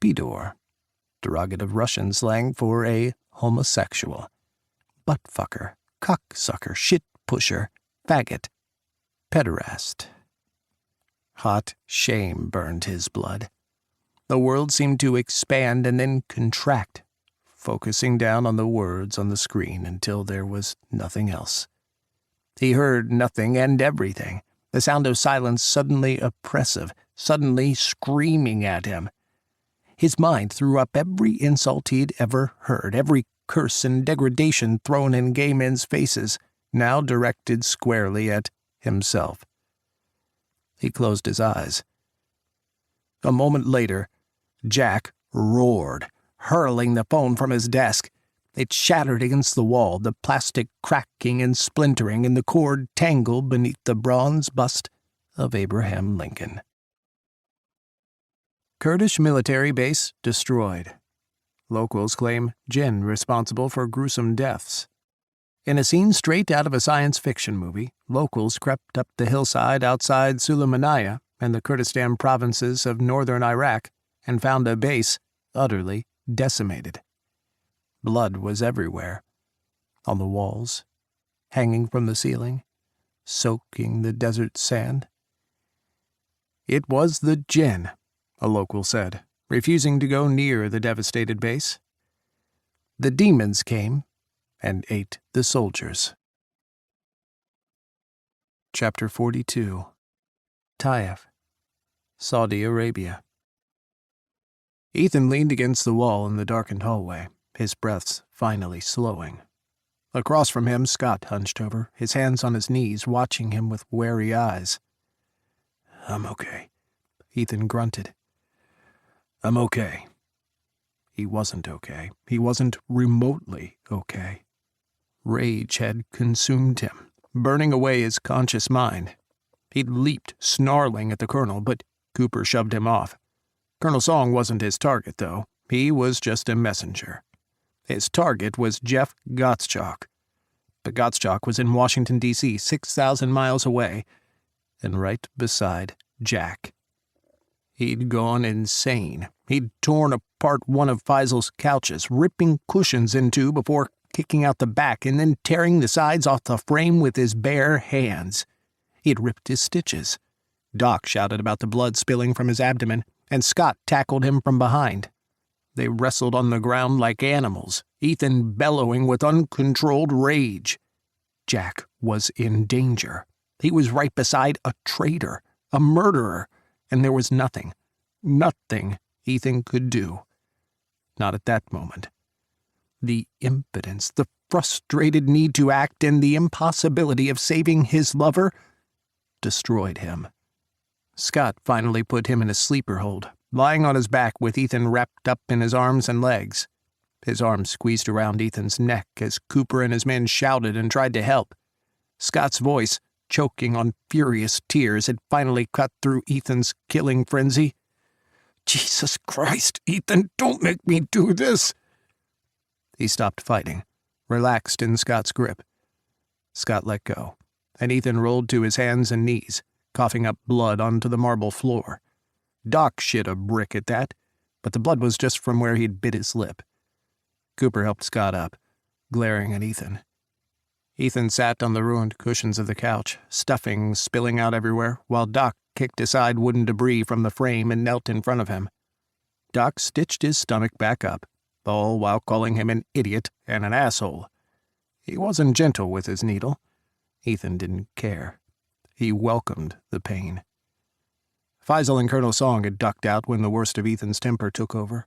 Pidor, derogative Russian slang for a homosexual. Buttfucker, cocksucker, shit-pusher, faggot, pederast. Hot shame burned his blood. The world seemed to expand and then contract, focusing down on the words on the screen until there was nothing else. He heard nothing and everything, the sound of silence suddenly oppressive, suddenly screaming at him. His mind threw up every insult he'd ever heard, every curse and degradation thrown in gay men's faces, now directed squarely at himself. He closed his eyes. A moment later, Jack roared, hurling the phone from his desk. It shattered against the wall, the plastic cracking and splintering, and the cord tangled beneath the bronze bust of Abraham Lincoln. Kurdish military base destroyed. Locals claim jinn responsible for gruesome deaths. In a scene straight out of a science fiction movie, locals crept up the hillside outside Sulaymaniyah and the Kurdistan provinces of northern Iraq and found a base utterly decimated. Blood was everywhere, on the walls, hanging from the ceiling, soaking the desert sand. It was the jinn, a local said, refusing to go near the devastated base. The demons came and ate the soldiers. Chapter 42. Taif, Saudi Arabia. Ethan leaned against the wall in the darkened hallway, his breaths finally slowing. Across from him, Scott hunched over, his hands on his knees, watching him with wary eyes. "I'm okay," Ethan grunted. "I'm okay." He wasn't okay. He wasn't remotely okay. Rage had consumed him, burning away his conscious mind. He'd leaped, snarling at the colonel, but Cooper shoved him off. Colonel Song wasn't his target, though. He was just a messenger. His target was Jeff Gottschalk. But Gottschalk was in Washington, D.C., 6,000 miles away, and right beside Jack. He'd gone insane. He'd torn apart one of Faisal's couches, ripping cushions in two before kicking out the back and then tearing the sides off the frame with his bare hands. He'd ripped his stitches. Doc shouted about the blood spilling from his abdomen, and Scott tackled him from behind. They wrestled on the ground like animals, Ethan bellowing with uncontrolled rage. Jack was in danger. He was right beside a traitor, a murderer, and there was nothing Ethan could do. Not at that moment. The impotence, the frustrated need to act, and the impossibility of saving his lover destroyed him. Scott finally put him in a sleeper hold, lying on his back with Ethan wrapped up in his arms and legs. His arms squeezed around Ethan's neck as Cooper and his men shouted and tried to help. Scott's voice, choking on furious tears, had finally cut through Ethan's killing frenzy. "Jesus Christ, Ethan, don't make me do this!" He stopped fighting, relaxed in Scott's grip. Scott let go, and Ethan rolled to his hands and knees, coughing up blood onto the marble floor. Doc shit a brick at that, but the blood was just from where he'd bit his lip. Cooper helped Scott up, glaring at Ethan. Ethan sat on the ruined cushions of the couch, stuffing spilling out everywhere, while Doc kicked aside wooden debris from the frame and knelt in front of him. Doc stitched his stomach back up, all while calling him an idiot and an asshole. He wasn't gentle with his needle. Ethan didn't care. He welcomed the pain. Faisal and Colonel Song had ducked out when the worst of Ethan's temper took over.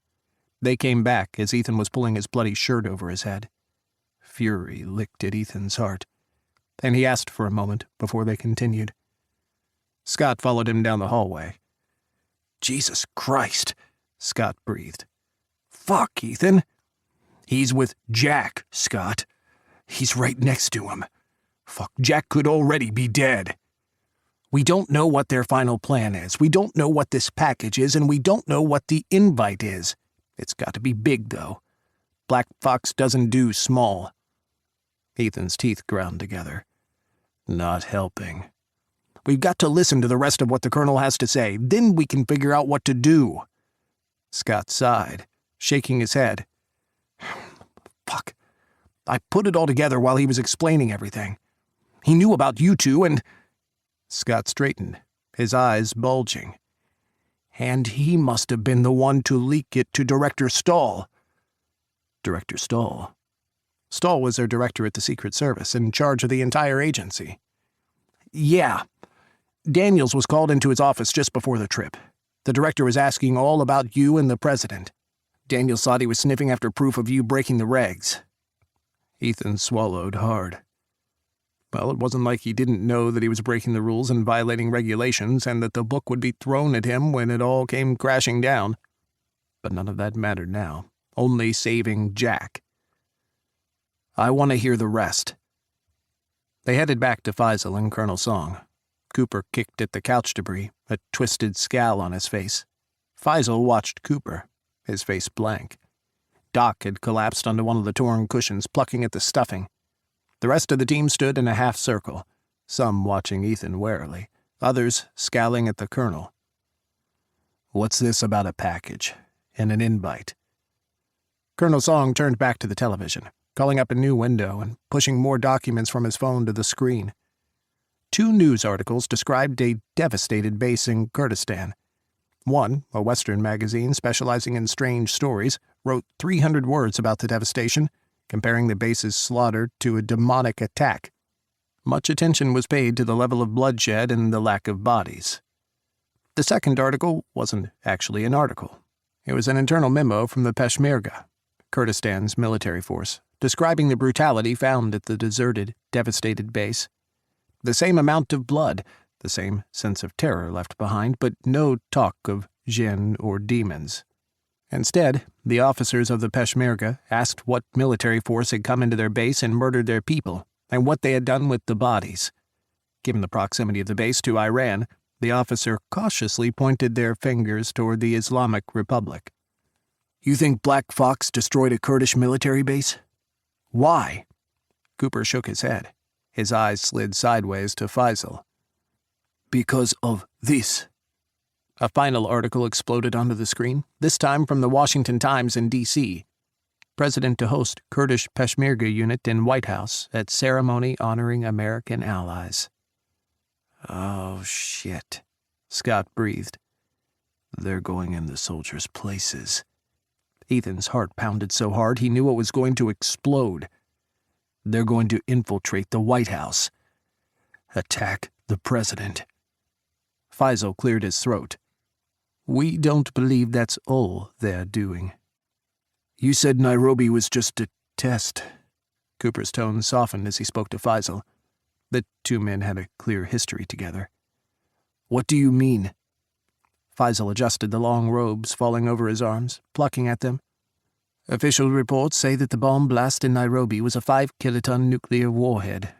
They came back as Ethan was pulling his bloody shirt over his head. Fury licked at Ethan's heart, and he asked for a moment before they continued. Scott followed him down the hallway. "Jesus Christ," Scott breathed. "Fuck, Ethan. He's with Jack, Scott. He's right next to him. Fuck, Jack could already be dead. We don't know what their final plan is. We don't know what this package is, and we don't know what the invite is. It's got to be big, though. Black Fox doesn't do small." Ethan's teeth ground together. "Not helping. We've got to listen to the rest of what the colonel has to say. Then we can figure out what to do." Scott sighed, shaking his head. Fuck. I put it all together while he was explaining everything. He knew about you two and... Scott straightened, his eyes bulging. And he must have been the one to leak it to Director Stahl. Director Stahl? Stahl was their director at the Secret Service, in charge of the entire agency. Yeah. Daniels was called into his office just before the trip. The director was asking all about you and the president. Daniels thought he was sniffing after proof of you breaking the regs. Ethan swallowed hard. Well, it wasn't like he didn't know that he was breaking the rules and violating regulations, and that the book would be thrown at him when it all came crashing down. But none of that mattered now. Only saving Jack. I want to hear the rest. They headed back to Faisal and Colonel Song. Cooper kicked at the couch debris, a twisted scowl on his face. Faisal watched Cooper, his face blank. Doc had collapsed onto one of the torn cushions, plucking at the stuffing. The rest of the team stood in a half circle, some watching Ethan warily, others scowling at the colonel. What's this about a package and an invite? Colonel Song turned back to the television, calling up a new window and pushing more documents from his phone to the screen. 2 news articles described a devastated base in Kurdistan. One, a Western magazine specializing in strange stories, wrote 300 words about the devastation, comparing the base's slaughter to a demonic attack. Much attention was paid to the level of bloodshed and the lack of bodies. The second article wasn't actually an article. It was an internal memo from the Peshmerga, Kurdistan's military force, describing the brutality found at the deserted, devastated base. The same amount of blood, the same sense of terror left behind, but no talk of jinn or demons. Instead, the officers of the Peshmerga asked what military force had come into their base and murdered their people, and what they had done with the bodies. Given the proximity of the base to Iran, the officer cautiously pointed their fingers toward the Islamic Republic. You think Black Fox destroyed a Kurdish military base? Why? Cooper shook his head. His eyes slid sideways to Faisal. Because of this. A final article exploded onto the screen, this time from the Washington Times in D.C. President to host Kurdish Peshmerga unit in White House at ceremony honoring American allies. Oh, shit, Scott breathed. They're going in the soldiers' places. Ethan's heart pounded so hard he knew it was going to explode. They're going to infiltrate the White House. Attack the president. Faisal cleared his throat. We don't believe that's all they're doing. You said Nairobi was just a test. Cooper's tone softened as he spoke to Faisal. The 2 men had a clear history together. What do you mean? Faisal adjusted the long robes falling over his arms, plucking at them. Official reports say that the bomb blast in Nairobi was a 5-kiloton nuclear warhead,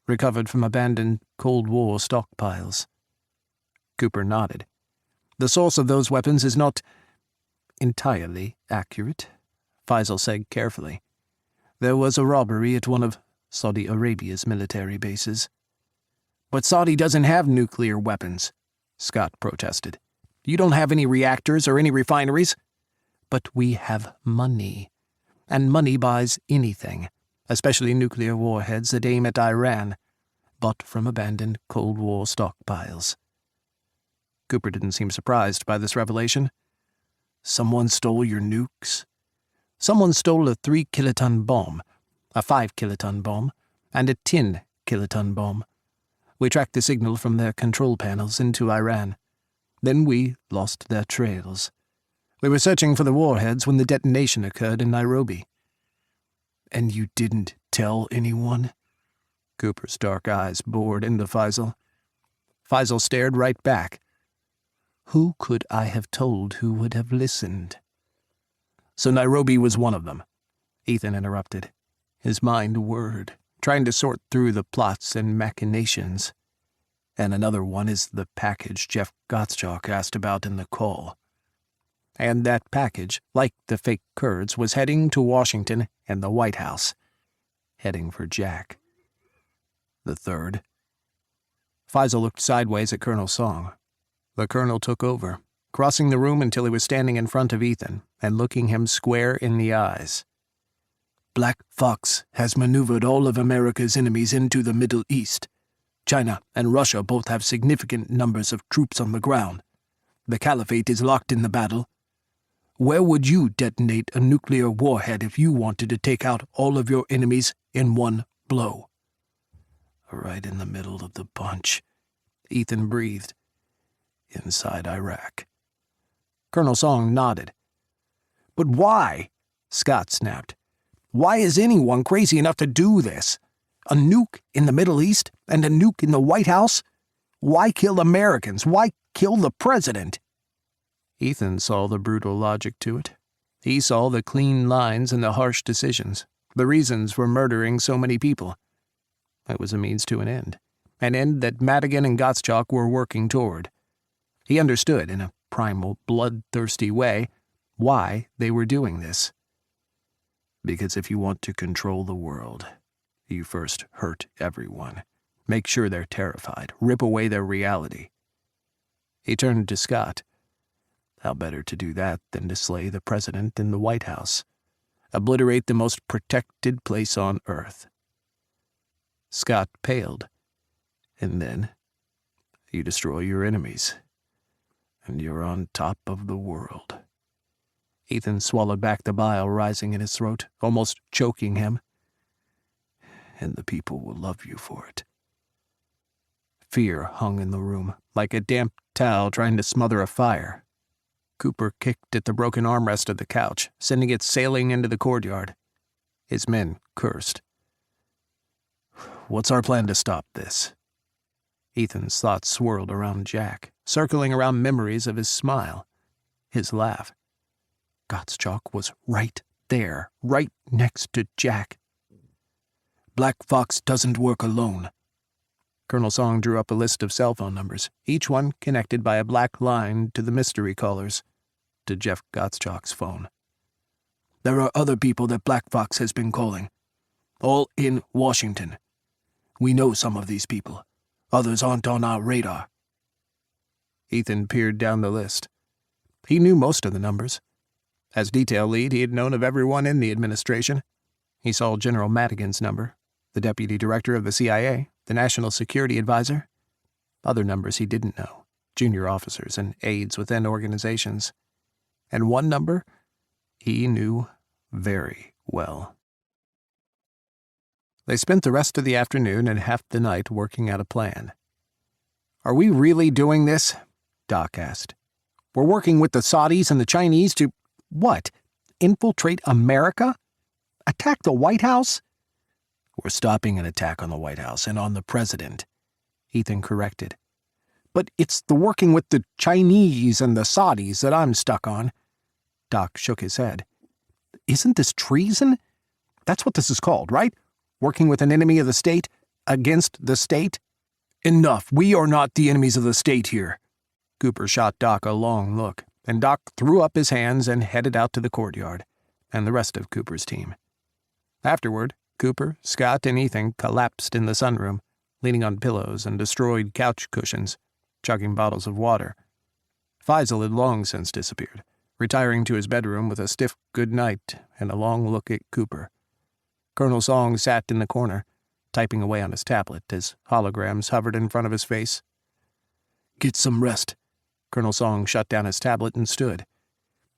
recovered from abandoned Cold War stockpiles. Cooper nodded. The source of those weapons is not entirely accurate, Faisal said carefully. There was a robbery at one of Saudi Arabia's military bases. But Saudi doesn't have nuclear weapons, Scott protested. You don't have any reactors or any refineries. But we have money, and money buys anything, especially nuclear warheads that aim at Iran, bought from abandoned Cold War stockpiles. Cooper didn't seem surprised by this revelation. Someone stole your nukes? Someone stole a 3-kiloton bomb, a 5-kiloton bomb, and a 10-kiloton bomb. We tracked the signal from their control panels into Iran. Then we lost their trails. We were searching for the warheads when the detonation occurred in Nairobi. And you didn't tell anyone? Cooper's dark eyes bored into Faisal. Faisal stared right back. Who could I have told who would have listened? So Nairobi was one of them, Ethan interrupted. His mind whirred, trying to sort through the plots and machinations. And another one is the package Jeff Gottschalk asked about in the call. And that package, like the fake Kurds, was heading to Washington and the White House. Heading for Jack. The third. Faisal looked sideways at Colonel Song. The colonel took over, crossing the room until he was standing in front of Ethan and looking him square in the eyes. "Black Fox has maneuvered all of America's enemies into the Middle East. China and Russia both have significant numbers of troops on the ground. The Caliphate is locked in the battle. Where would you detonate a nuclear warhead if you wanted to take out all of your enemies in one blow?" "Right in the middle of the bunch," Ethan breathed. "Inside Iraq." Colonel Song nodded. "But why?" Scott snapped. "Why is anyone crazy enough to do this? A nuke in the Middle East and a nuke in the White House? Why kill Americans? Why kill the president?" Ethan saw the brutal logic to it. He saw the clean lines and the harsh decisions, the reasons for murdering so many people. It was a means to an end that Madigan and Gottschalk were working toward. He understood, in a primal, bloodthirsty way, why they were doing this. Because if you want to control the world, you first hurt everyone. Make sure they're terrified. Rip away their reality. He turned to Scott. How better to do that than to slay the president in the White House? Obliterate the most protected place on earth. Scott paled. And then you destroy your enemies, and you're on top of the world. Ethan swallowed back the bile rising in his throat, almost choking him. And the people will love you for it. Fear hung in the room, like a damp towel trying to smother a fire. Cooper kicked at the broken armrest of the couch, sending it sailing into the courtyard. His men cursed. "What's our plan to stop this?" Ethan's thoughts swirled around Jack, circling around memories of his smile, his laugh. Gottschalk was right there, right next to Jack. "Black Fox doesn't work alone." Colonel Song drew up a list of cell phone numbers, each one connected by a black line to the mystery callers, to Jeff Gottschalk's phone. "There are other people that Black Fox has been calling, all in Washington. We know some of these people. Others aren't on our radar." Ethan peered down the list. He knew most of the numbers. As detail lead, he had known of everyone in the administration. He saw General Madigan's number, the deputy director of the CIA, the national security advisor. Other numbers he didn't know, junior officers and aides within organizations. And one number he knew very well. They spent the rest of the afternoon and half the night working out a plan. "Are we really doing this?" Doc asked. "We're working with the Saudis and the Chinese to, what, infiltrate America? Attack the White House?" "We're stopping an attack on the White House and on the president," Ethan corrected. "But it's the working with the Chinese and the Saudis that I'm stuck on." Doc shook his head. "Isn't this treason? That's what this is called, right? Working with an enemy of the state against the state?" "Enough. We are not the enemies of the state here." Cooper shot Doc a long look, and Doc threw up his hands and headed out to the courtyard, and the rest of Cooper's team. Afterward, Cooper, Scott, and Ethan collapsed in the sunroom, leaning on pillows and destroyed couch cushions, chugging bottles of water. Faisal had long since disappeared, retiring to his bedroom with a stiff good night and a long look at Cooper. Colonel Song sat in the corner, typing away on his tablet as holograms hovered in front of his face. "Get some rest." Colonel Song shut down his tablet and stood.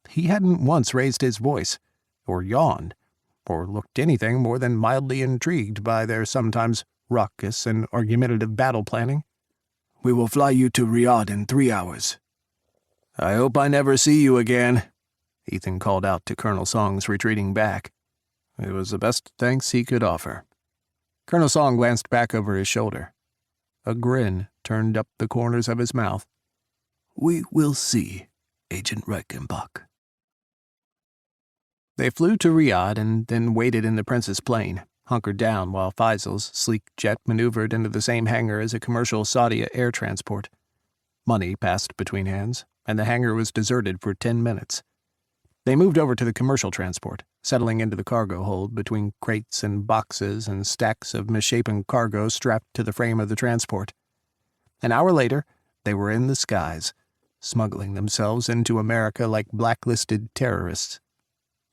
He hadn't once raised his voice, or yawned, or looked anything more than mildly intrigued by their sometimes raucous and argumentative battle planning. "We will fly you to Riyadh in 3 hours." "I hope I never see you again," Ethan called out to Colonel Song's retreating back. It was the best thanks he could offer. Colonel Song glanced back over his shoulder. A grin turned up the corners of his mouth. "We will see, Agent Reichenbach." They flew to Riyadh and then waited in the Prince's plane, hunkered down while Faisal's sleek jet maneuvered into the same hangar as a commercial Saudi air transport. Money passed between hands, and the hangar was deserted for 10 minutes. They moved over to the commercial transport, settling into the cargo hold between crates and boxes and stacks of misshapen cargo strapped to the frame of the transport. An hour later, they were in the skies, smuggling themselves into America like blacklisted terrorists.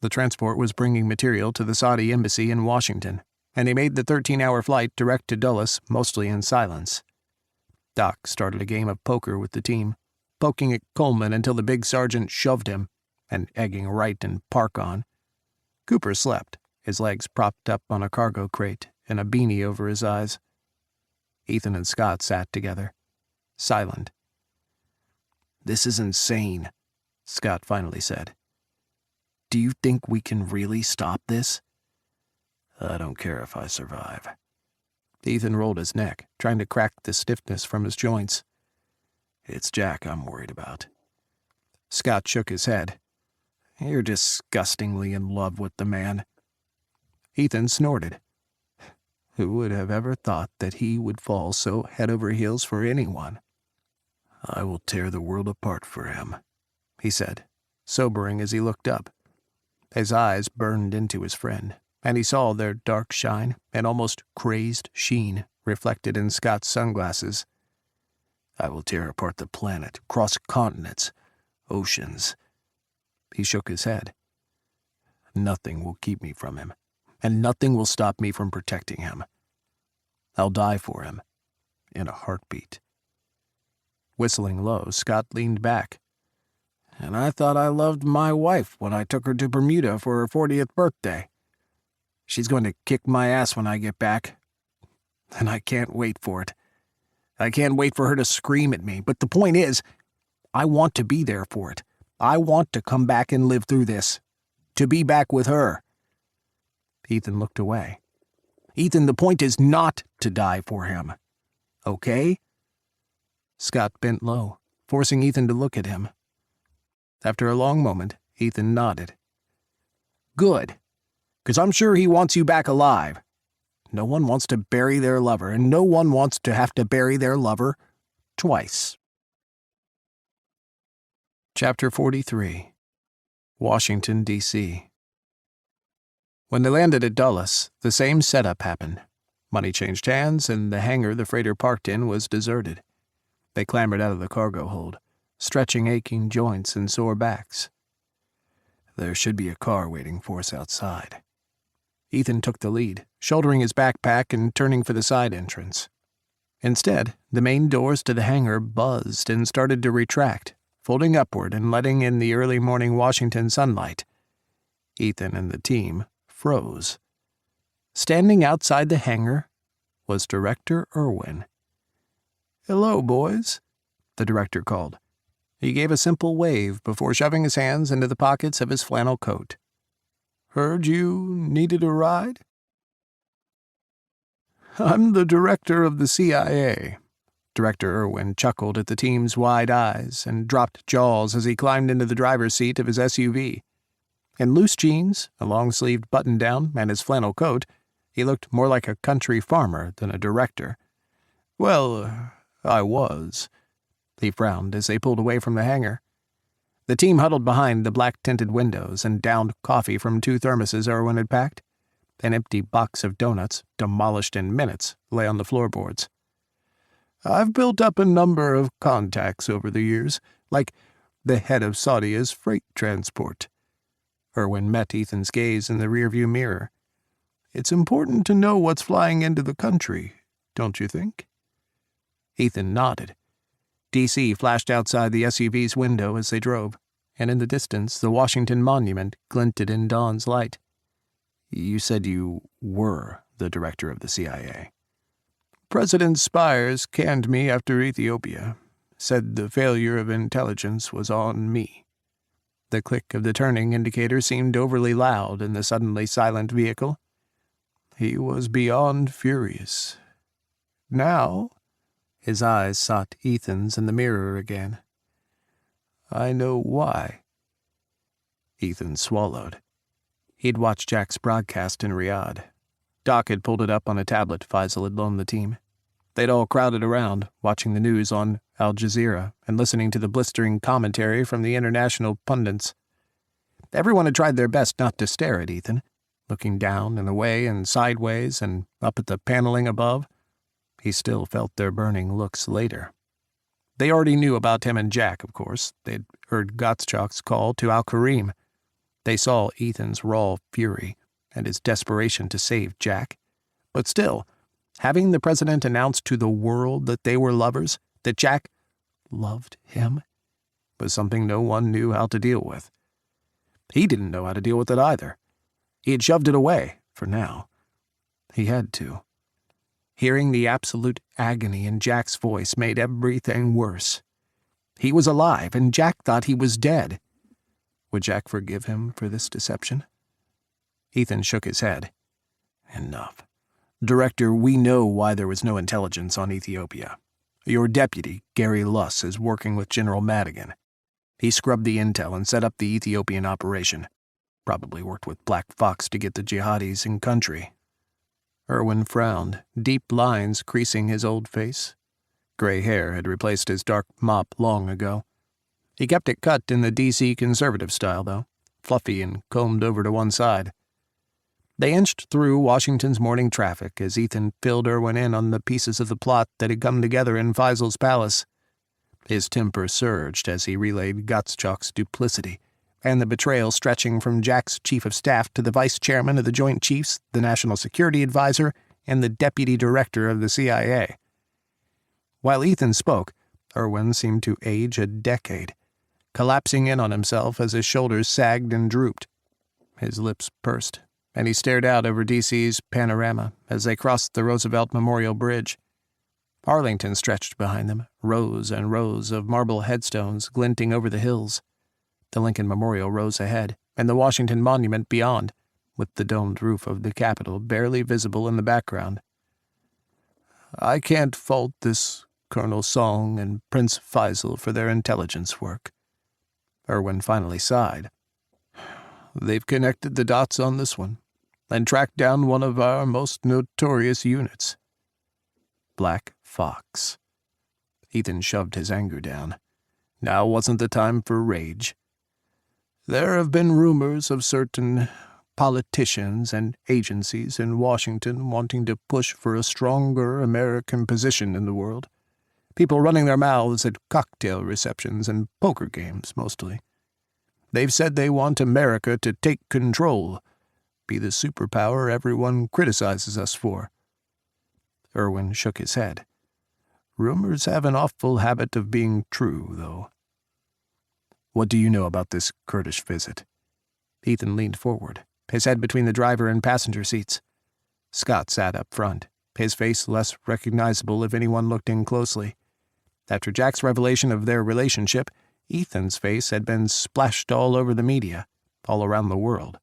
The transport was bringing material to the Saudi embassy in Washington, and he made the 13-hour flight direct to Dulles mostly in silence. Doc started a game of poker with the team, poking at Coleman until the big sergeant shoved him, and egging Wright and Park on. Cooper slept, his legs propped up on a cargo crate and a beanie over his eyes. Ethan and Scott sat together, silent. "This is insane," Scott finally said. "Do you think we can really stop this?" "I don't care if I survive." Ethan rolled his neck, trying to crack the stiffness from his joints. "It's Jack I'm worried about." Scott shook his head. "You're disgustingly in love with the man." Ethan snorted. Who would have ever thought that he would fall so head over heels for anyone? "I will tear the world apart for him," he said, sobering as he looked up. His eyes burned into his friend, and he saw their dark shine and almost crazed sheen reflected in Scott's sunglasses. "I will tear apart the planet, cross continents, oceans." He shook his head. "Nothing will keep me from him, and nothing will stop me from protecting him. I'll die for him, in a heartbeat." Whistling low, Scott leaned back. "And I thought I loved my wife when I took her to Bermuda for her 40th birthday. She's going to kick my ass when I get back. And I can't wait for it. I can't wait for her to scream at me. But the point is, I want to be there for it. I want to come back and live through this. To be back with her." Ethan looked away. "Ethan, the point is not to die for him. Okay?" Scott bent low, forcing Ethan to look at him. After a long moment, Ethan nodded. "Good. 'Cause I'm sure he wants you back alive. No one wants to bury their lover, and no one wants to have to bury their lover twice." Chapter 43. Washington, D.C. When they landed at Dulles, the same setup happened. Money changed hands, and the hangar the freighter parked in was deserted. They clambered out of the cargo hold, stretching aching joints and sore backs. There should be a car waiting for us outside. Ethan took the lead, shouldering his backpack and turning for the side entrance. Instead, the main doors to the hangar buzzed and started to retract, folding upward and letting in the early morning Washington sunlight. Ethan and the team froze. Standing outside the hangar was Director Irwin. "Hello, boys," the director called. He gave a simple wave before shoving his hands into the pockets of his flannel coat. "Heard you needed a ride?" "I'm the director of the CIA." Director Irwin chuckled at the team's wide eyes and dropped jaws as he climbed into the driver's seat of his SUV. In loose jeans, a long-sleeved button-down, and his flannel coat, he looked more like a country farmer than a director. "Well, I was." He frowned as they pulled away from the hangar. The team huddled behind the black-tinted windows and downed coffee from 2 thermoses Irwin had packed. An empty box of donuts, demolished in minutes, lay on the floorboards. "I've built up a number of contacts over the years, like the head of Saudia's freight transport." Irwin met Ethan's gaze in the rearview mirror. "It's important to know what's flying into the country, don't you think?" Ethan nodded. D.C. flashed outside the SUV's window as they drove, and in the distance the Washington Monument glinted in dawn's light. "You said you were the director of the CIA." "President Spires canned me after Ethiopia. Said the failure of intelligence was on me." The click of the turning indicator seemed overly loud in the suddenly silent vehicle. "He was beyond furious. Now," his eyes sought Ethan's in the mirror again, "I know why." Ethan swallowed. He'd watched Jack's broadcast in Riyadh. Doc had pulled it up on a tablet Faisal had loaned the team. They'd all crowded around, watching the news on Al Jazeera and listening to the blistering commentary from the international pundits. Everyone had tried their best not to stare at Ethan, looking down and away and sideways and up at the paneling above. He still felt their burning looks later. They already knew about him and Jack, of course. They'd heard Gottschalk's call to Al-Karim. They saw Ethan's raw fury and his desperation to save Jack. But still, having the president announce to the world that they were lovers, that Jack loved him, was something no one knew how to deal with. He didn't know how to deal with it either. He had shoved it away, for now. He had to. Hearing the absolute agony in Jack's voice made everything worse. He was alive, and Jack thought he was dead. Would Jack forgive him for this deception? Ethan shook his head. Enough. Director, we know why there was no intelligence on Ethiopia. Your deputy, Gary Luss, is working with General Madigan. He scrubbed the intel and set up the Ethiopian operation. Probably worked with Black Fox to get the jihadis in country. Irwin frowned, deep lines creasing his old face. Gray hair had replaced his dark mop long ago. He kept it cut in the D.C. conservative style, though, fluffy and combed over to one side. They inched through Washington's morning traffic as Ethan filled Irwin in on the pieces of the plot that had come together in Faisal's palace. His temper surged as he relayed Gottschalk's duplicity and the betrayal stretching from Jack's chief of staff to the vice chairman of the Joint Chiefs, the national security advisor, and the deputy director of the CIA. While Ethan spoke, Irwin seemed to age a decade, collapsing in on himself as his shoulders sagged and drooped. His lips pursed, and he stared out over D.C.'s panorama as they crossed the Roosevelt Memorial Bridge. Arlington stretched behind them, rows and rows of marble headstones glinting over the hills. The Lincoln Memorial rose ahead, and the Washington Monument beyond, with the domed roof of the Capitol barely visible in the background. I can't fault this Colonel Song and Prince Faisal for their intelligence work. Irwin finally sighed. They've connected the dots on this one, and tracked down one of our most notorious units. Black Fox. Ethan shoved his anger down. Now wasn't the time for rage. There have been rumors of certain politicians and agencies in Washington wanting to push for a stronger American position in the world. People running their mouths at cocktail receptions and poker games, mostly. They've said they want America to take control, be the superpower everyone criticizes us for. Irwin shook his head. Rumors have an awful habit of being true, though. What do you know about this Kurdish visit? Ethan leaned forward, his head between the driver and passenger seats. Scott sat up front, his face less recognizable if anyone looked in closely. After Jack's revelation of their relationship, Ethan's face had been splashed all over the media, all around the world.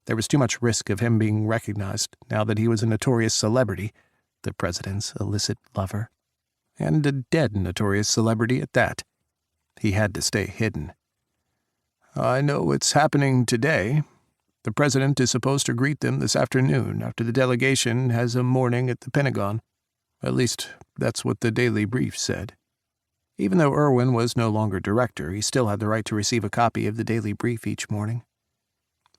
There was too much risk of him being recognized now that he was a notorious celebrity, the president's illicit lover, and a dead notorious celebrity at that. He had to stay hidden. I know it's happening today. The president is supposed to greet them this afternoon after the delegation has a morning at the Pentagon. At least, that's what the Daily Brief said. Even though Irwin was no longer director, he still had the right to receive a copy of the Daily Brief each morning.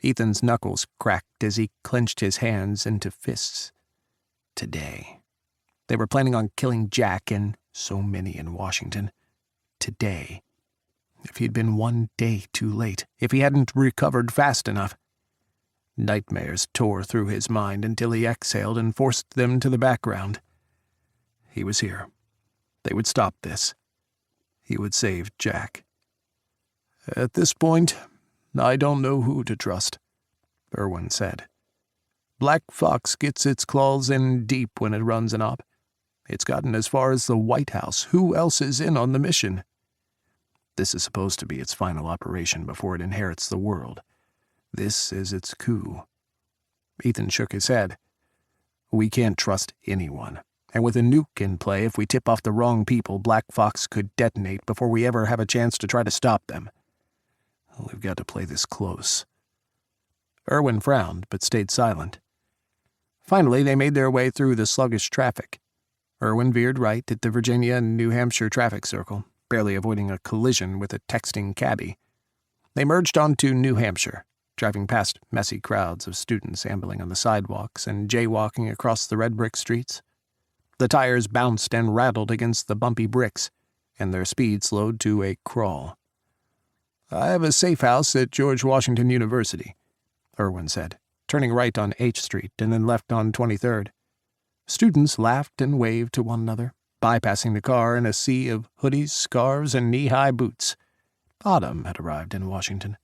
Ethan's knuckles cracked as he clenched his hands into fists. Today. They were planning on killing Jack and so many in Washington. Today. If he'd been one day too late, if he hadn't recovered fast enough. Nightmares tore through his mind until he exhaled and forced them to the background. He was here. They would stop this. He would save Jack. At this point, I don't know who to trust, Irwin said. Black Fox gets its claws in deep when it runs an op. It's gotten as far as the White House. Who else is in on the mission? This is supposed to be its final operation before it inherits the world. This is its coup. Ethan shook his head. We can't trust anyone. And with a nuke in play, if we tip off the wrong people, Black Fox could detonate before we ever have a chance to try to stop them. We've got to play this close. Irwin frowned, but stayed silent. Finally, they made their way through the sluggish traffic. Irwin veered right at the Virginia and New Hampshire traffic circle, barely avoiding a collision with a texting cabbie. They merged onto New Hampshire, driving past messy crowds of students ambling on the sidewalks and jaywalking across the red brick streets. The tires bounced and rattled against the bumpy bricks, and their speed slowed to a crawl. "I have a safe house at George Washington University," Irwin said, turning right on H Street and then left on 23rd. Students laughed and waved to one another, bypassing the car in a sea of hoodies, scarves, and knee-high boots. Autumn had arrived in Washington.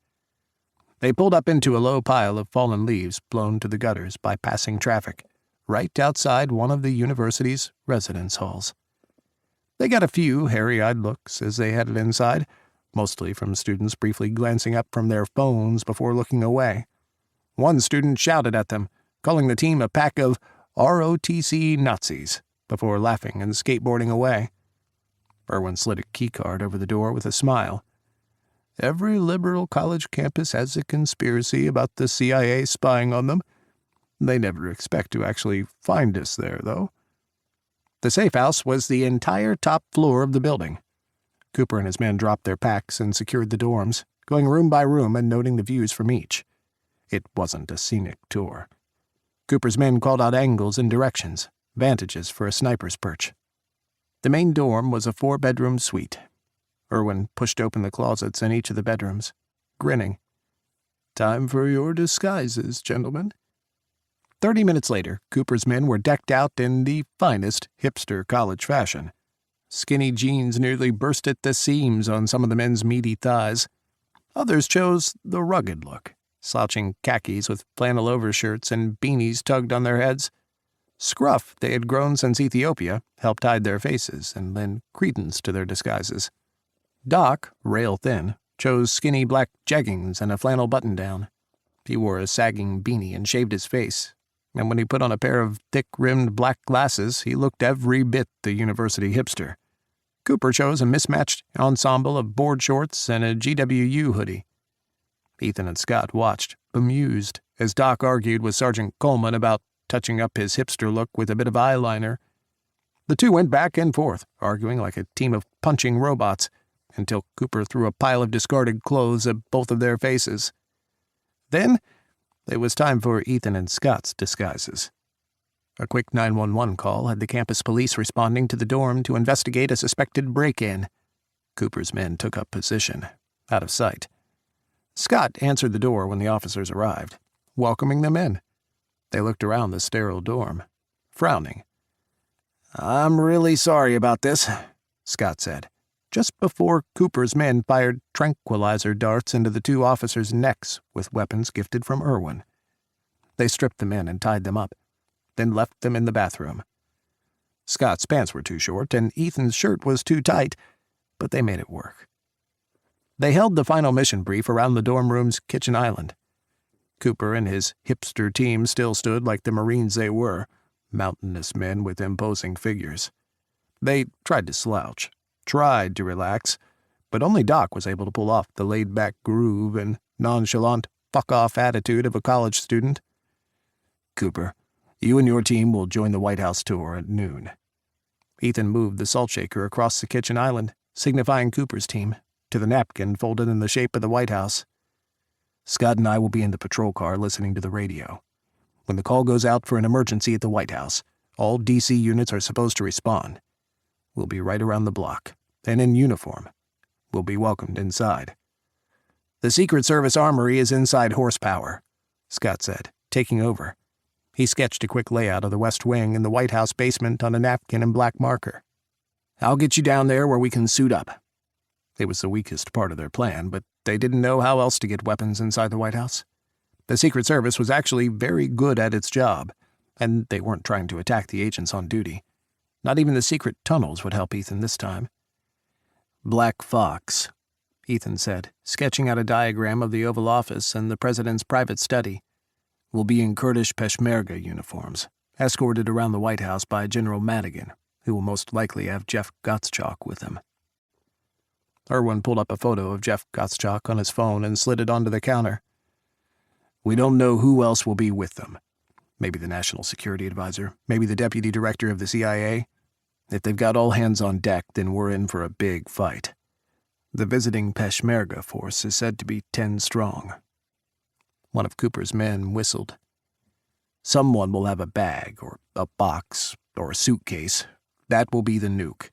They pulled up into a low pile of fallen leaves blown to the gutters by passing traffic, right outside one of the university's residence halls. They got a few hairy-eyed looks as they headed inside, mostly from students briefly glancing up from their phones before looking away. One student shouted at them, calling the team a pack of ROTC Nazis, before laughing and skateboarding away. Irwin slid a keycard over the door with a smile. Every liberal college campus has a conspiracy about the CIA spying on them. They never expect to actually find us there, though. The safe house was the entire top floor of the building. Cooper and his men dropped their packs and secured the dorms, going room by room and noting the views from each. It wasn't a scenic tour. Cooper's men called out angles and directions, vantages for a sniper's perch. The main dorm was a 4-bedroom suite. Irwin pushed open the closets in each of the bedrooms, grinning. "Time for your disguises, gentlemen." 30 minutes later, Cooper's men were decked out in the finest hipster college fashion. Skinny jeans nearly burst at the seams on some of the men's meaty thighs. Others chose the rugged look, slouching khakis with flannel overshirts and beanies tugged on their heads. Scruff they had grown since Ethiopia helped hide their faces and lend credence to their disguises. Doc, rail-thin, chose skinny black jeggings and a flannel button-down. He wore a sagging beanie and shaved his face, and when he put on a pair of thick-rimmed black glasses, he looked every bit the university hipster. Cooper chose a mismatched ensemble of board shorts and a GWU hoodie. Ethan and Scott watched, bemused, as Doc argued with Sergeant Coleman about touching up his hipster look with a bit of eyeliner. The two went back and forth, arguing like a team of punching robots, until Cooper threw a pile of discarded clothes at both of their faces. Then it was time for Ethan and Scott's disguises. A quick 911 call had the campus police responding to the dorm to investigate a suspected break-in. Cooper's men took up position, out of sight. Scott answered the door when the officers arrived, welcoming them in. They looked around the sterile dorm, frowning. "I'm really sorry about this," Scott said, just before Cooper's men fired tranquilizer darts into the two officers' necks with weapons gifted from Irwin. They stripped the men and tied them up, then left them in the bathroom. Scott's pants were too short and Ethan's shirt was too tight, but they made it work. They held the final mission brief around the dorm room's kitchen island. Cooper and his hipster team still stood like the Marines they were, mountainous men with imposing figures. They tried to slouch, tried to relax, but only Doc was able to pull off the laid-back groove and nonchalant fuck-off attitude of a college student. "Cooper, you and your team will join the White House tour at noon." Ethan moved the salt shaker across the kitchen island, signifying Cooper's team, to the napkin folded in the shape of the White House. "Scott and I will be in the patrol car listening to the radio. When the call goes out for an emergency at the White House, all DC units are supposed to respond. We'll be right around the block, and in uniform. We'll be welcomed inside." "The Secret Service armory is inside Horsepower," Scott said, taking over. He sketched a quick layout of the West Wing and the White House basement on a napkin and black marker. "I'll get you down there where we can suit up." It was the weakest part of their plan, but they didn't know how else to get weapons inside the White House. The Secret Service was actually very good at its job, and they weren't trying to attack the agents on duty. Not even the secret tunnels would help Ethan this time. "Black Fox," Ethan said, sketching out a diagram of the Oval Office and the president's private study, "will be in Kurdish Peshmerga uniforms, escorted around the White House by General Madigan, who will most likely have Jeff Gottschalk with him." Irwin pulled up a photo of Jeff Gottschalk on his phone and slid it onto the counter. "We don't know who else will be with them. Maybe the National Security Advisor, maybe the Deputy Director of the CIA. If they've got all hands on deck, then we're in for a big fight. The visiting Peshmerga force is said to be 10 strong. One of Cooper's men whistled. "Someone will have a bag, or a box, or a suitcase. That will be the nuke.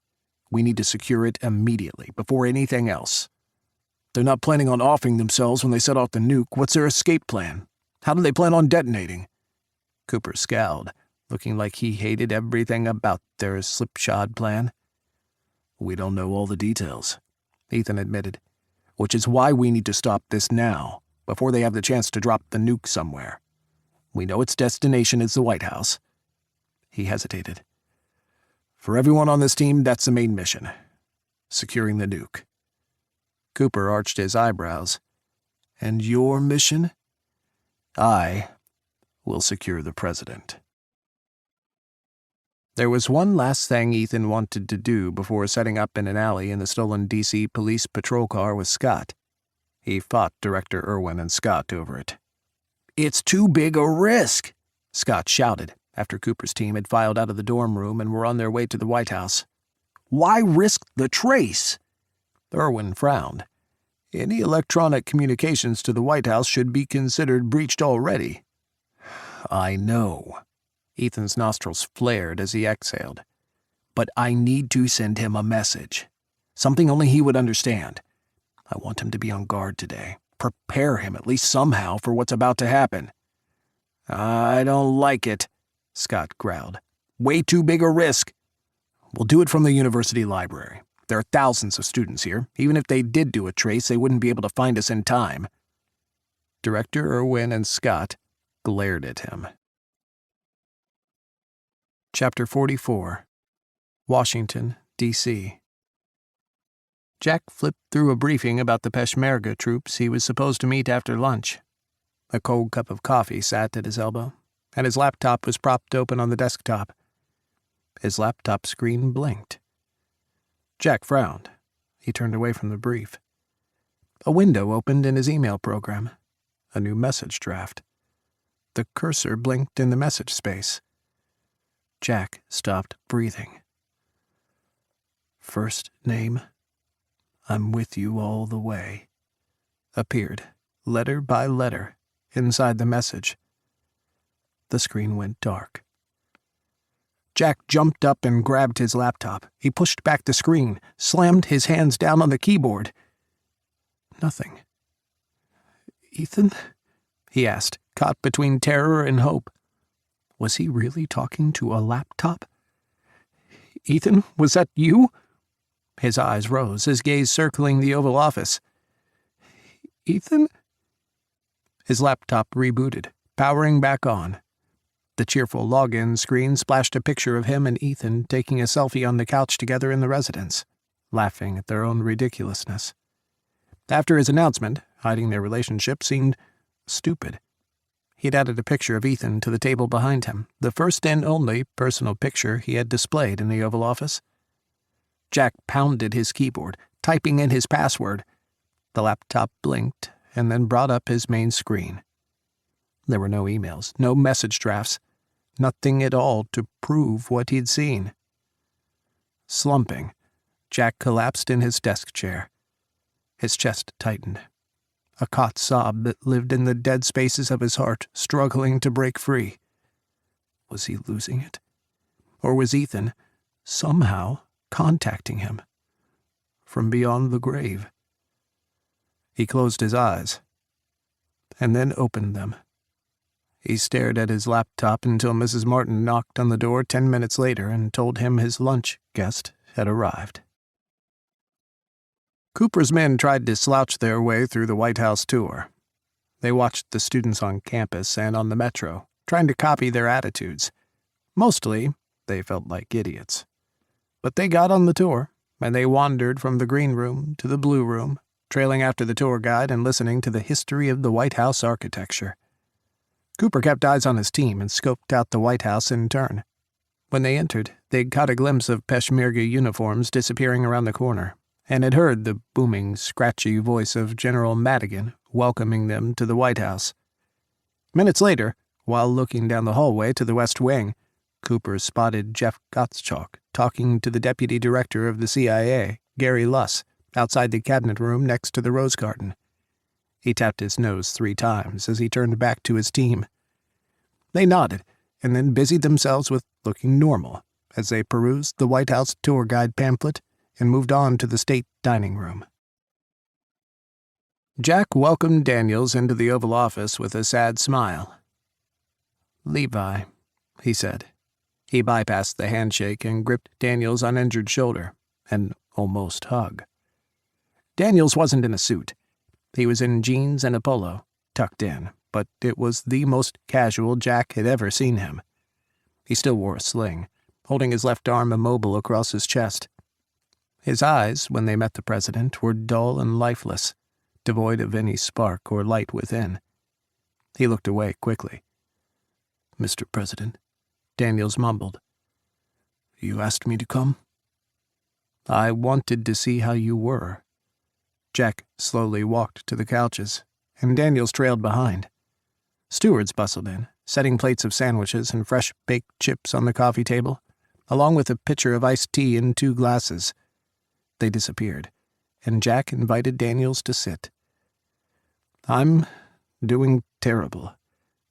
We need to secure it immediately, before anything else. They're not planning on offing themselves when they set off the nuke. What's their escape plan? How do they plan on detonating? Cooper scowled, looking like he hated everything about their slipshod plan. We don't know all the details, Ethan admitted, which is why we need to stop this now, before they have the chance to drop the nuke somewhere. We know its destination is the White House. He hesitated. For everyone on this team, that's the main mission. Securing the nuke. Cooper arched his eyebrows. And your mission? I will secure the president. There was one last thing Ethan wanted to do before setting up in an alley in the stolen D.C. police patrol car with Scott. He fought Director Irwin and Scott over it. It's too big a risk, Scott shouted after Cooper's team had filed out of the dorm room and were on their way to the White House. Why risk the trace? Irwin frowned. Any electronic communications to the White House should be considered breached already. I know. Ethan's nostrils flared as he exhaled. But I need to send him a message. Something only he would understand. I want him to be on guard today. Prepare him at least somehow for what's about to happen. I don't like it, Scott growled. Way too big a risk. We'll do it from the university library. There are thousands of students here. Even if they did do a trace, they wouldn't be able to find us in time. Director Irwin and Scott glared at him. Chapter 44. Washington, D.C. Jack flipped through a briefing about the Peshmerga troops he was supposed to meet after lunch. A cold cup of coffee sat at his elbow, and his laptop was propped open on the desktop. His laptop screen blinked. Jack frowned. He turned away from the brief. A window opened in his email program. A new message draft. The cursor blinked in the message space. Jack stopped breathing. First name, I'm with you all the way, appeared, letter by letter, inside the message. The screen went dark. Jack jumped up and grabbed his laptop. He pushed back the screen, slammed his hands down on the keyboard. Nothing. Ethan? He asked, caught between terror and hope. Was he really talking to a laptop? Ethan, was that you? His eyes rose, his gaze circling the Oval Office. Ethan? His laptop rebooted, powering back on. The cheerful login screen splashed a picture of him and Ethan taking a selfie on the couch together in the residence, laughing at their own ridiculousness. After his announcement, hiding their relationship seemed stupid. He'd added a picture of Ethan to the table behind him, the first and only personal picture he had displayed in the Oval Office. Jack pounded his keyboard, typing in his password. The laptop blinked and then brought up his main screen. There were no emails, no message drafts, nothing at all to prove what he'd seen. Slumping, Jack collapsed in his desk chair. His chest tightened. A caught sob that lived in the dead spaces of his heart, struggling to break free. Was he losing it? Or was Ethan, somehow, contacting him from beyond the grave? He closed his eyes, and then opened them. He stared at his laptop until Mrs. Martin knocked on the door 10 minutes later and told him his lunch guest had arrived. Cooper's men tried to slouch their way through the White House tour. They watched the students on campus and on the metro, trying to copy their attitudes. Mostly, they felt like idiots. But they got on the tour, and they wandered from the green room to the blue room, trailing after the tour guide and listening to the history of the White House architecture. Cooper kept eyes on his team and scoped out the White House in turn. When they entered, they'd caught a glimpse of Peshmerga uniforms disappearing around the corner, and had heard the booming, scratchy voice of General Madigan welcoming them to the White House. Minutes later, while looking down the hallway to the West Wing, Cooper spotted Jeff Gottschalk talking to the Deputy Director of the CIA, Gary Luss, outside the cabinet room next to the rose garden. He tapped his nose 3 times as he turned back to his team. They nodded, and then busied themselves with looking normal as they perused the White House tour guide pamphlet and moved on to the state dining room. Jack welcomed Daniels into the Oval Office with a sad smile. "Levi," he said. He bypassed the handshake and gripped Daniels' uninjured shoulder, an almost hug. Daniels wasn't in a suit. He was in jeans and a polo, tucked in, but it was the most casual Jack had ever seen him. He still wore a sling, holding his left arm immobile across his chest. His eyes, when they met the president, were dull and lifeless, devoid of any spark or light within. He looked away quickly. "Mr. President," Daniels mumbled. "You asked me to come?" "I wanted to see how you were." Jack slowly walked to the couches, and Daniels trailed behind. Stewards bustled in, setting plates of sandwiches and fresh baked chips on the coffee table, along with a pitcher of iced tea and 2 glasses. They disappeared, and Jack invited Daniels to sit. "I'm doing terrible,"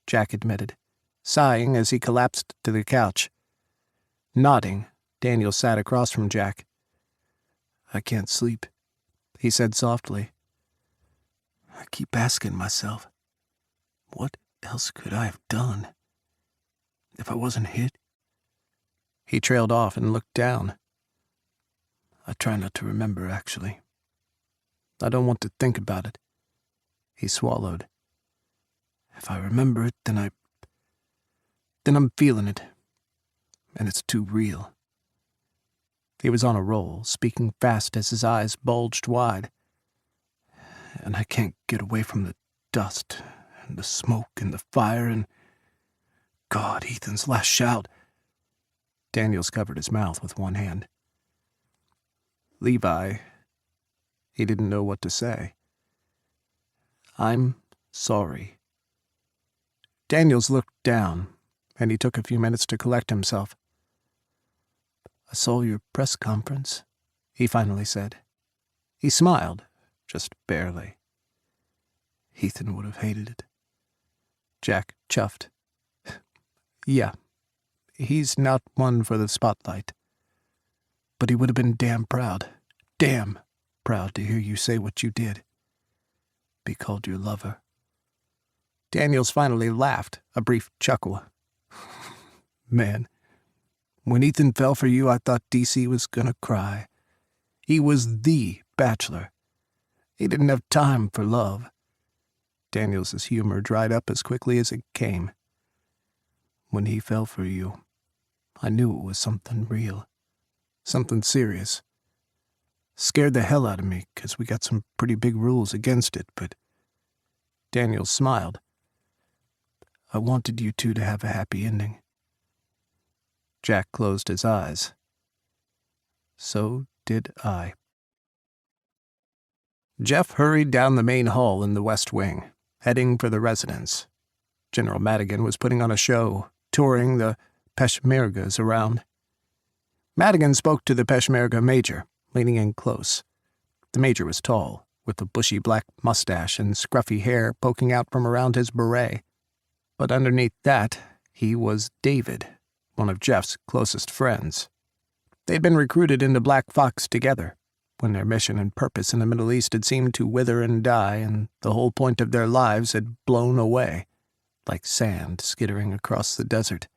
Jack admitted, sighing as he collapsed to the couch. Nodding, Daniels sat across from Jack. "I can't sleep," he said softly. "I keep asking myself, what else could I have done? If I wasn't hit?" He trailed off and looked down. "I try not to remember, actually. I don't want to think about it." He swallowed. "If I remember it, then I'm feeling it. And it's too real." He was on a roll, speaking fast as his eyes bulged wide. "And I can't get away from the dust, and the smoke, and the fire, and... God, Ethan's last shout." Daniels covered his mouth with one hand. "Levi..." He didn't know what to say. "I'm sorry." Daniels looked down, and he took a few minutes to collect himself. "I saw your press conference," he finally said. He smiled, just barely. "Ethan would have hated it." Jack chuffed. "Yeah, he's not one for the spotlight. But he would have been damn proud to hear you say what you did. Be called your lover." Daniels finally laughed, a brief chuckle. "Man, when Ethan fell for you, I thought DC was gonna cry. He was the bachelor. He didn't have time for love." Daniels' humor dried up as quickly as it came. "When he fell for you, I knew it was something real, something serious. Scared the hell out of me, 'cause we got some pretty big rules against it, but..." Daniels smiled. "I wanted you two to have a happy ending." Jack closed his eyes. "So did I." Jeff hurried down the main hall in the West Wing, heading for the residence. General Madigan was putting on a show, touring the Peshmergas around. Madigan spoke to the Peshmerga major, leaning in close. The major was tall, with a bushy black mustache and scruffy hair poking out from around his beret. But underneath that, he was David, one of Jeff's closest friends. They'd been recruited into Black Fox together, when their mission and purpose in the Middle East had seemed to wither and die, and the whole point of their lives had blown away, like sand skittering across the desert.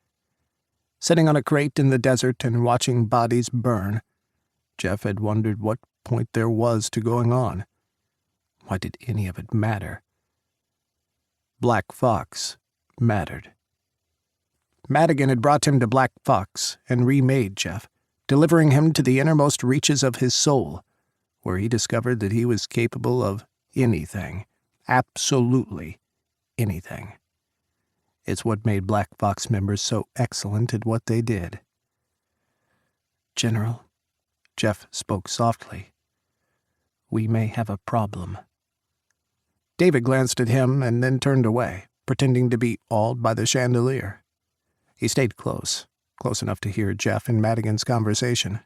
Sitting on a crate in the desert and watching bodies burn, Jeff had wondered what point there was to going on. Why did any of it matter? Black Fox mattered. Madigan had brought him to Black Fox and remade Jeff, delivering him to the innermost reaches of his soul, where he discovered that he was capable of anything, absolutely anything. It's what made Black Fox members so excellent at what they did. "General," Jeff spoke softly, "we may have a problem." David glanced at him and then turned away, pretending to be awed by the chandelier. He stayed close enough to hear Jeff and Madigan's conversation.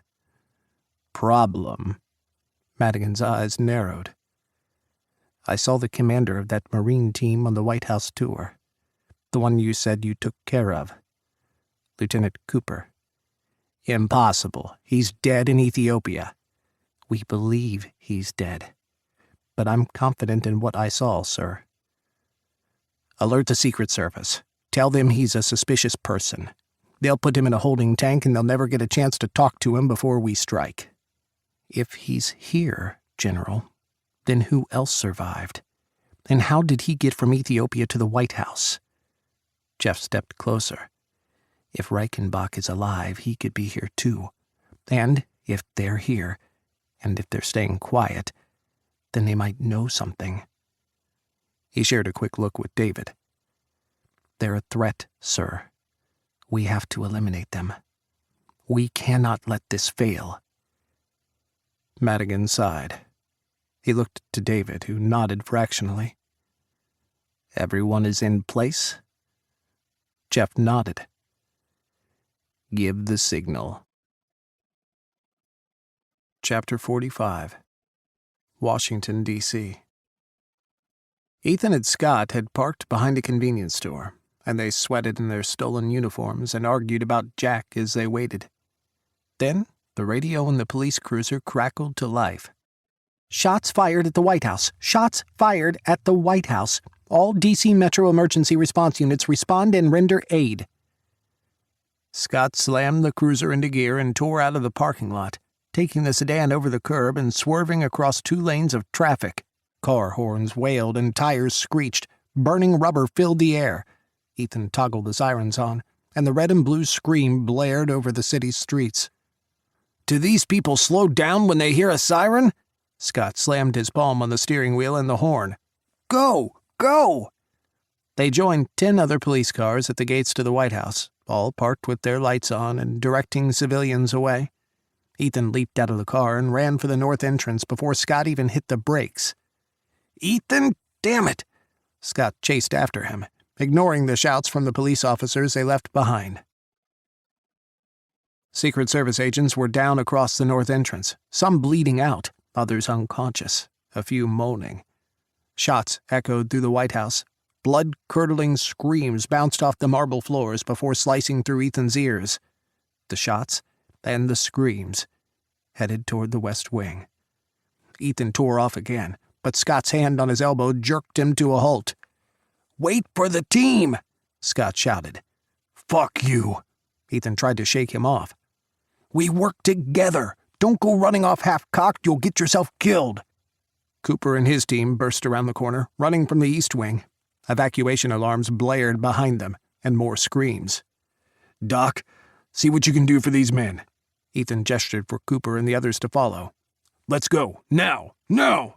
"Problem?" Madigan's eyes narrowed. "I saw the commander of that Marine team on the White House tour. The one you said you took care of. Lieutenant Cooper." "Impossible. He's dead in Ethiopia." We believe he's dead, but I'm confident in what I saw, sir. Alert the Secret Service. Tell them he's a suspicious person. They'll put him in a holding tank and they'll never get a chance to talk to him before we strike. If he's here, General, then who else survived? And how did he get from Ethiopia to the White House? Jeff stepped closer. If Reichenbach is alive, he could be here too. And if they're here, and if they're staying quiet, then they might know something. He shared a quick look with David. They're a threat, sir. We have to eliminate them. We cannot let this fail. Madigan sighed. He looked to David, who nodded fractionally. Everyone is in place? Jeff nodded. Give the signal. Chapter 45. Washington, D.C. Ethan and Scott had parked behind a convenience store, and they sweated in their stolen uniforms and argued about Jack as they waited. Then, the radio in the police cruiser crackled to life. Shots fired at the White House! Shots fired at the White House! All D.C. Metro emergency response units respond and render aid. Scott slammed the cruiser into gear and tore out of the parking lot, taking the sedan over the curb and swerving across 2 lanes of traffic. Car horns wailed and tires screeched. Burning rubber filled the air. Ethan toggled the sirens on, and the red and blue scream blared over the city's streets. Do these people slow down when they hear a siren? Scott slammed his palm on the steering wheel and the horn. Go! Go! They joined 10 other police cars at the gates to the White House, all parked with their lights on and directing civilians away. Ethan leaped out of the car and ran for the north entrance before Scott even hit the brakes. Ethan, damn it! Scott chased after him, ignoring the shouts from the police officers they left behind. Secret Service agents were down across the north entrance, some bleeding out, others unconscious, a few moaning. Shots echoed through the White House. Blood-curdling screams bounced off the marble floors before slicing through Ethan's ears. The shots and the screams headed toward the West Wing. Ethan tore off again, but Scott's hand on his elbow jerked him to a halt. Wait for the team! Scott shouted. Fuck you! Ethan tried to shake him off. We work together! Don't go running off half-cocked, you'll get yourself killed! Cooper and his team burst around the corner, running from the East Wing. Evacuation alarms blared behind them, and more screams. Doc, see what you can do for these men. Ethan gestured for Cooper and the others to follow. Let's go, now, now!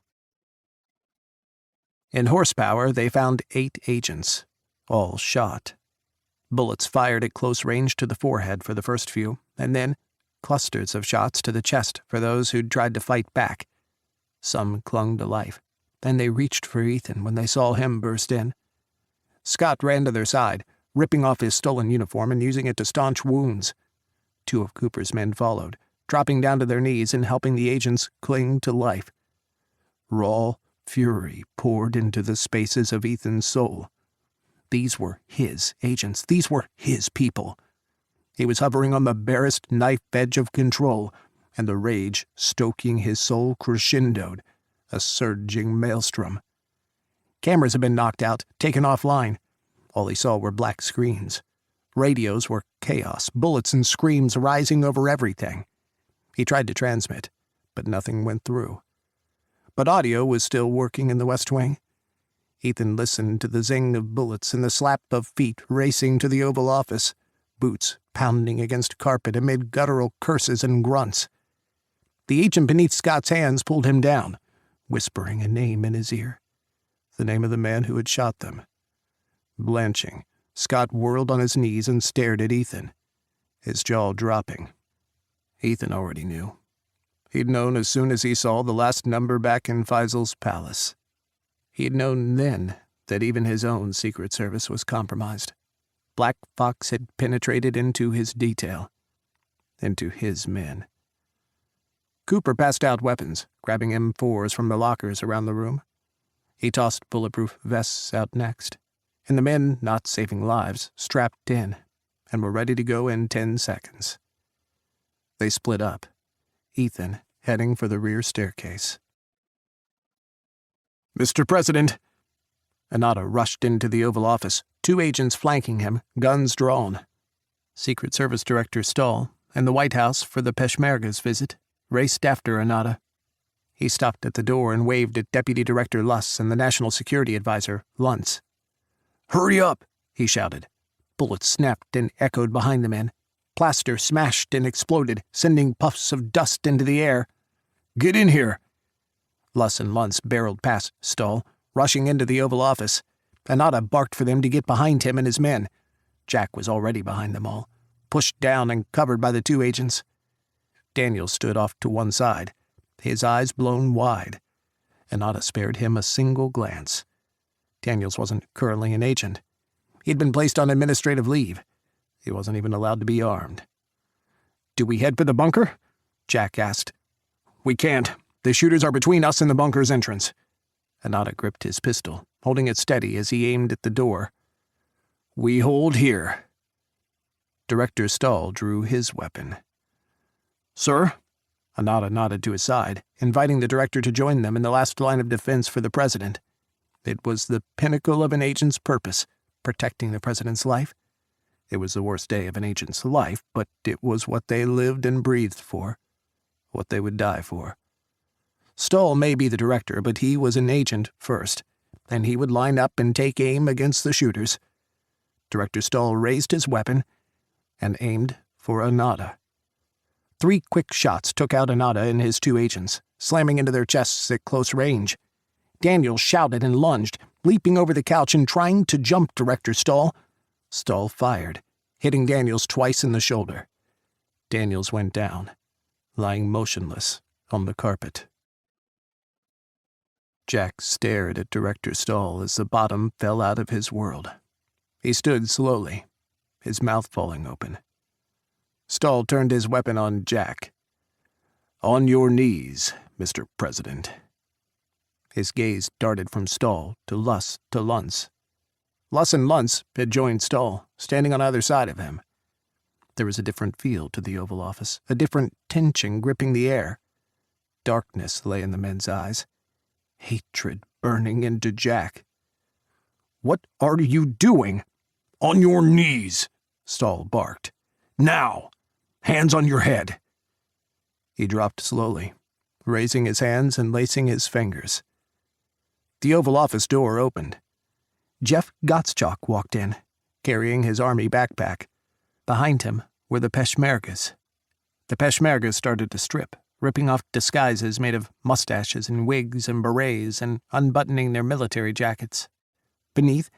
In horsepower, they found 8 agents, all shot. Bullets fired at close range to the forehead for the first few, and then clusters of shots to the chest for those who'd tried to fight back. Some clung to life, and they reached for Ethan when they saw him burst in. Scott ran to their side, ripping off his stolen uniform and using it to staunch wounds. 2 of Cooper's men followed, dropping down to their knees and helping the agents cling to life. Raw fury poured into the spaces of Ethan's soul. These were his agents. These were his people. He was hovering on the barest knife edge of control, and the rage stoking his soul crescendoed, a surging maelstrom. Cameras had been knocked out, taken offline. All he saw were black screens. Radios were chaos, bullets and screams rising over everything. He tried to transmit, but nothing went through. But audio was still working in the West Wing. Ethan listened to the zing of bullets and the slap of feet racing to the Oval Office, boots pounding against carpet amid guttural curses and grunts. The agent beneath Scott's hands pulled him down, whispering a name in his ear. The name of the man who had shot them. Blanching, Scott whirled on his knees and stared at Ethan, his jaw dropping. Ethan already knew. He'd known as soon as he saw the last number back in Faisal's palace. He'd known then that even his own Secret Service was compromised. Black Fox had penetrated into his detail, into his men. Cooper passed out weapons, grabbing M4s from the lockers around the room. He tossed bulletproof vests out next, and the men, not saving lives, strapped in, and were ready to go in 10 seconds. They split up. Ethan heading for the rear staircase. "Mr. President!" Anata rushed into the Oval Office, 2 agents flanking him, guns drawn. Secret Service Director Stahl and the White House for the Peshmerga's visit raced after Anata. He stopped at the door and waved at Deputy Director Luss and the National Security Advisor, Luntz. "Hurry up!" he shouted. Bullets snapped and echoed behind the men. Plaster smashed and exploded, sending puffs of dust into the air. "Get in here!" Luss and Luntz barreled past Stahl, rushing into the Oval Office. Anata barked for them to get behind him and his men. Jack was already behind them all, pushed down and covered by the 2 agents. Daniel stood off to one side, his eyes blown wide. Anata spared him a single glance. Daniels wasn't currently an agent. He'd been placed on administrative leave. He wasn't even allowed to be armed. "Do we head for the bunker?" Jack asked. "We can't. The shooters are between us and the bunker's entrance." Anata gripped his pistol, holding it steady as he aimed at the door. "We hold here." Director Stahl drew his weapon. "Sir?" Anata nodded to his side, inviting the director to join them in the last line of defense for the president. It was the pinnacle of an agent's purpose, protecting the president's life. It was the worst day of an agent's life, but it was what they lived and breathed for, what they would die for. Stahl may be the director, but he was an agent first, and he would line up and take aim against the shooters. Director Stahl raised his weapon and aimed for Anata. 3 quick shots took out Anata and his 2 agents, slamming into their chests at close range. Daniel shouted and lunged, leaping over the couch and trying to jump Director Stahl. Stahl fired, hitting Daniels twice in the shoulder. Daniels went down, lying motionless on the carpet. Jack stared at Director Stahl as the bottom fell out of his world. He stood slowly, his mouth falling open. Stahl turned his weapon on Jack. "On your knees, Mr. President." His gaze darted from Stahl to Luss to Luntz. Luss and Luntz had joined Stahl, standing on either side of him. There was a different feel to the Oval Office, a different tension gripping the air. Darkness lay in the men's eyes, hatred burning into Jack. "What are you doing?" "On your knees," Stahl barked. "Now! Hands on your head!" He dropped slowly, raising his hands and lacing his fingers. The Oval Office door opened. Jeff Gottschalk walked in, carrying his army backpack. Behind him were the Peshmergas. The Peshmergas started to strip, ripping off disguises made of mustaches and wigs and berets and unbuttoning their military jackets. Beneath,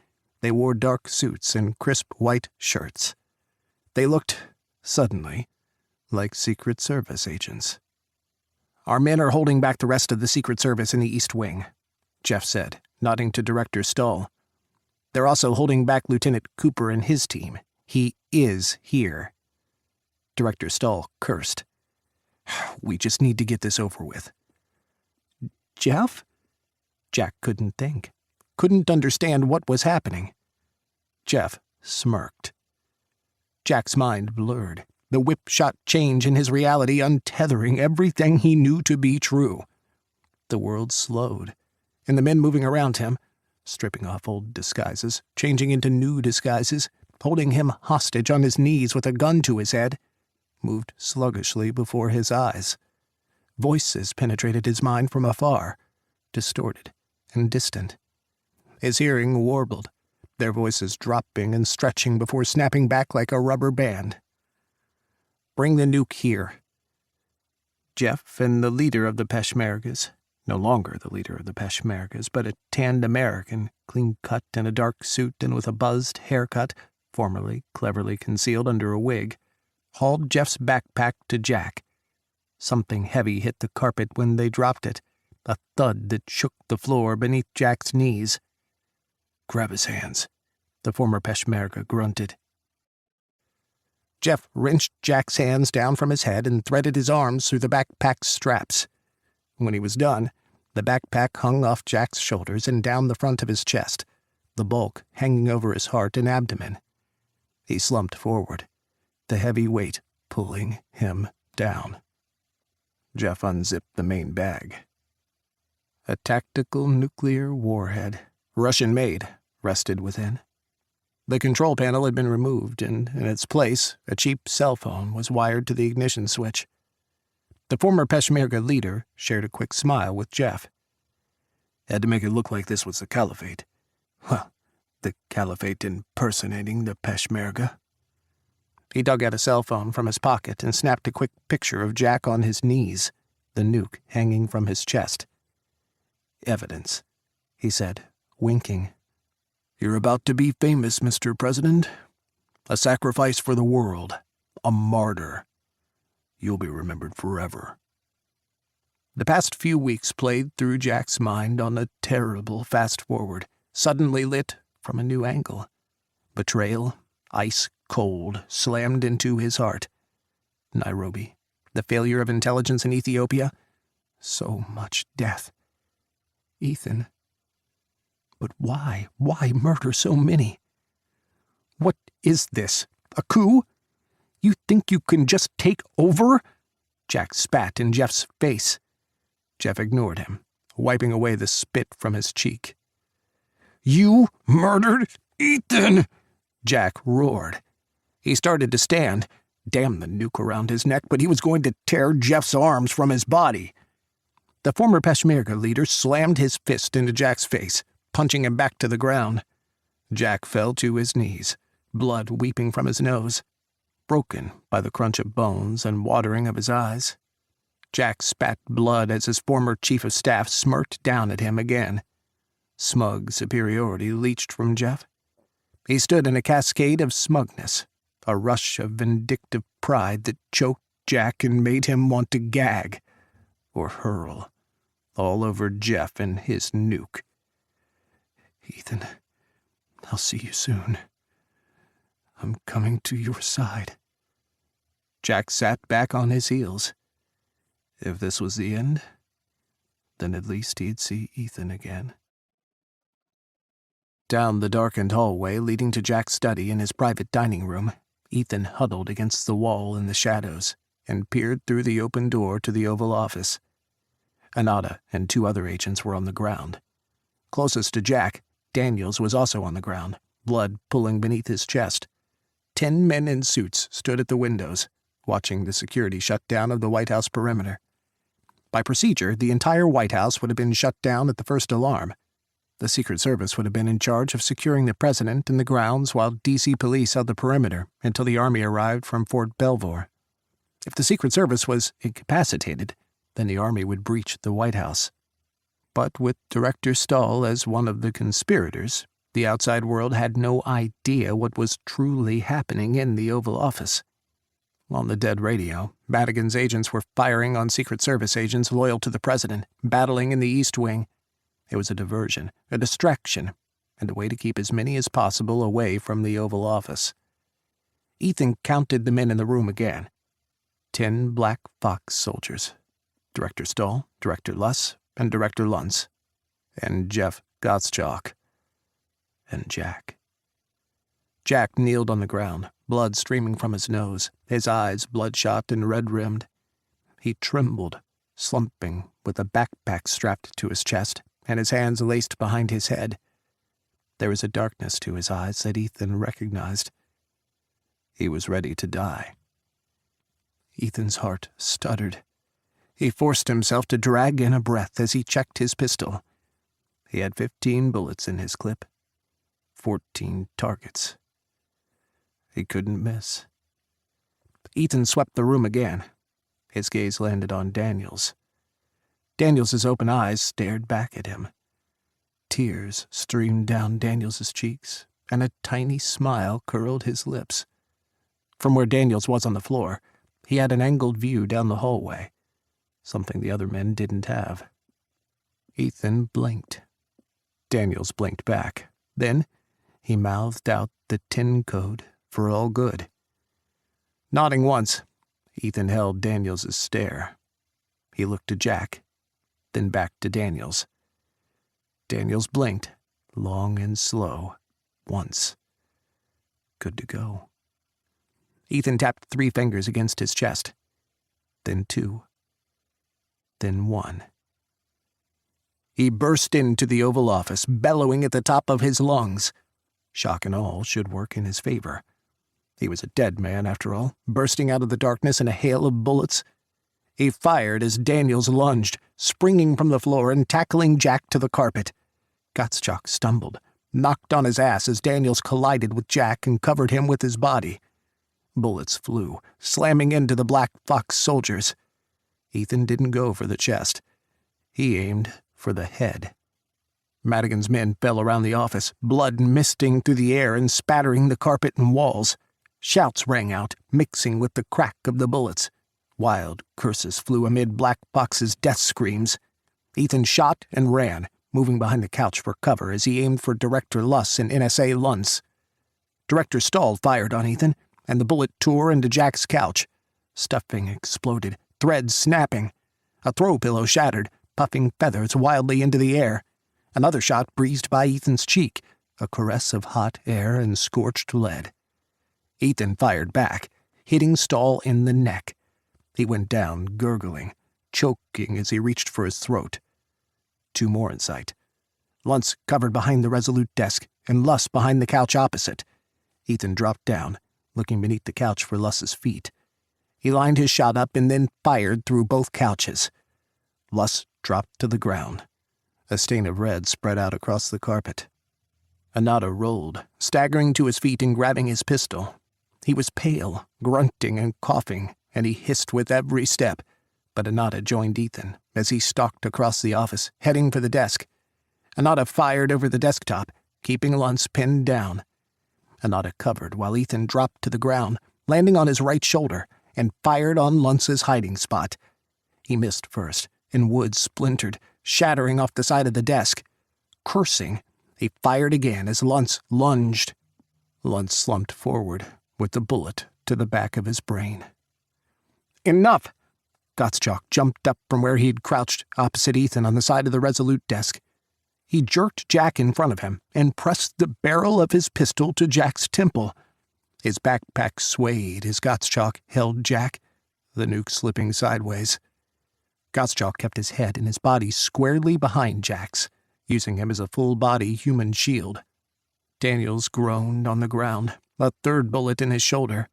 they wore dark suits and crisp white shirts. They looked, suddenly, like Secret Service agents. "Our men are holding back the rest of the Secret Service in the East Wing," Jeff said, nodding to Director Stahl. "They're also holding back Lieutenant Cooper and his team. He is here." Director Stahl cursed. "We just need to get this over with." "Jeff?" Jack couldn't think, couldn't understand what was happening. Jeff smirked. Jack's mind blurred, the whip-shot change in his reality untethering everything he knew to be true. The world slowed, and the men moving around him, stripping off old disguises, changing into new disguises, holding him hostage on his knees with a gun to his head, moved sluggishly before his eyes. Voices penetrated his mind from afar, distorted and distant. His hearing warbled, their voices dropping and stretching before snapping back like a rubber band. "Bring the nuke here." Jeff and the leader of the Peshmergas, no longer the leader of the Peshmergas, but a tanned American, clean-cut in a dark suit and with a buzzed haircut, formerly cleverly concealed under a wig, hauled Jeff's backpack to Jack. Something heavy hit the carpet when they dropped it, a thud that shook the floor beneath Jack's knees. "Grab his hands," the former Peshmerga grunted. Jeff wrenched Jack's hands down from his head and threaded his arms through the backpack's straps. When he was done, the backpack hung off Jack's shoulders and down the front of his chest, the bulk hanging over his heart and abdomen. He slumped forward, the heavy weight pulling him down. Jeff unzipped the main bag. A tactical nuclear warhead, Russian-made, rested within. The control panel had been removed, and in its place, a cheap cell phone was wired to the ignition switch. The former Peshmerga leader shared a quick smile with Jeff. Had to make it look like this was the Caliphate. Well, the Caliphate impersonating the Peshmerga. He dug out a cell phone from his pocket and snapped a quick picture of Jack on his knees, the nuke hanging from his chest. Evidence, he said, winking. You're about to be famous, Mr. President. A sacrifice for the world. A martyr. You'll be remembered forever. The past few weeks played through Jack's mind on a terrible fast-forward, suddenly lit from a new angle. Betrayal, ice-cold, slammed into his heart. Nairobi, the failure of intelligence in Ethiopia. So much death. Ethan. But why? Why murder so many? What is this? A coup? You think you can just take over? Jack spat in Jeff's face. Jeff ignored him, wiping away the spit from his cheek. You murdered Ethan! Jack roared. He started to stand. Damn the nuke around his neck, but he was going to tear Jeff's arms from his body. The former Peshmerga leader slammed his fist into Jack's face, punching him back to the ground. Jack fell to his knees, blood weeping from his nose, broken by the crunch of bones and watering of his eyes. Jack spat blood as his former chief of staff smirked down at him again. Smug superiority leached from Jeff. He stood in a cascade of smugness, a rush of vindictive pride that choked Jack and made him want to gag, or hurl, all over Jeff and his nuke. Ethan, I'll see you soon. I'm coming to your side. Jack sat back on his heels. If this was the end, then at least he'd see Ethan again. Down the darkened hallway leading to Jack's study in his private dining room, Ethan huddled against the wall in the shadows and peered through the open door to the Oval Office. Anada and 2 other agents were on the ground. Closest to Jack, Daniels was also on the ground, blood pooling beneath his chest. 10 men in suits stood at the windows, watching the security shutdown of the White House perimeter. By procedure, the entire White House would have been shut down at the first alarm. The Secret Service would have been in charge of securing the president and the grounds while D.C. police held the perimeter until the Army arrived from Fort Belvoir. If the Secret Service was incapacitated, then the Army would breach the White House. But with Director Stahl as one of the conspirators, the outside world had no idea what was truly happening in the Oval Office. On the dead radio, Madigan's agents were firing on Secret Service agents loyal to the president, battling in the East Wing. It was a diversion, a distraction, and a way to keep as many as possible away from the Oval Office. Ethan counted the men in the room again. 10 Black Fox soldiers. Director Stahl, Director Luss, and Director Luntz. And Jeff Gottschalk. And Jack. Jack kneeled on the ground, blood streaming from his nose, his eyes bloodshot and red-rimmed. He trembled, slumping with a backpack strapped to his chest and his hands laced behind his head. There was a darkness to his eyes that Ethan recognized. He was ready to die. Ethan's heart stuttered. He forced himself to drag in a breath as he checked his pistol. He had 15 bullets in his clip. 14 targets. He couldn't miss. Ethan swept the room again. His gaze landed on Daniels. Daniels's open eyes stared back at him. Tears streamed down Daniels's cheeks, and a tiny smile curled his lips. From where Daniels was on the floor, he had an angled view down the hallway, something the other men didn't have. Ethan blinked. Daniels blinked back. Then he mouthed out the 10 code for all good. Nodding once, Ethan held Daniels's stare. He looked to Jack, then back to Daniels. Daniels blinked, long and slow, once. Good to go. Ethan tapped 3 fingers against his chest, then 2. Ethan won. He burst into the Oval Office, bellowing at the top of his lungs. Shock and all should work in his favor. He was a dead man, after all, bursting out of the darkness in a hail of bullets. He fired as Daniels lunged, springing from the floor and tackling Jack to the carpet. Gottschalk stumbled, knocked on his ass as Daniels collided with Jack and covered him with his body. Bullets flew, slamming into the Black Fox soldiers. Ethan didn't go for the chest. He aimed for the head. Madigan's men fell around the office, blood misting through the air and spattering the carpet and walls. Shouts rang out, mixing with the crack of the bullets. Wild curses flew amid Black Fox's death screams. Ethan shot and ran, moving behind the couch for cover as he aimed for Director Luss and NSA Luntz. Director Stahl fired on Ethan, and the bullet tore into Jack's couch. Stuffing exploded, threads snapping. A throw pillow shattered, puffing feathers wildly into the air. Another shot breezed by Ethan's cheek, a caress of hot air and scorched lead. Ethan fired back, hitting Stahl in the neck. He went down, gurgling, choking as he reached for his throat. Two more in sight. Luntz covered behind the Resolute desk, and Luss behind the couch opposite. Ethan dropped down, looking beneath the couch for Luss's feet. He lined his shot up and then fired through both couches. Luss dropped to the ground. A stain of red spread out across the carpet. Anata rolled, staggering to his feet and grabbing his pistol. He was pale, grunting and coughing, and he hissed with every step, but Anata joined Ethan as he stalked across the office, heading for the desk. Anata fired over the desktop, keeping Luntz pinned down. Anata covered while Ethan dropped to the ground, landing on his right shoulder, and fired on Luntz's hiding spot. He missed first, and wood splintered, shattering off the side of the desk. Cursing, he fired again as Luntz lunged. Luntz slumped forward, with the bullet to the back of his brain. Enough! Gottschalk jumped up from where he'd crouched opposite Ethan on the side of the Resolute desk. He jerked Jack in front of him and pressed the barrel of his pistol to Jack's temple. His backpack swayed as Gottschalk held Jack, the nuke slipping sideways. Gottschalk kept his head and his body squarely behind Jack's, using him as a full-body human shield. Daniels groaned on the ground, a third bullet in his shoulder.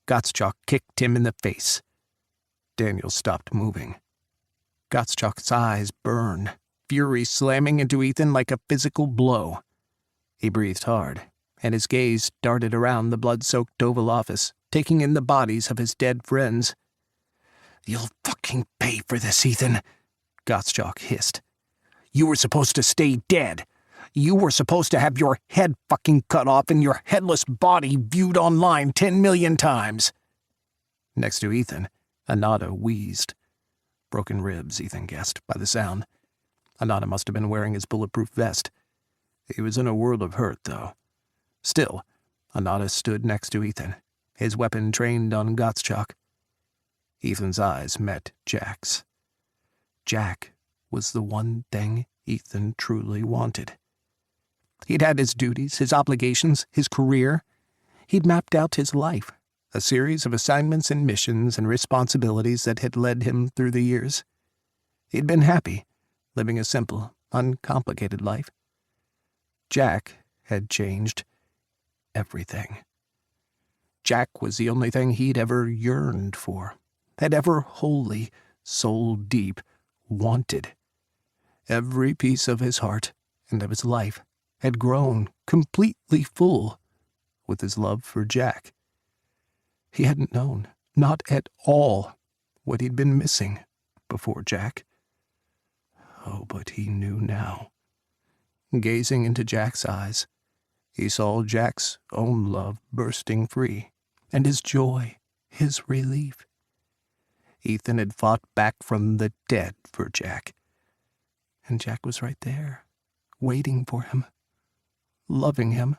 Gottschalk kicked him in the face. Daniels stopped moving. Gottschalk's eyes burned, fury slamming into Ethan like a physical blow. He breathed hard, and his gaze darted around the blood-soaked Oval Office, taking in the bodies of his dead friends. "You'll fucking pay for this, Ethan," Gottschalk hissed. "You were supposed to stay dead. You were supposed to have your head fucking cut off and your headless body viewed online 10 million times." Next to Ethan, Anata wheezed. Broken ribs, Ethan guessed, by the sound. Anata must have been wearing his bulletproof vest. He was in a world of hurt, though. Still, Anata stood next to Ethan, his weapon trained on Gottschalk. Ethan's eyes met Jack's. Jack was the one thing Ethan truly wanted. He'd had his duties, his obligations, his career. He'd mapped out his life, a series of assignments and missions and responsibilities that had led him through the years. He'd been happy, living a simple, uncomplicated life. Jack had changed everything. Jack was the only thing he'd ever yearned for, had ever wholly, soul-deep, wanted. Every piece of his heart and of his life had grown completely full with his love for Jack. He hadn't known, not at all, what he'd been missing before Jack. Oh, but he knew now. Gazing into Jack's eyes, he saw Jack's own love bursting free, and his joy, his relief. Ethan had fought back from the dead for Jack, and Jack was right there, waiting for him, loving him.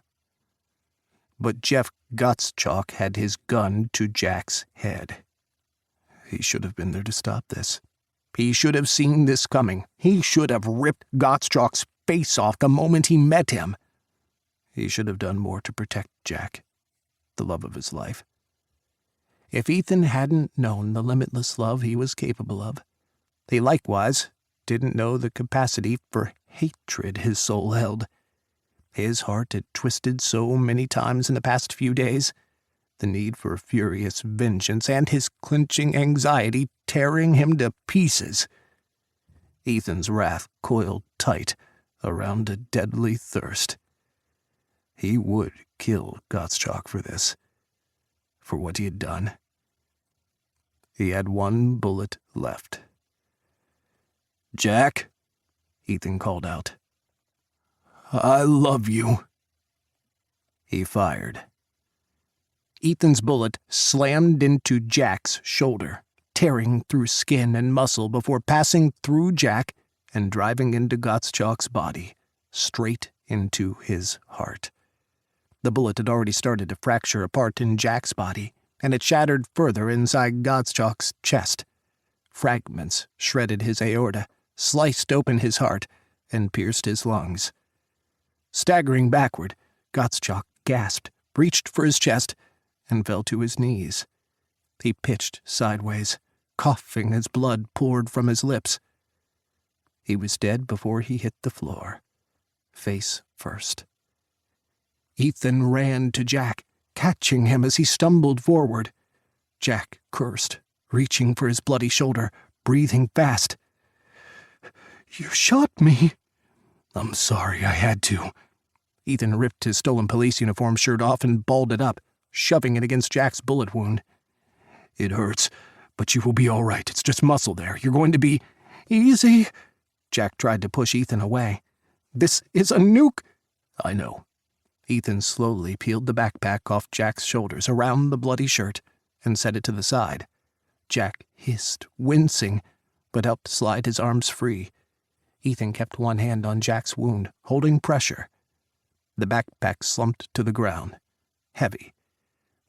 But Jeff Gottschalk had his gun to Jack's head. He should have been there to stop this. He should have seen this coming. He should have ripped Gottschalk's face off the moment he met him. He should have done more to protect Jack, the love of his life. If Ethan hadn't known the limitless love he was capable of, He likewise didn't know the capacity for hatred his soul held. His heart had twisted so many times in the past few days, the need for furious vengeance and his clenching anxiety tearing him to pieces. Ethan's wrath coiled tight around a deadly thirst. He would kill Gottschalk for this, for what he had done. He had one bullet left. "Jack," Ethan called out. "I love you." He fired. Ethan's bullet slammed into Jack's shoulder, tearing through skin and muscle before passing through Jack and driving into Gottschalk's body, straight into his heart. The bullet had already started to fracture apart in Jack's body, and it shattered further inside Gottschalk's chest. Fragments shredded his aorta, sliced open his heart, and pierced his lungs. Staggering backward, Gottschalk gasped, reached for his chest, and fell to his knees. He pitched sideways, coughing as blood poured from his lips. He was dead before he hit the floor, face first. Ethan ran to Jack, catching him as he stumbled forward. Jack cursed, reaching for his bloody shoulder, breathing fast. "You shot me." "I'm sorry, I had to." Ethan ripped his stolen police uniform shirt off and balled it up, shoving it against Jack's bullet wound. "It hurts, but you will be all right. It's just muscle there. You're going to be—" "Easy." Jack tried to push Ethan away. "This is a nuke." "I know." Ethan slowly peeled the backpack off Jack's shoulders around the bloody shirt and set it to the side. Jack hissed, wincing, but helped slide his arms free. Ethan kept one hand on Jack's wound, holding pressure. The backpack slumped to the ground, heavy.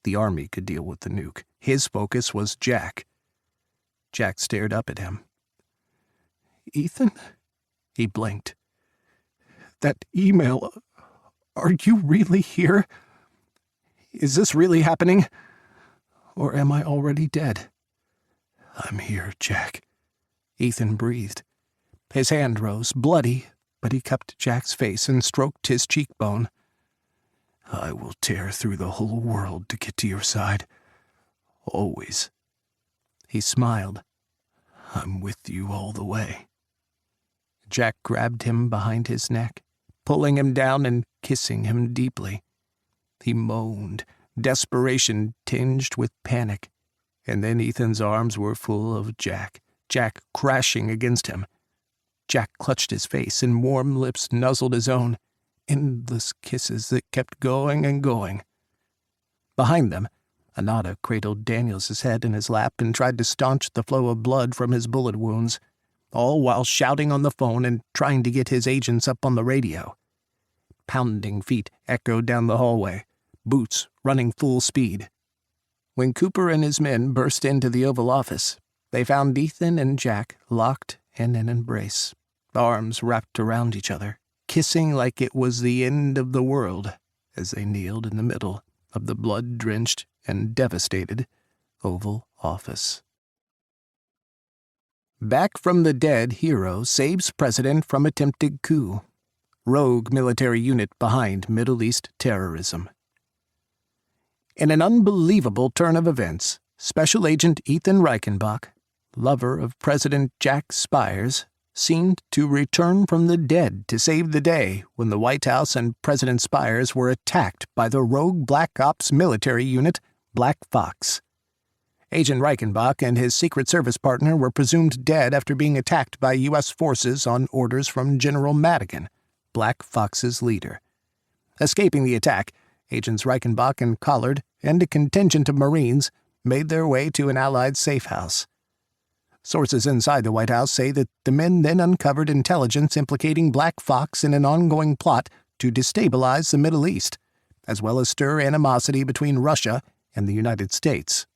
The army could deal with the nuke. His focus was Jack. Jack stared up at him. "Ethan?" He blinked. "That email... Are you really here? Is this really happening? Or am I already dead?" "I'm here, Jack," Ethan breathed. His hand rose, bloody, but he cupped Jack's face and stroked his cheekbone. "I will tear through the whole world to get to your side. Always." He smiled. "I'm with you all the way." Jack grabbed him behind his neck, pulling him down and kissing him deeply. He moaned, desperation tinged with panic, and then Ethan's arms were full of Jack crashing against him. Jack clutched his face and warm lips nuzzled his own, endless kisses that kept going and going. Behind them, Anada cradled Daniels' head in his lap and tried to staunch the flow of blood from his bullet wounds, all while shouting on the phone and trying to get his agents up on the radio. Pounding feet echoed down the hallway, boots running full speed. When Cooper and his men burst into the Oval Office, they found Ethan and Jack locked in an embrace, arms wrapped around each other, kissing like it was the end of the world as they kneeled in the middle of the blood-drenched and devastated Oval Office. Back from the dead, hero saves president from attempted coup. Rogue military unit behind Middle East terrorism. In an unbelievable turn of events, Special Agent Ethan Reichenbach, lover of President Jack Spires, seemed to return from the dead to save the day when the White House and President Spires were attacked by the rogue Black Ops military unit, Black Fox. Agent Reichenbach and his Secret Service partner were presumed dead after being attacked by U.S. forces on orders from General Madigan, Black Fox's leader. Escaping the attack, Agents Reichenbach and Collard and a contingent of Marines made their way to an Allied safe house. Sources inside the White House say that the men then uncovered intelligence implicating Black Fox in an ongoing plot to destabilize the Middle East, as well as stir animosity between Russia and the United States.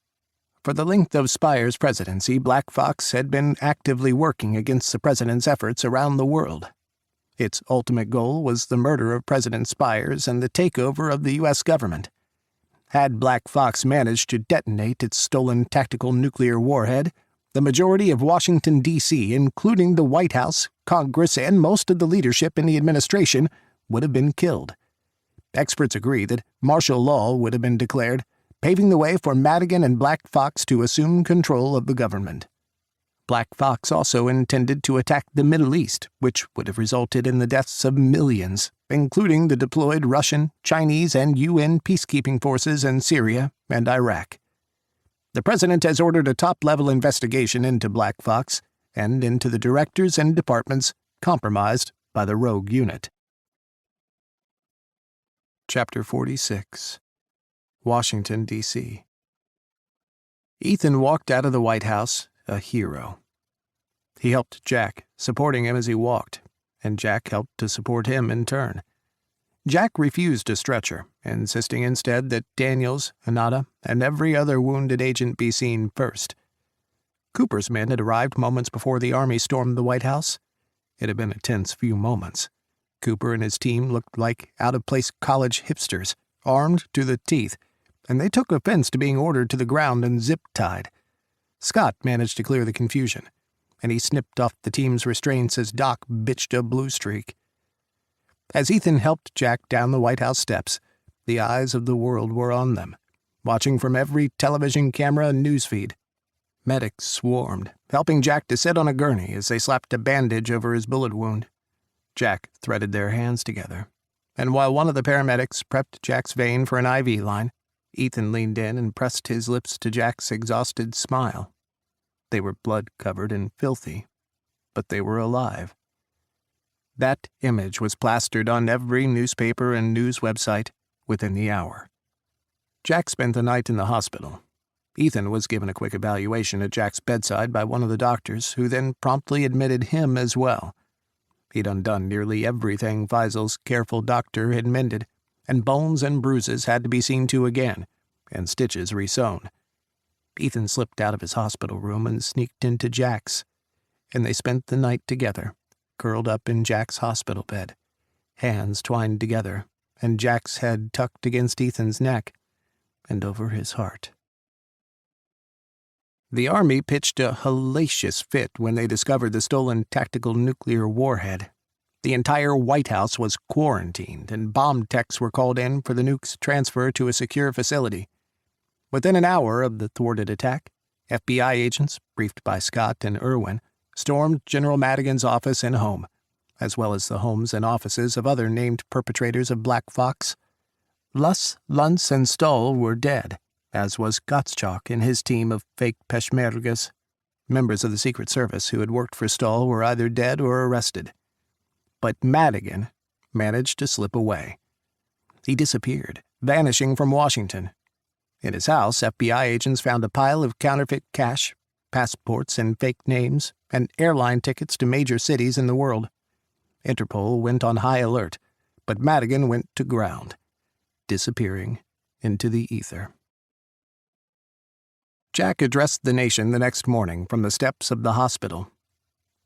For the length of Spires' presidency, Black Fox had been actively working against the president's efforts around the world. Its ultimate goal was the murder of President Spires and the takeover of the U.S. government. Had Black Fox managed to detonate its stolen tactical nuclear warhead, The majority of Washington, D.C., including the White House, Congress, and most of the leadership in the administration, would have been killed. Experts agree that martial law would have been declared, paving the way for Madigan and Black Fox to assume control of the government. Black Fox also intended to attack the Middle East, which would have resulted in the deaths of millions, including the deployed Russian, Chinese, and UN peacekeeping forces in Syria and Iraq. The president has ordered a top-level investigation into Black Fox and into the directors and departments compromised by the rogue unit. Chapter 46. Washington, D.C. Ethan walked out of the White House a hero. He helped Jack, supporting him as he walked, and Jack helped to support him in turn. Jack refused a stretcher, insisting instead that Daniels, Anata, and every other wounded agent be seen first. Cooper's men had arrived moments before the Army stormed the White House. It had been a tense few moments. Cooper and his team looked like out-of-place college hipsters, armed to the teeth, and they took offense to being ordered to the ground and zip-tied. Scott managed to clear the confusion, and he snipped off the team's restraints as Doc bitched a blue streak. As Ethan helped Jack down the White House steps, the eyes of the world were on them, watching from every television camera and newsfeed. Medics swarmed, helping Jack to sit on a gurney as they slapped a bandage over his bullet wound. Jack threaded their hands together, and while one of the paramedics prepped Jack's vein for an IV line, Ethan leaned in and pressed his lips to Jack's exhausted smile. They were blood-covered and filthy, but they were alive. That image was plastered on every newspaper and news website within the hour. Jack spent the night in the hospital. Ethan was given a quick evaluation at Jack's bedside by one of the doctors, who then promptly admitted him as well. He'd undone nearly everything Faisal's careful doctor had mended, and bones and bruises had to be seen to again, and stitches resewn. Ethan slipped out of his hospital room and sneaked into Jack's, and they spent the night together, curled up in Jack's hospital bed, hands twined together, and Jack's head tucked against Ethan's neck and over his heart. The Army pitched a hellacious fit when they discovered the stolen tactical nuclear warhead. The entire White House was quarantined, and bomb techs were called in for the nuke's transfer to a secure facility. Within an hour of the thwarted attack, FBI agents, briefed by Scott and Irwin, stormed General Madigan's office and home, as well as the homes and offices of other named perpetrators of Black Fox. Luss, Luntz, and Stoll were dead, as was Gottschalk and his team of fake Peshmergas. Members of the Secret Service who had worked for Stoll were either dead or arrested. But Madigan managed to slip away. He disappeared, vanishing from Washington. In his house, FBI agents found a pile of counterfeit cash, passports and fake names, and airline tickets to major cities in the world. Interpol went on high alert, but Madigan went to ground, disappearing into the ether. Jack addressed the nation the next morning from the steps of the hospital.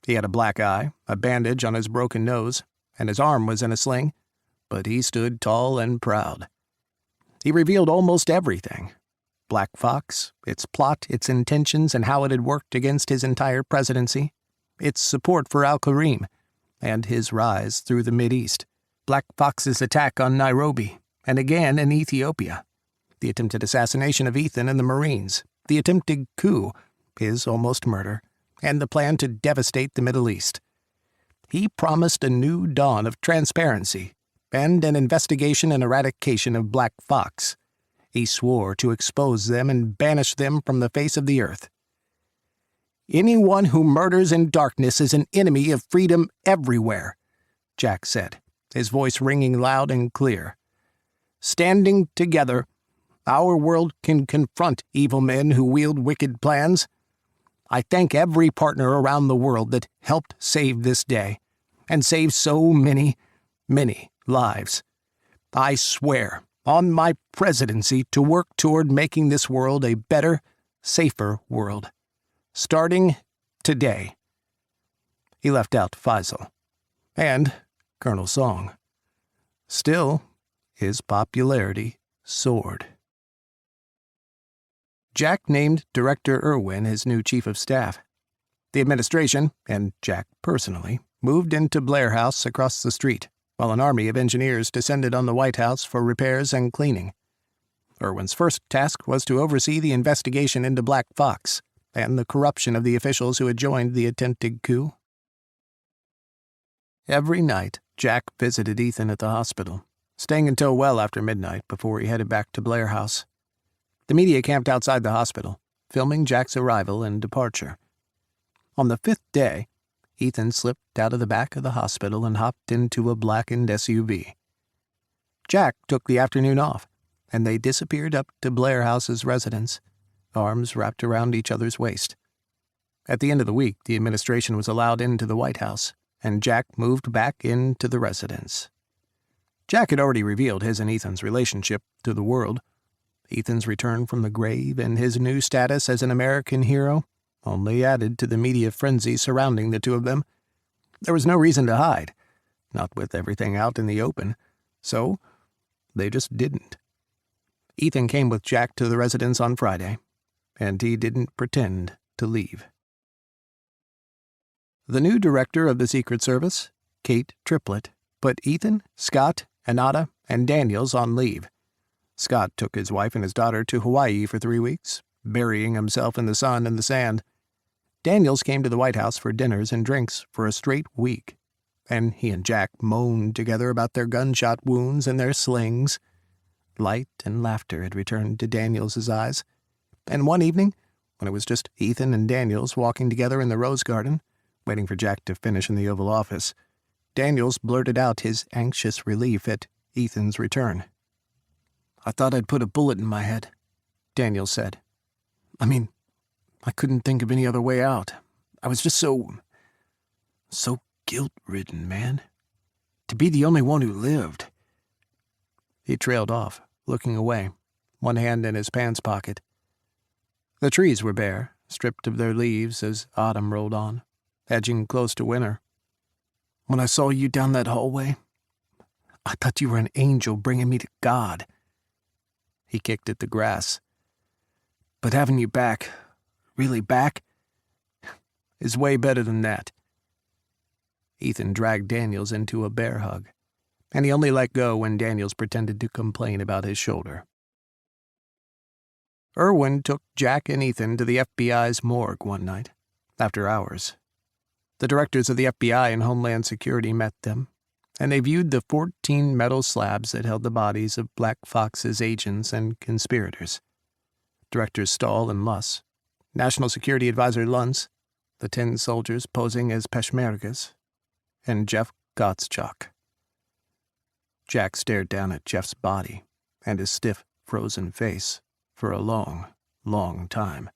He had a black eye, a bandage on his broken nose, and his arm was in a sling, but he stood tall and proud. He revealed almost everything: Black Fox, its plot, its intentions, and how it had worked against his entire presidency, its support for al-Karim, and his rise through the Mideast, Black Fox's attack on Nairobi, and again in Ethiopia, the attempted assassination of Ethan and the Marines, the attempted coup, his almost murder, and the plan to devastate the Middle East. He promised a new dawn of transparency and an investigation and eradication of Black Fox. He swore to expose them and banish them from the face of the earth. "Anyone who murders in darkness is an enemy of freedom everywhere," Jack said, his voice ringing loud and clear. "Standing together, our world can confront evil men who wield wicked plans. I thank every partner around the world that helped save this day, and save so many, many lives. I swear on my presidency to work toward making this world a better, safer world, starting today." He left out Faisal and Colonel Song. Still, his popularity soared. Jack named Director Irwin his new chief of staff. The administration, and Jack personally, moved into Blair House across the street, while an army of engineers descended on the White House for repairs and cleaning. Irwin's first task was to oversee the investigation into Black Fox and the corruption of the officials who had joined the attempted coup. Every night, Jack visited Ethan at the hospital, staying until well after midnight before he headed back to Blair House. The media camped outside the hospital, filming Jack's arrival and departure. On the 5th day, Ethan slipped out of the back of the hospital and hopped into a blackened SUV. Jack took the afternoon off, and they disappeared up to Blair House's residence, arms wrapped around each other's waist. At the end of the week, the administration was allowed into the White House, and Jack moved back into the residence. Jack had already revealed his and Ethan's relationship to the world. Ethan's return from the grave and his new status as an American hero only added to the media frenzy surrounding the two of them. There was no reason to hide, not with everything out in the open, so they just didn't. Ethan came with Jack to the residence on Friday, and he didn't pretend to leave. The new director of the Secret Service, Kate Triplett, put Ethan, Scott, Anata, and Daniels on leave. Scott took his wife and his daughter to Hawaii for 3 weeks, burying himself in the sun and the sand. Daniels came to the White House for dinners and drinks for a straight week, and he and Jack moaned together about their gunshot wounds and their slings. Light and laughter had returned to Daniels' eyes, and one evening, when it was just Ethan and Daniels walking together in the rose garden, waiting for Jack to finish in the Oval Office, Daniels blurted out his anxious relief at Ethan's return. "I thought I'd put a bullet in my head," Daniels said. I couldn't think of any other way out. I was just so guilt-ridden, man. To be the only one who lived." He trailed off, looking away, one hand in his pants pocket. The trees were bare, stripped of their leaves as autumn rolled on, edging close to winter. "When I saw you down that hallway, I thought you were an angel bringing me to God." He kicked at the grass. "But having you back, really back, is way better than that." Ethan dragged Daniels into a bear hug, and he only let go when Daniels pretended to complain about his shoulder. Irwin took Jack and Ethan to the FBI's morgue one night, after hours. The directors of the FBI and Homeland Security met them, and they viewed the 14 metal slabs that held the bodies of Black Fox's agents and conspirators. Directors Stahl and Luss, National Security Advisor Luntz, the 10 soldiers posing as Peshmergas, and Jeff Gottschalk. Jack stared down at Jeff's body and his stiff, frozen face for a long, long time.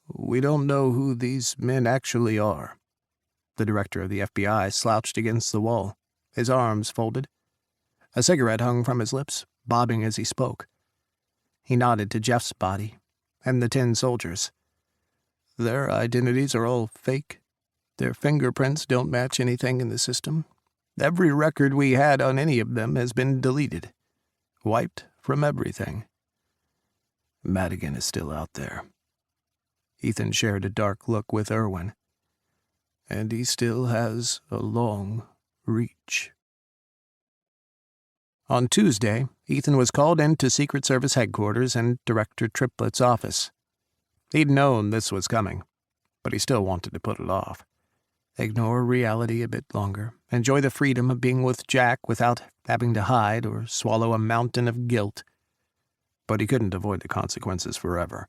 "We don't know who these men actually are." The director of the FBI slouched against the wall, his arms folded. A cigarette hung from his lips, bobbing as he spoke. He nodded to Jeff's body and the 10 soldiers. "Their identities are all fake. Their fingerprints don't match anything in the system. Every record we had on any of them has been deleted, wiped from everything. Madigan is still out there." Ethan shared a dark look with Irwin. "And he still has a long reach." On Tuesday, Ethan was called into Secret Service headquarters and Director Triplett's office. He'd known this was coming, but he still wanted to put it off. Ignore reality a bit longer, enjoy the freedom of being with Jack without having to hide or swallow a mountain of guilt. But he couldn't avoid the consequences forever.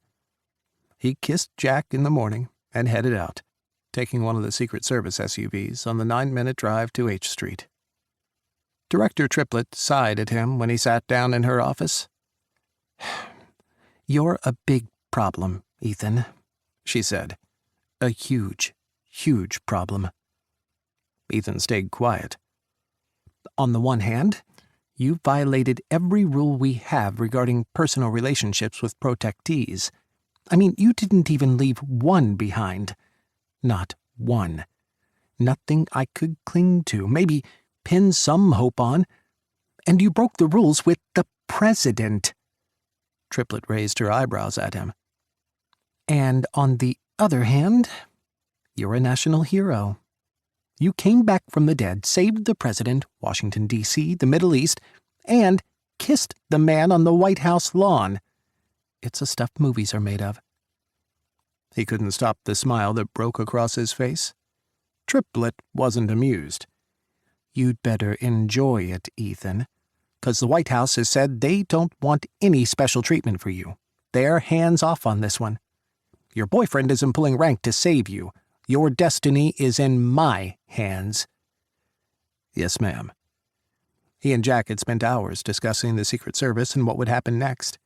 He kissed Jack in the morning and headed out, taking one of the Secret Service SUVs on the 9-minute drive to H Street. Director Triplett sighed at him when he sat down in her office. "You're a big problem, Ethan," she said. "A huge, huge problem." Ethan stayed quiet. "On the one hand, you violated every rule we have regarding personal relationships with protectees. You didn't even leave one behind. Not one. Nothing I could cling to, maybe pin some hope on. And you broke the rules with the president." Triplet raised her eyebrows at him. And on the other hand, you're a national hero. You came back from the dead, saved the president, Washington, D.C., the Middle East, and kissed the man on the White House lawn. It's the stuff movies are made of. He couldn't stop the smile that broke across his face. Triplet wasn't amused. You'd better enjoy it, Ethan, 'cause the White House has said they don't want any special treatment for you. They're hands off on this one. Your boyfriend isn't pulling rank to save you. Your destiny is in my hands. Yes, ma'am. He and Jack had spent hours discussing the Secret Service and what would happen next.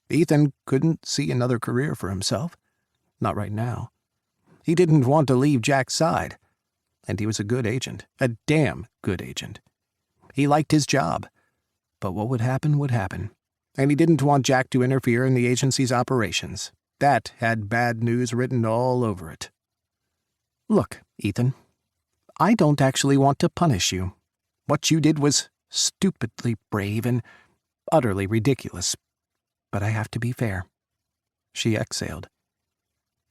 Ethan couldn't see another career for himself. Not right now. He didn't want to leave Jack's side. And he was a good agent. A damn good agent. He liked his job. But what would happen would happen. And he didn't want Jack to interfere in the agency's operations. That had bad news written all over it. Look, Ethan, I don't actually want to punish you. What you did was stupidly brave and utterly ridiculous. But I have to be fair. She exhaled.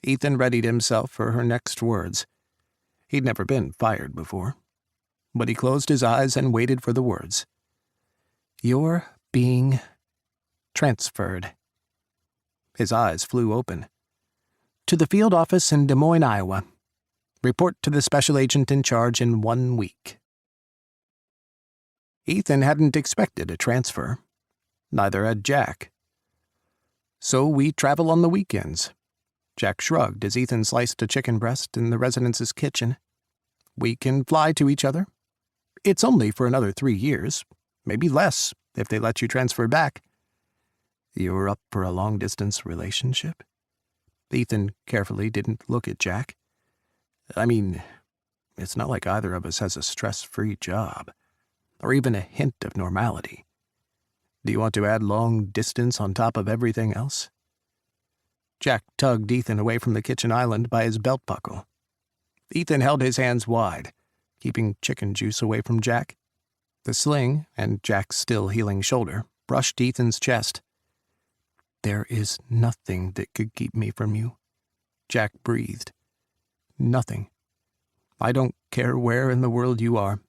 Ethan readied himself for her next words. He'd never been fired before. But he closed his eyes and waited for the words. You're being transferred. His eyes flew open. To the field office in Des Moines, Iowa. Report to the special agent in charge in 1 week. Ethan hadn't expected a transfer. Neither had Jack. So we travel on the weekends. Jack shrugged as Ethan sliced a chicken breast in the residence's kitchen. We can fly to each other. It's only for another 3 years, maybe less if they let you transfer back. You're up for a long-distance relationship? Ethan carefully didn't look at Jack. I mean, it's not like either of us has a stress-free job, or even a hint of normality. Do you want to add long distance on top of everything else? Jack tugged Ethan away from the kitchen island by his belt buckle. Ethan held his hands wide, keeping chicken juice away from Jack. The sling, and Jack's still healing shoulder, brushed Ethan's chest. There is nothing that could keep me from you, Jack breathed. Nothing. I don't care where in the world you are.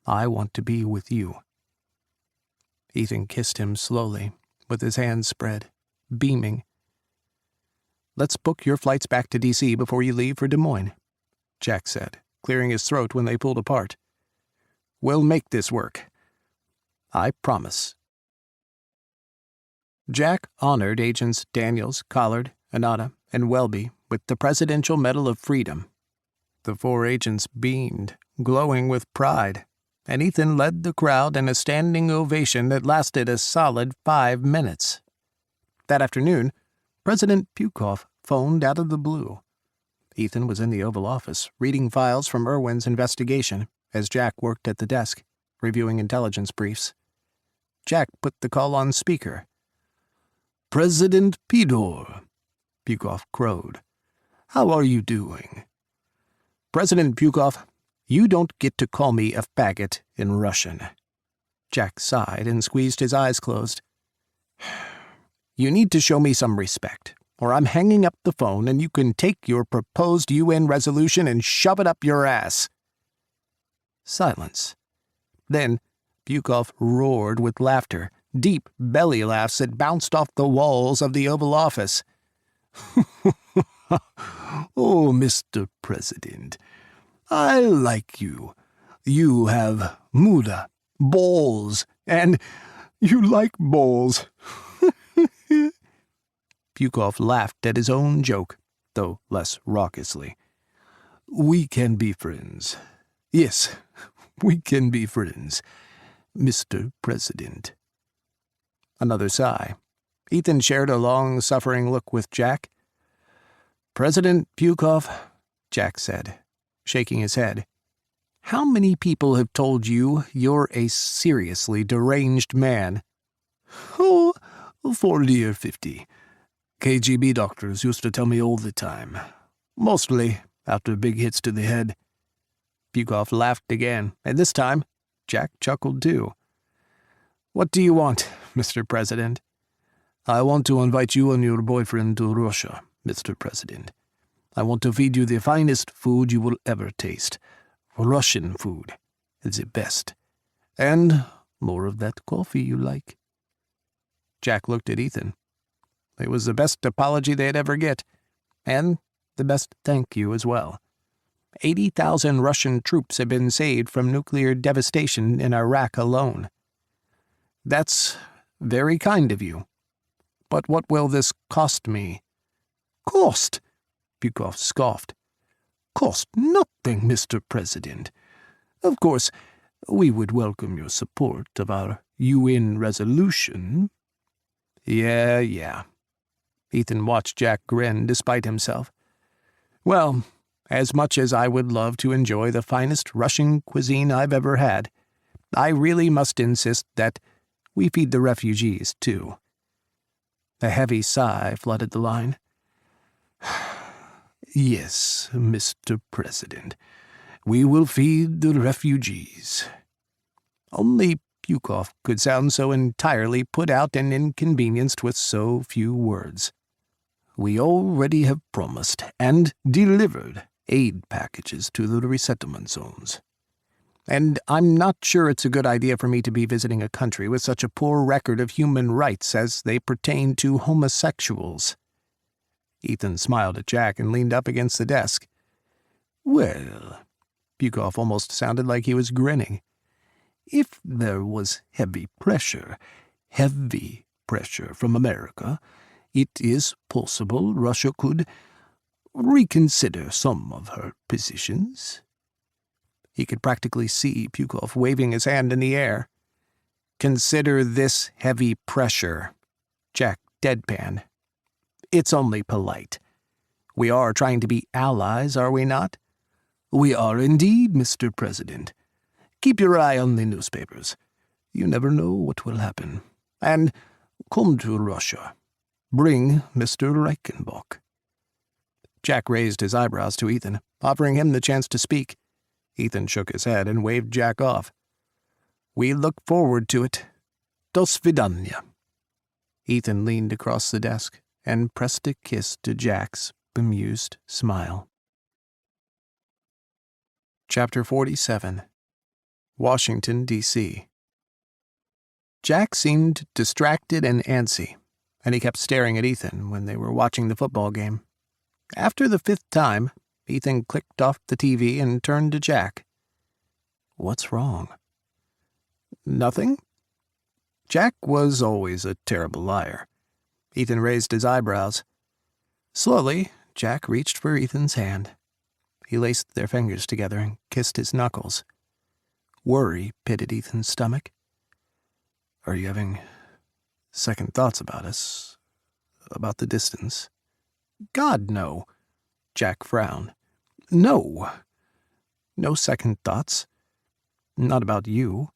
I want to be with you. Ethan kissed him slowly, with his hands spread, beaming. Let's book your flights back to D.C. before you leave for Des Moines, Jack said, clearing his throat when they pulled apart. We'll make this work. I promise. Jack honored Agents Daniels, Collard, Anata, and Welby with the Presidential Medal of Freedom. The 4 agents beamed, glowing with pride, and Ethan led the crowd in a standing ovation that lasted a solid 5 minutes. That afternoon, President Pukoff phoned out of the blue. Ethan was in the Oval Office, reading files from Irwin's investigation, as Jack worked at the desk, reviewing intelligence briefs. Jack put the call on speaker. President Pedor, Pukoff crowed. How are you doing? President Pukoff, you don't get to call me a faggot in Russian. Jack sighed and squeezed his eyes closed. You need to show me some respect, or I'm hanging up the phone and you can take your proposed UN resolution and shove it up your ass. Silence. Then Pukoff roared with laughter, deep belly laughs that bounced off the walls of the Oval Office. Oh, Mr. President, I like you. You have muda, balls, and you like balls. Pukoff laughed at his own joke, though less raucously. We can be friends. Yes, we can be friends, Mr. President. Another sigh. Ethan shared a long-suffering look with Jack. President Pukoff, Jack said, shaking his head. How many people have told you you're a seriously deranged man? Oh, 40 or 50. KGB doctors used to tell me all the time. Mostly after big hits to the head. Pukoff laughed again, and this time Jack chuckled too. What do you want, Mr. President? I want to invite you and your boyfriend to Russia, Mr. President. I want to feed you the finest food you will ever taste. Russian food is the best. And more of that coffee you like." Jack looked at Ethan. It was the best apology they'd ever get, and the best thank you as well. 80,000 Russian troops had been saved from nuclear devastation in Iraq alone. "That's very kind of you. But what will this cost me?" "Cost?" Pukov scoffed. "Cost nothing, Mr. President. Of course, we would welcome your support of our UN resolution." Yeah. Ethan watched Jack grin despite himself. "Well, as much as I would love to enjoy the finest Russian cuisine I've ever had, I really must insist that we feed the refugees, too." A heavy sigh flooded the line. "Yes, Mr. President, we will feed the refugees." Only Pukov could sound so entirely put out and inconvenienced with so few words. "We already have promised and delivered aid packages to the resettlement zones. And I'm not sure it's a good idea for me to be visiting a country with such a poor record of human rights as they pertain to homosexuals." Ethan smiled at Jack and leaned up against the desk. "Well," Pukov almost sounded like he was grinning, "if there was heavy pressure from America, it is possible Russia could reconsider some of her positions." He could practically see Pukov waving his hand in the air. "Consider this heavy pressure," Jack deadpanned. "It's only polite. We are trying to be allies, are we not?" "We are indeed, Mr. President. Keep your eye on the newspapers. You never know what will happen. And come to Russia. Bring Mr. Reichenbach." Jack raised his eyebrows to Ethan, offering him the chance to speak. Ethan shook his head and waved Jack off. "We look forward to it. Do svidaniya." Ethan leaned across the desk and pressed a kiss to Jack's bemused smile. Chapter 47. Washington, D.C. Jack seemed distracted and antsy, and he kept staring at Ethan when they were watching the football game. After the 5th time, Ethan clicked off the TV and turned to Jack. "What's wrong?" "Nothing." Jack was always a terrible liar. Ethan raised his eyebrows. Slowly, Jack reached for Ethan's hand. He laced their fingers together and kissed his knuckles. Worry pitted Ethan's stomach. "Are you having second thoughts about us? About the distance?" "God, no." Jack frowned. "No. No second thoughts. Not about you."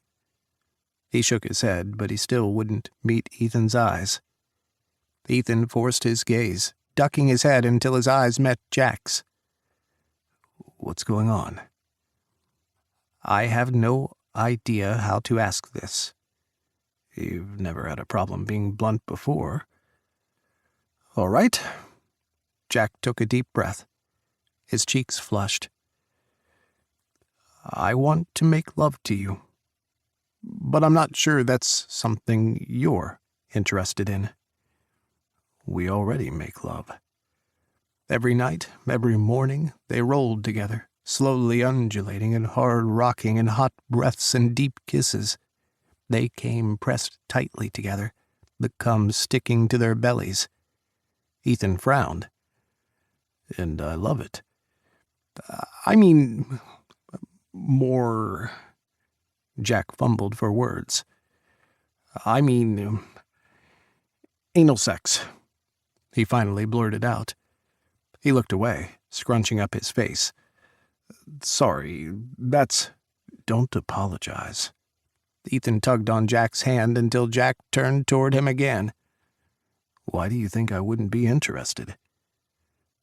He shook his head, but he still wouldn't meet Ethan's eyes. Ethan forced his gaze, ducking his head until his eyes met Jack's. "What's going on?" "I have no idea how to ask this. You've never had a problem being blunt before." "All right." Jack took a deep breath. His cheeks flushed. "I want to make love to you, but I'm not sure that's something you're interested in." "We already make love." Every night, every morning, they rolled together, slowly undulating and hard rocking in hot breaths and deep kisses. They came pressed tightly together, the cum sticking to their bellies. Ethan frowned. "And I love it. I mean, more..." Jack fumbled for words. "I mean, anal sex," he finally blurted out. He looked away, scrunching up his face. "Sorry, that's..." "Don't apologize." Ethan tugged on Jack's hand until Jack turned toward him again. "Why do you think I wouldn't be interested?"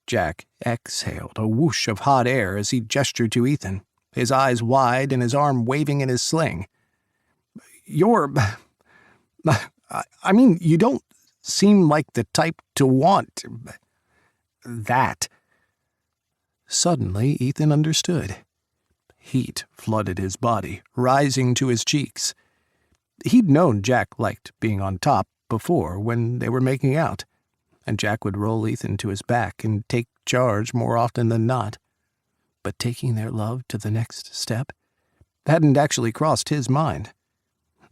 Jack exhaled a whoosh of hot air as he gestured to Ethan, his eyes wide and his arm waving in his sling. "You're... I mean, you don't seem like the type to want that. Suddenly, Ethan understood. Heat flooded his body, rising to his cheeks. He'd known Jack liked being on top before when they were making out, and Jack would roll Ethan to his back and take charge more often than not. But taking their love to the next step hadn't actually crossed his mind.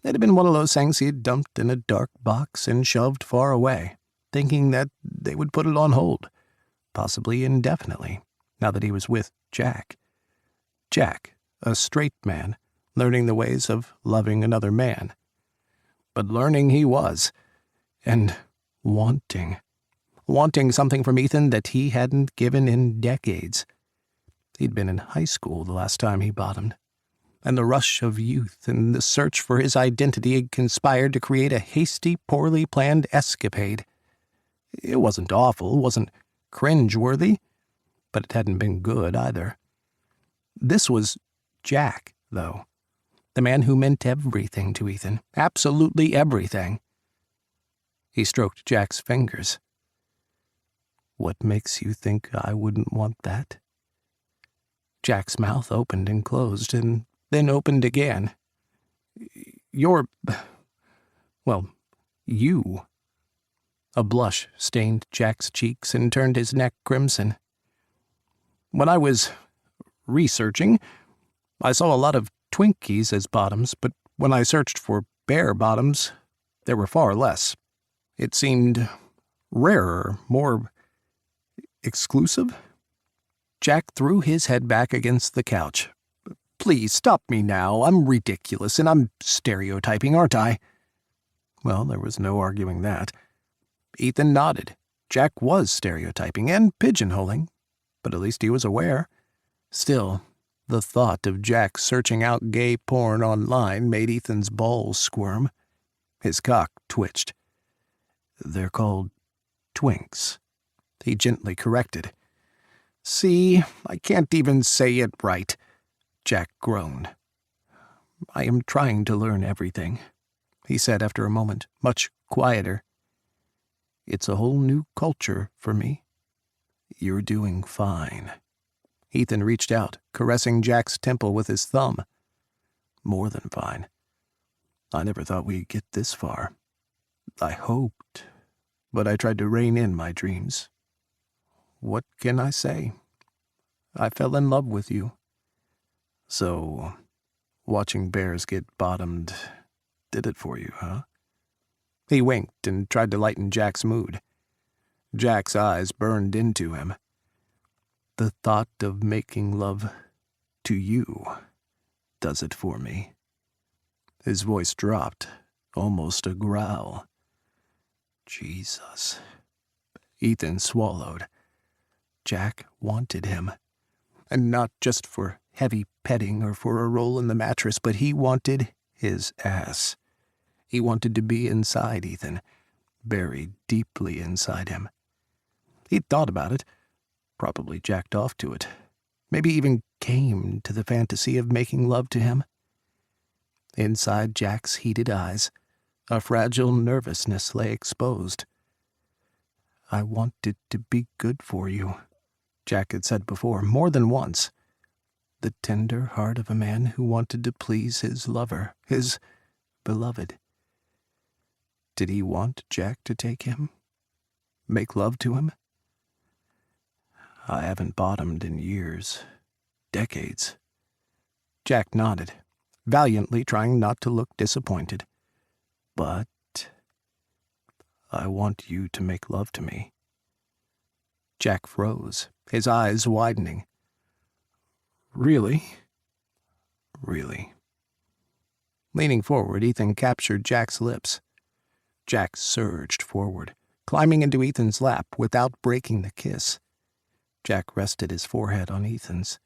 It had been one of those things he had dumped in a dark box and shoved far away, thinking that they would put it on hold, possibly indefinitely, now that he was with Jack. Jack, a straight man, learning the ways of loving another man. But learning he was, and wanting something from Ethan that he hadn't given in decades. He'd been in high school the last time he bottomed, and the rush of youth and the search for his identity had conspired to create a hasty, poorly planned escapade. It wasn't awful, wasn't cringe-worthy, but it hadn't been good either. This was Jack, though. The man who meant everything to Ethan. Absolutely everything. He stroked Jack's fingers. What makes you think I wouldn't want that? Jack's mouth opened and closed, and then opened again. You. A blush stained Jack's cheeks and turned his neck crimson. When I was researching, I saw a lot of Twinkies as bottoms, but when I searched for bare bottoms, there were far less. It seemed rarer, more exclusive. Jack threw his head back against the couch. Please, stop me now. I'm ridiculous, and I'm stereotyping, aren't I? Well, there was no arguing that. Ethan nodded. Jack was stereotyping and pigeonholing, but at least he was aware. Still, the thought of Jack searching out gay porn online made Ethan's balls squirm. His cock twitched. They're called twinks, he gently corrected. See, I can't even say it right, Jack groaned. I am trying to learn everything, he said after a moment, much quieter. It's a whole new culture for me. You're doing fine. Ethan reached out, caressing Jack's temple with his thumb. More than fine. I never thought we'd get this far. I hoped, but I tried to rein in my dreams. What can I say? I fell in love with you. So, watching bears get bottomed did it for you, huh? He winked and tried to lighten Jack's mood. Jack's eyes burned into him. The thought of making love to you does it for me. His voice dropped, almost a growl. Jesus. Ethan swallowed. Jack wanted him. And not just for heavy petting or for a roll in the mattress, but he wanted his ass. He wanted to be inside Ethan, buried deeply inside him. He'd thought about it, probably jacked off to it, maybe even came to the fantasy of making love to him. Inside Jack's heated eyes, a fragile nervousness lay exposed. I wanted to be good for you, Jack had said before, more than once. The tender heart of a man who wanted to please his lover, his beloved. Did he want Jack to take him? Make love to him? I haven't bottomed in years. Decades. Jack nodded, valiantly trying not to look disappointed. But I want you to make love to me. Jack froze, his eyes widening. Really? Really. Leaning forward, Ethan captured Jack's lips. Jack surged forward, climbing into Ethan's lap without breaking the kiss. Jack rested his forehead on Ethan's,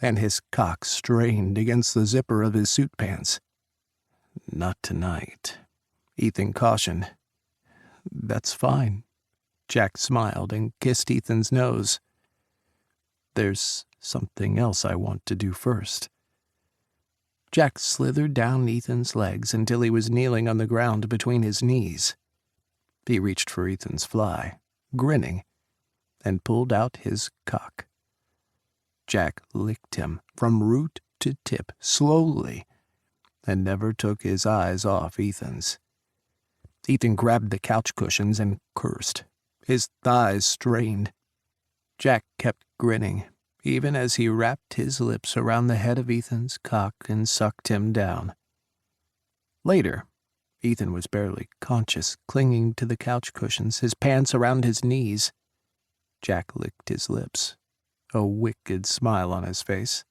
and his cock strained against the zipper of his suit pants. Not tonight, Ethan cautioned. That's fine. Jack smiled and kissed Ethan's nose. There's something else I want to do first. Jack slithered down Ethan's legs until he was kneeling on the ground between his knees. He reached for Ethan's fly, grinning, and pulled out his cock. Jack licked him from root to tip, slowly, and never took his eyes off Ethan's. Ethan grabbed the couch cushions and cursed, his thighs strained. Jack kept grinning, even as he wrapped his lips around the head of Ethan's cock and sucked him down. Later, Ethan was barely conscious, clinging to the couch cushions, his pants around his knees. Jack licked his lips, a wicked smile on his face.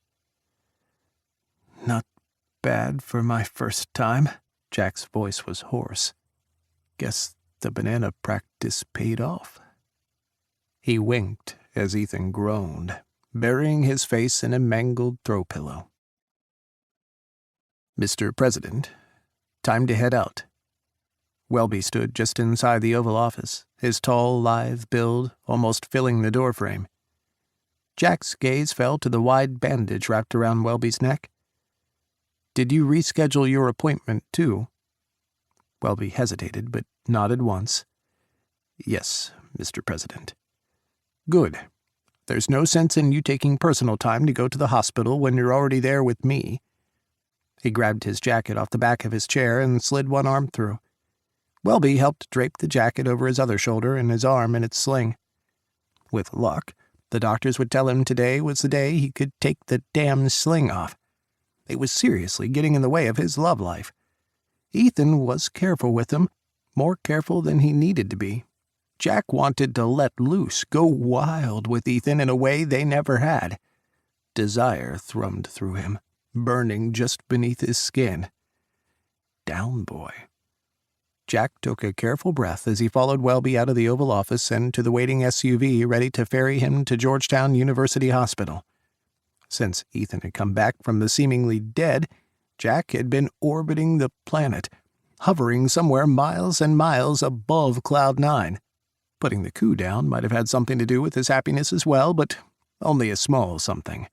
"Not bad for my first time," Jack's voice was hoarse. "Guess the banana practice paid off." He winked as Ethan groaned, burying his face in a mangled throw pillow. "Mr. President, time to head out." Welby stood just inside the Oval Office, his tall, lithe build almost filling the doorframe. Jack's gaze fell to the wide bandage wrapped around Welby's neck. "Did you reschedule your appointment, too?" Welby hesitated, but nodded once. "Yes, Mr. President." "Good. There's no sense in you taking personal time to go to the hospital when you're already there with me." He grabbed his jacket off the back of his chair and slid one arm through. Welby helped drape the jacket over his other shoulder and his arm in its sling. With luck, the doctors would tell him today was the day he could take the damn sling off. It was seriously getting in the way of his love life. Ethan was careful with him, more careful than he needed to be. Jack wanted to let loose, go wild with Ethan in a way they never had. Desire thrummed through him, burning just beneath his skin. Down boy. Jack took a careful breath as he followed Welby out of the Oval Office and to the waiting SUV ready to ferry him to Georgetown University Hospital. Since Ethan had come back from the seemingly dead, Jack had been orbiting the planet, hovering somewhere miles and miles above Cloud 9. Putting the coup down might have had something to do with his happiness as well, but only a small something.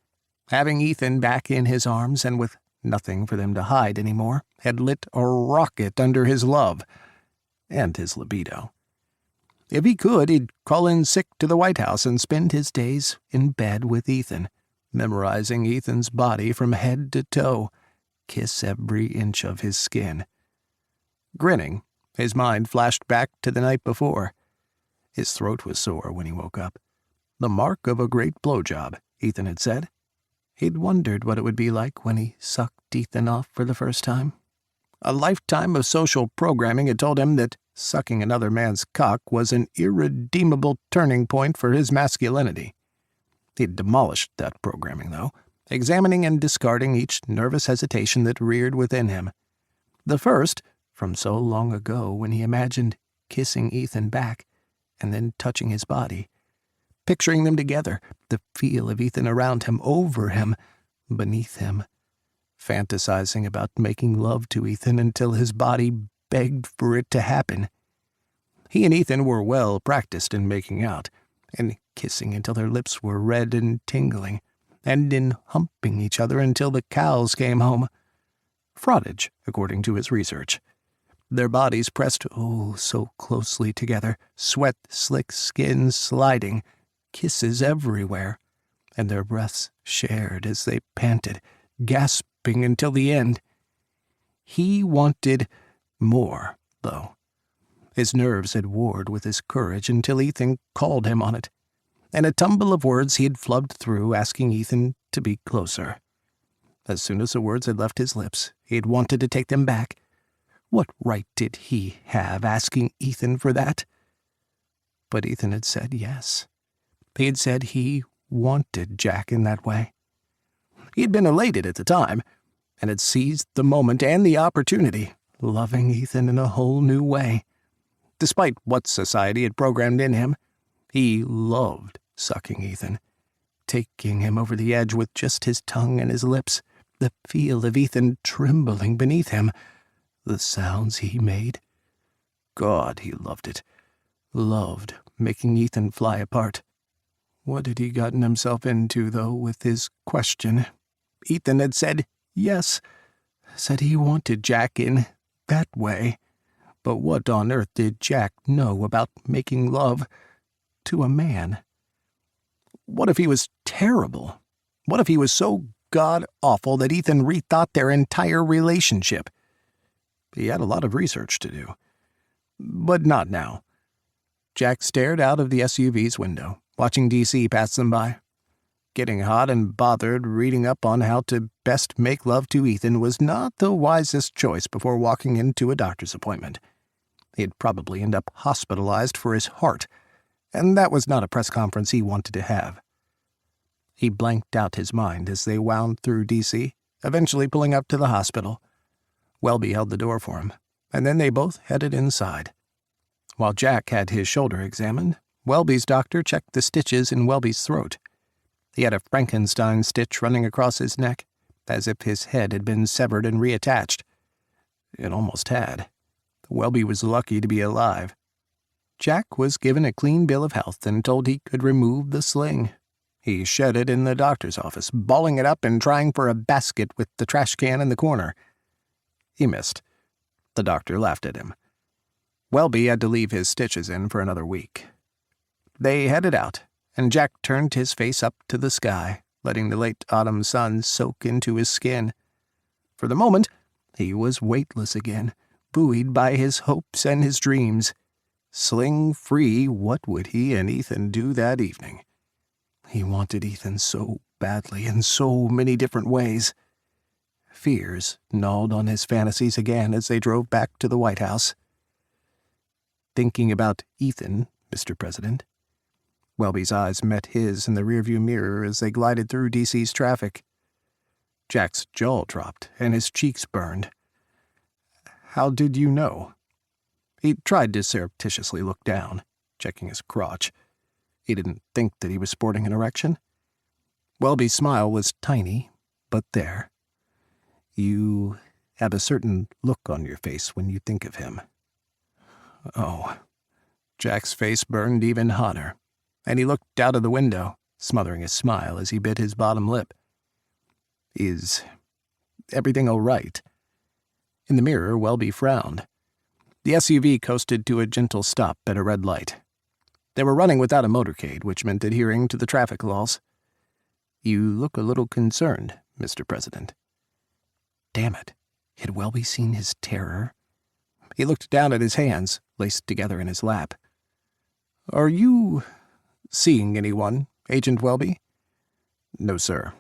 Having Ethan back in his arms and with nothing for them to hide anymore had lit a rocket under his love and his libido. If he could, he'd call in sick to the White House and spend his days in bed with Ethan, memorizing Ethan's body from head to toe, kiss every inch of his skin. Grinning, his mind flashed back to the night before. His throat was sore when he woke up. The mark of a great blowjob, Ethan had said. He'd wondered what it would be like when he sucked Ethan off for the first time. A lifetime of social programming had told him that sucking another man's cock was an irredeemable turning point for his masculinity. He'd demolished that programming, though, examining and discarding each nervous hesitation that reared within him. The first, from so long ago when he imagined kissing Ethan back and then touching his body, picturing them together, the feel of Ethan around him, over him, beneath him, fantasizing about making love to Ethan until his body begged for it to happen. He and Ethan were well practiced in making out, and kissing until their lips were red and tingling, and in humping each other until the cows came home. Frottage, according to his research. Their bodies pressed oh so closely together, sweat-slick skin sliding, kisses everywhere, and their breaths shared as they panted, gasping until the end. He wanted more, though. His nerves had warred with his courage until Ethan called him on it. In a tumble of words he had flubbed through, asking Ethan to be closer. As soon as the words had left his lips, he had wanted to take them back. What right did he have asking Ethan for that? But Ethan had said yes. He had said he wanted Jack in that way. He had been elated at the time, and had seized the moment and the opportunity, loving Ethan in a whole new way. Despite what society had programmed in him, he loved sucking Ethan, taking him over the edge with just his tongue and his lips, the feel of Ethan trembling beneath him, the sounds he made. God, he loved it. Loved making Ethan fly apart. What had he gotten himself into, though, with his question? Ethan had said yes, said he wanted Jack in that way, But what on earth did Jack know about making love to a man? What if he was terrible? What if he was so god-awful that Ethan rethought their entire relationship? He had a lot of research to do. But not now. Jack stared out of the SUV's window, watching DC pass them by. Getting hot and bothered reading up on how to best make love to Ethan was not the wisest choice before walking into a doctor's appointment. He'd probably end up hospitalized for his heart, and that was not a press conference he wanted to have. He blanked out his mind as they wound through DC, eventually pulling up to the hospital. Welby held the door for him, and then they both headed inside. While Jack had his shoulder examined, Welby's doctor checked the stitches in Welby's throat. He had a Frankenstein stitch running across his neck, as if his head had been severed and reattached. It almost had. Welby was lucky to be alive. Jack was given a clean bill of health and told he could remove the sling. He shed it in the doctor's office, balling it up and trying for a basket with the trash can in the corner. He missed. The doctor laughed at him. Welby had to leave his stitches in for another week. They headed out, and Jack turned his face up to the sky, letting the late autumn sun soak into his skin. For the moment, he was weightless again, buoyed by his hopes and his dreams. Sling-free, what would he and Ethan do that evening? He wanted Ethan so badly in so many different ways. Fears gnawed on his fantasies again as they drove back to the White House. Thinking about Ethan, Mr. President. Welby's eyes met his in the rearview mirror as they glided through DC's traffic. Jack's jaw dropped and his cheeks burned. How did you know? He tried to surreptitiously look down, checking his crotch. He didn't think that he was sporting an erection. Welby's smile was tiny, but there. You have a certain look on your face when you think of him. Oh. Jack's face burned even hotter, and he looked out of the window, smothering his smile as he bit his bottom lip. Is everything all right? In the mirror, Welby frowned. The SUV coasted to a gentle stop at a red light. They were running without a motorcade, which meant adhering to the traffic laws. You look a little concerned, Mr. President. Damn it. Had Welby seen his terror? He looked down at his hands, laced together in his lap. Are you seeing anyone, Agent Welby? No, sir.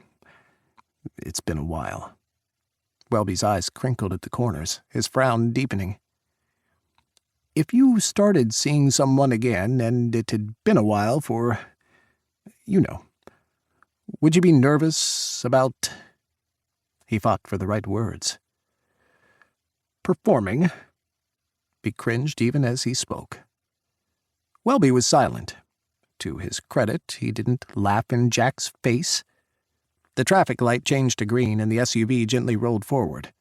It's been a while. Welby's eyes crinkled at the corners, his frown deepening. If you started seeing someone again, and it had been a while for, would you be nervous about... He fought for the right words. Performing. He cringed even as he spoke. Welby was silent. To his credit, he didn't laugh in Jack's face. The traffic light changed to green, and the SUV gently rolled forward.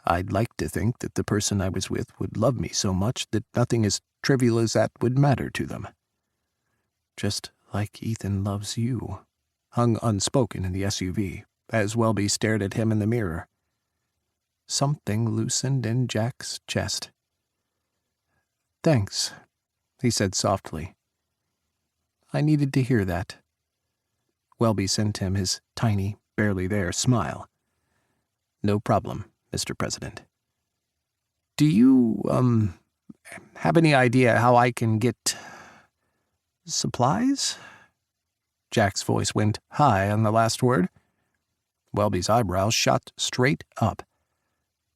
I'd like to think that the person I was with would love me so much that nothing as trivial as that would matter to them. Just like Ethan loves you, hung unspoken in the SUV, as Welby stared at him in the mirror. Something loosened in Jack's chest. Thanks, he said softly. I needed to hear that. Welby sent him his tiny, barely there smile. No problem, Mr. President. Do you, have any idea how I can get supplies? Jack's voice went high on the last word. Welby's eyebrows shot straight up.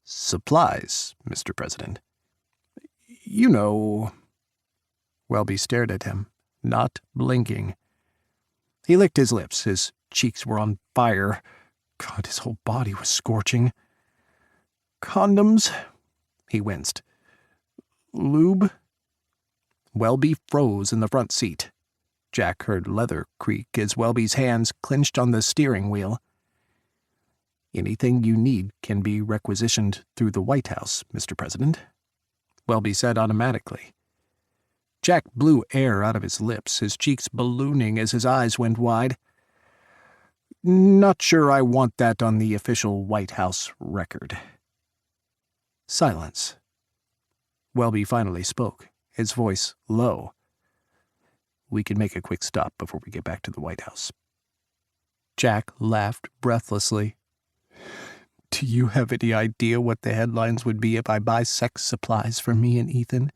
Supplies, Mr. President. You know... Welby stared at him, not blinking. He licked his lips. His cheeks were on fire. God, his whole body was scorching. Condoms? He winced. Lube? Welby froze in the front seat. Jack heard leather creak as Welby's hands clenched on the steering wheel. Anything you need can be requisitioned through the White House, Mr. President, Welby said automatically. Jack blew air out of his lips, his cheeks ballooning as his eyes went wide. Not sure I want that on the official White House record. Silence. Welby finally spoke, his voice low. "We can make a quick stop before we get back to the White House." Jack laughed breathlessly. "Do you have any idea what the headlines would be if I buy sex supplies for me and Ethan?"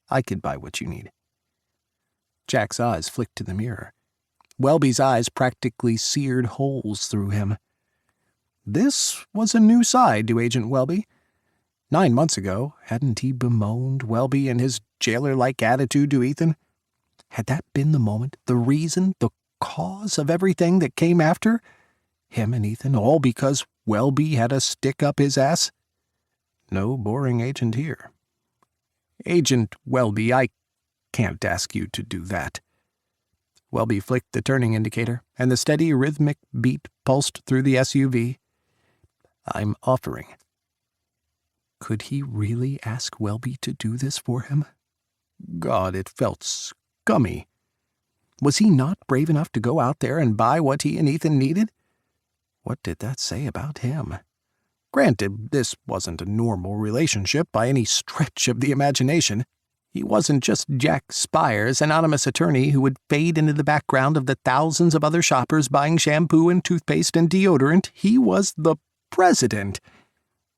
"I could buy what you need." Jack's eyes flicked to the mirror. Welby's eyes practically seared holes through him. This was a new side to Agent Welby. 9 months ago, hadn't he bemoaned Welby and his jailer-like attitude to Ethan? Had that been the moment, the reason, the cause of everything that came after? Him and Ethan, all because Welby had a stick up his ass? No boring agent here. "Agent Welby, I can't ask you to do that." Welby flicked the turning indicator, and the steady, rhythmic beat pulsed through the SUV. "I'm offering." Could he really ask Welby to do this for him? God, it felt scummy. Was he not brave enough to go out there and buy what he and Ethan needed? What did that say about him? Granted, this wasn't a normal relationship by any stretch of the imagination. He wasn't just Jack Spires, anonymous attorney who would fade into the background of the thousands of other shoppers buying shampoo and toothpaste and deodorant. He was the president.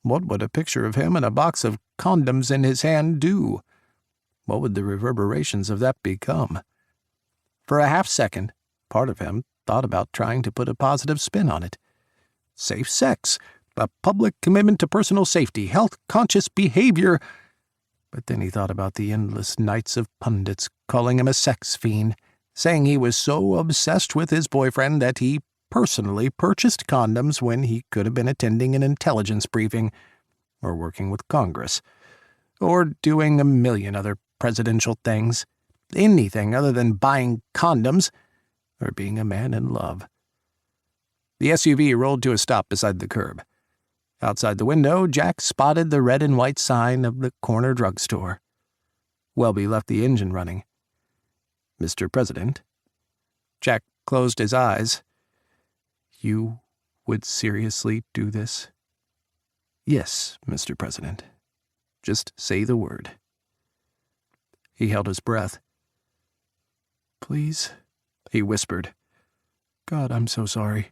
What would a picture of him and a box of condoms in his hand do? What would the reverberations of that become? For a half-second, part of him thought about trying to put a positive spin on it. Safe sex, a public commitment to personal safety, health-conscious behavior. But then he thought about the endless nights of pundits calling him a sex fiend, saying he was so obsessed with his boyfriend that he personally purchased condoms when he could have been attending an intelligence briefing, or working with Congress, or doing a million other presidential things. Anything other than buying condoms or being a man in love. The SUV rolled to a stop beside the curb. Outside the window, Jack spotted the red and white sign of the corner drugstore. Welby left the engine running. "Mr. President?" Jack closed his eyes. "You would seriously do this?" "Yes, Mr. President. Just say the word." He held his breath. "Please," he whispered. "God, I'm so sorry."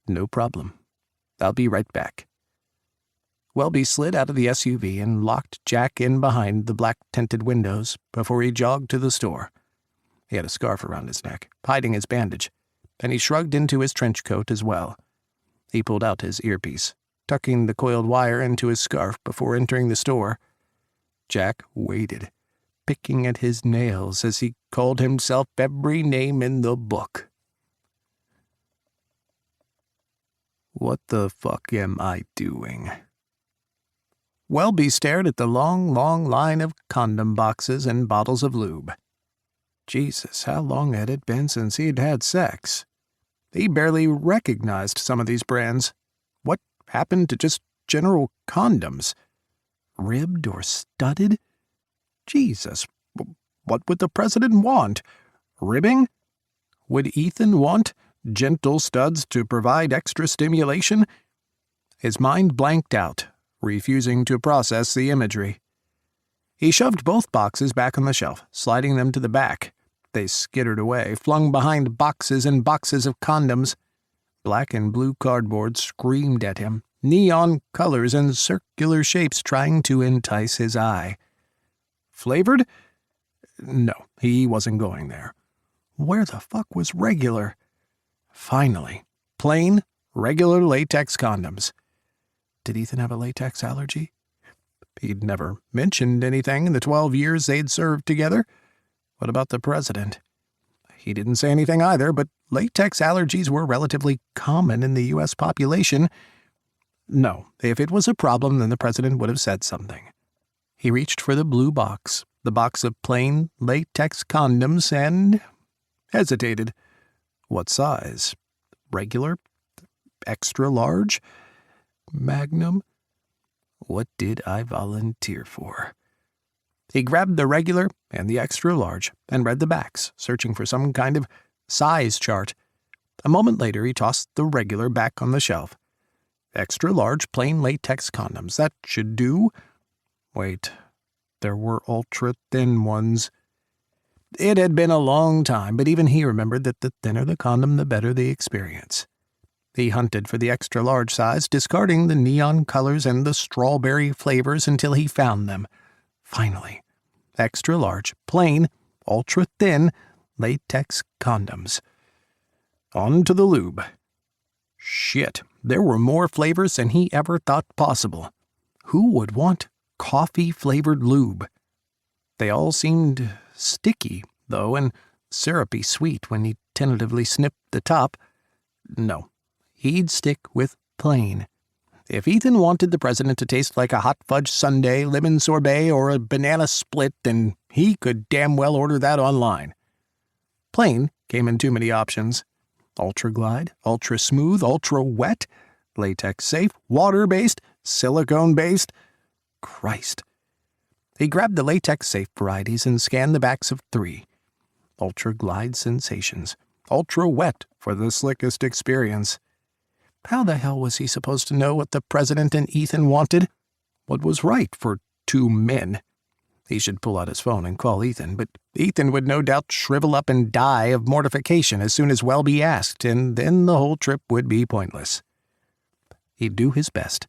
"No problem. I'll be right back." Welby slid out of the SUV and locked Jack in behind the black-tinted windows before he jogged to the store. He had a scarf around his neck, hiding his bandage, and he shrugged into his trench coat as well. He pulled out his earpiece, tucking the coiled wire into his scarf before entering the store. Jack waited, picking at his nails as he called himself every name in the book. What the fuck am I doing? Welby stared at the long line of condom boxes and bottles of lube. Jesus, how long had it been since he'd had sex? He barely recognized some of these brands. What happened to just general condoms? Ribbed or studded? Jesus, what would the president want? Ribbing? Would Ethan want gentle studs to provide extra stimulation? His mind blanked out, refusing to process the imagery. He shoved both boxes back on the shelf, sliding them to the back. They skittered away, flung behind boxes and boxes of condoms. Black and blue cardboard screamed at him, neon colors and circular shapes trying to entice his eye. Flavored? No, he wasn't going there. Where the fuck was regular? Finally, plain, regular latex condoms. Did Ethan have a latex allergy? He'd never mentioned anything in the 12 years they'd served together. What about the president? He didn't say anything either, but latex allergies were relatively common in the U.S. population. No, if it was a problem, then the president would have said something. He reached for the blue box, the box of plain latex condoms, and hesitated. What size? Regular? Extra large? Magnum? What did I volunteer for? He grabbed the regular and the extra large and read the backs, searching for some kind of size chart. A moment later, he tossed the regular back on the shelf. Extra large plain latex condoms, that should do. Wait, there were ultra-thin ones. It had been a long time, but even he remembered that the thinner the condom, the better the experience. He hunted for the extra-large size, discarding the neon colors and the strawberry flavors until he found them. Finally, extra-large, plain, ultra-thin, latex condoms. On to the lube. Shit, there were more flavors than he ever thought possible. Who would want coffee-flavored lube? They all seemed sticky, though, and syrupy sweet when he tentatively snipped the top. No, he'd stick with plain. If Ethan wanted the president to taste like a hot fudge sundae, lemon sorbet, or a banana split, then he could damn well order that online. Plain came in too many options. Ultra Glide, Ultra Smooth, Ultra Wet, Latex Safe, Water-based, Silicone-based. Christ. He grabbed the Latex Safe varieties and scanned the backs of 3. Ultra Glide Sensations. Ultra Wet for the slickest experience. How the hell was he supposed to know what the president and Ethan wanted? What was right for 2 men? He should pull out his phone and call Ethan, but Ethan would no doubt shrivel up and die of mortification as soon as Welby asked, and then the whole trip would be pointless. He'd do his best.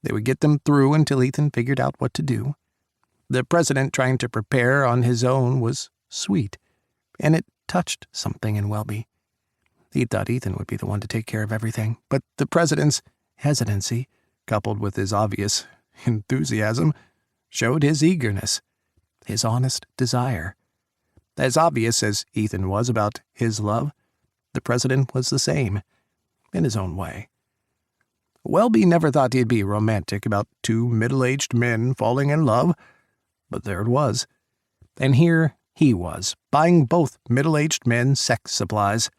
They would get them through until Ethan figured out what to do. The president trying to prepare on his own was sweet, and it touched something in Welby. He thought Ethan would be the one to take care of everything, but the president's hesitancy, coupled with his obvious enthusiasm, showed his eagerness, his honest desire. As obvious as Ethan was about his love, the president was the same, in his own way. Welby never thought he'd be romantic about 2 middle-aged men falling in love, but there it was. And here he was, buying both middle-aged men sex supplies.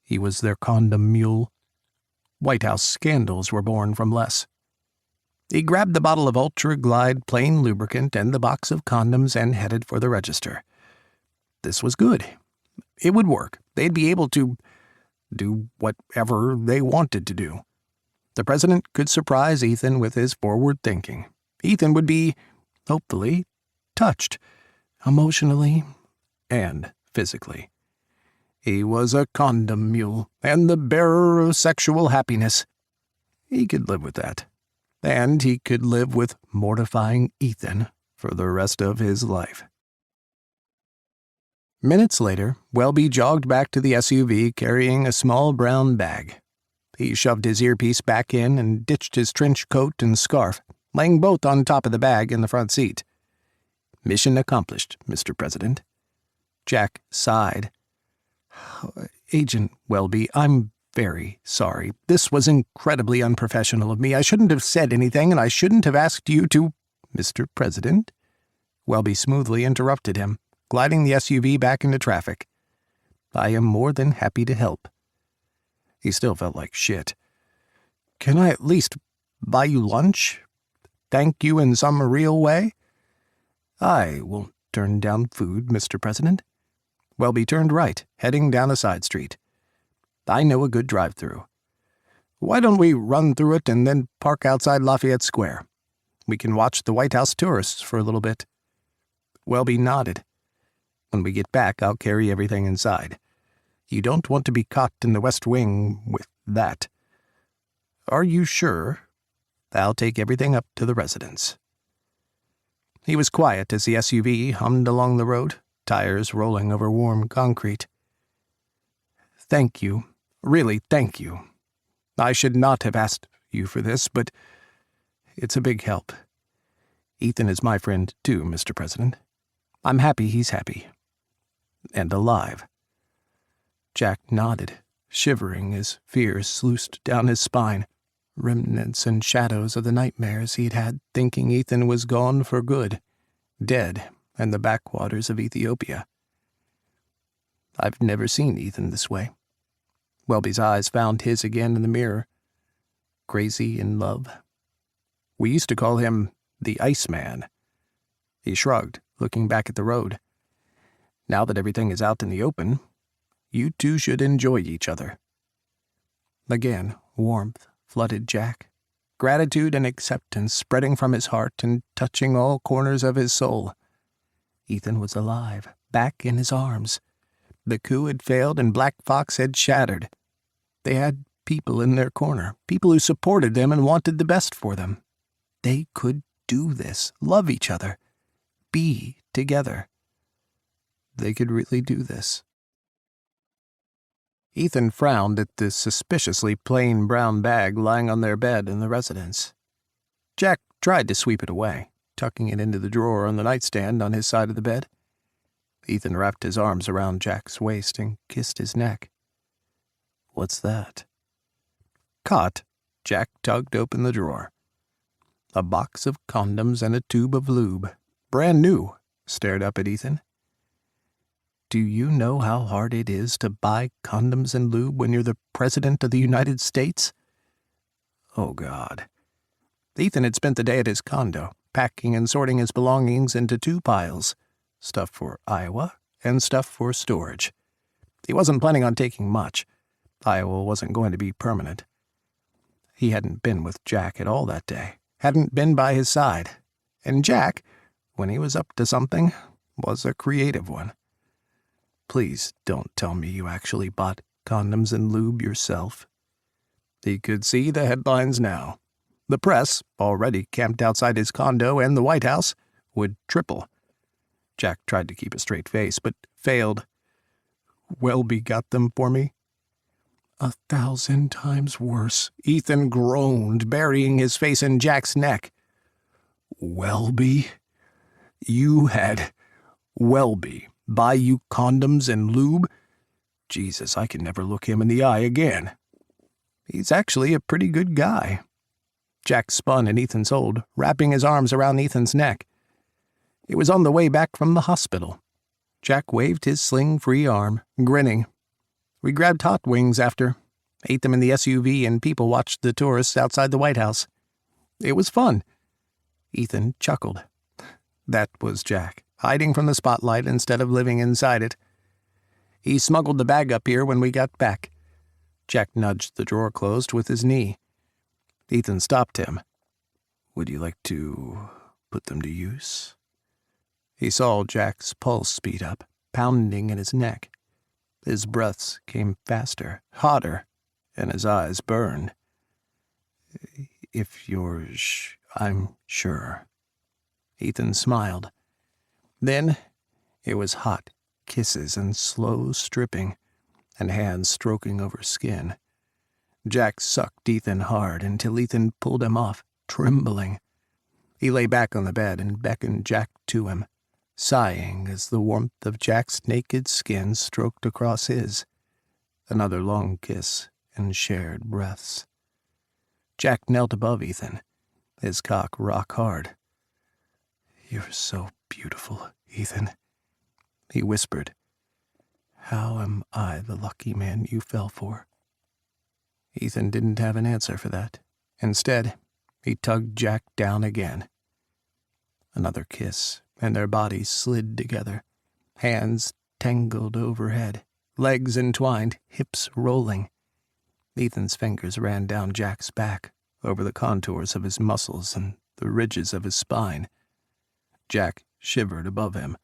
He was their condom mule. White House scandals were born from less. He grabbed the bottle of Ultra Glide plain lubricant and the box of condoms and headed for the register. This was good. It would work. They'd be able to do whatever they wanted to do. The president could surprise Ethan with his forward thinking. Ethan would be, hopefully, touched, emotionally and physically. He was a condom mule and the bearer of sexual happiness. He could live with that. And he could live with mortifying Ethan for the rest of his life. Minutes later, Welby jogged back to the SUV carrying a small brown bag. He shoved his earpiece back in and ditched his trench coat and scarf, laying both on top of the bag in the front seat. Mission accomplished, Mr. President. Jack sighed. Agent Welby, I'm very sorry. This was incredibly unprofessional of me. I shouldn't have said anything, and I shouldn't have asked you to— Mr. President? Welby smoothly interrupted him, gliding the SUV back into traffic. I am more than happy to help. He still felt like shit. Can I at least buy you lunch? Thank you in some real way? I won't turn down food, Mr. President. Welby turned right, heading down a side street. I know a good drive-through. Why don't we run through it and then park outside Lafayette Square? We can watch the White House tourists for a little bit. Welby nodded. When we get back, I'll carry everything inside. You don't want to be caught in the West Wing with that. Are you sure? I'll take everything up to the residence. He was quiet as the SUV hummed along the road, tires rolling over warm concrete. Thank you. Really, thank you. I should not have asked you for this, but it's a big help. Ethan is my friend, too, Mr. President. I'm happy he's happy. And alive. Jack nodded, shivering as fears sluiced down his spine, remnants and shadows of the nightmares he'd had thinking Ethan was gone for good, dead in the backwaters of Ethiopia. I've never seen Ethan this way. Welby's eyes found his again in the mirror. Crazy in love. We used to call him the Iceman. He shrugged, looking back at the road. Now that everything is out in the open, you two should enjoy each other. Again, warmth flooded Jack. gratitude and acceptance spreading from his heart and touching all corners of his soul. Ethan was alive, back in his arms. The coup had failed and Black Fox had shattered. They had people in their corner, people who supported them and wanted the best for them. They could do this, love each other, be together. They could really do this. Ethan frowned at the suspiciously plain brown bag lying on their bed in the residence. Jack tried to sweep it away, tucking it into the drawer on the nightstand on his side of the bed. Ethan wrapped his arms around Jack's waist and kissed his neck. "What's that?" Caught, Jack tugged open the drawer. A box of condoms and a tube of lube, brand new, stared up at Ethan. "Do you know how hard it is to buy condoms and lube when you're the President of the United States?" Oh, God. Ethan had spent the day at his condo, packing and sorting his belongings into 2 piles, stuff for Iowa and stuff for storage. He wasn't planning on taking much. Iowa wasn't going to be permanent. He hadn't been with Jack at all that day, hadn't been by his side. And Jack, when he was up to something, was a creative one. "Please don't tell me you actually bought condoms and lube yourself." He could see the headlines now. The press, already camped outside his condo and the White House, would triple. Jack tried to keep a straight face, but failed. "Welby got them for me." 1,000 times worse, Ethan groaned, burying his face in Jack's neck. "Welby? You had Welby buy you condoms and lube? Jesus, I can never look him in the eye again. He's actually a pretty good guy." Jack spun in Ethan's hold, wrapping his arms around Ethan's neck. It was on the way back from the hospital. Jack waved his sling-free arm, grinning. "We grabbed hot wings after, ate them in the SUV, and people watched the tourists outside the White House. It was fun." Ethan chuckled. That was Jack, hiding from the spotlight instead of living inside it. "He smuggled the bag up here when we got back." Jack nudged the drawer closed with his knee. Ethan stopped him. "Would you like to put them to use?" He saw Jack's pulse speed up, pounding in his neck. His breaths came faster, hotter, and his eyes burned. "If you're I'm sure." Ethan smiled. Then it was hot kisses and slow stripping, and hands stroking over skin. Jack sucked Ethan hard until Ethan pulled him off, trembling. He lay back on the bed and beckoned Jack to him, sighing as the warmth of Jack's naked skin stroked across his. Another long kiss and shared breaths. Jack knelt above Ethan, his cock rock hard. "You're so beautiful, Ethan," he whispered. "How am I the lucky man you fell for?" Ethan didn't have an answer for that. Instead, he tugged Jack down again. Another kiss, and their bodies slid together, hands tangled overhead, legs entwined, hips rolling. Ethan's fingers ran down Jack's back, over the contours of his muscles and the ridges of his spine. Jack shivered above him,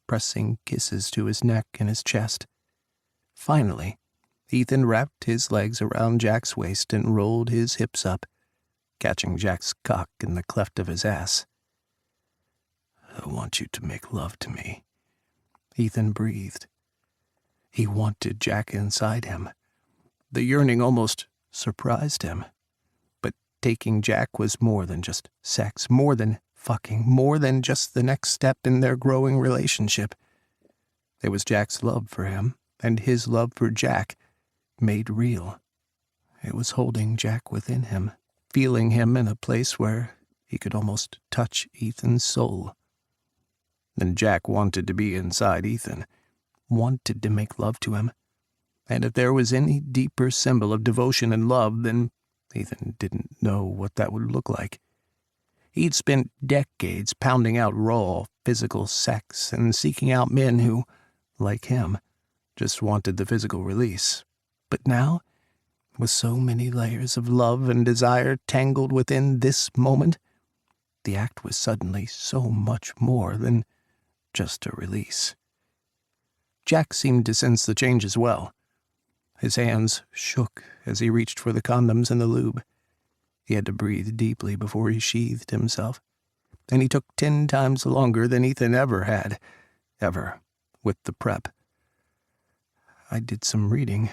pressing kisses to his neck and his chest. Finally, Ethan wrapped his legs around Jack's waist and rolled his hips up, catching Jack's cock in the cleft of his ass. "I want you to make love to me," Ethan breathed. He wanted Jack inside him. The yearning almost surprised him. But taking Jack was more than just sex, more than fucking, more than just the next step in their growing relationship. It was Jack's love for him, and his love for Jack, made real. It was holding Jack within him, feeling him in a place where he could almost touch Ethan's soul. Then Jack wanted to be inside Ethan, wanted to make love to him. And if there was any deeper symbol of devotion and love, then Ethan didn't know what that would look like. He'd spent decades pounding out raw, physical sex and seeking out men who, like him, just wanted the physical release. But now, With so many layers of love and desire tangled within this moment, the act was suddenly so much more than just a release. Jack seemed to sense the change as well. His hands shook as he reached for the condoms and the lube. He had to breathe deeply before he sheathed himself, and he took 10 times longer than Ethan ever had, with the prep. "I did some reading,"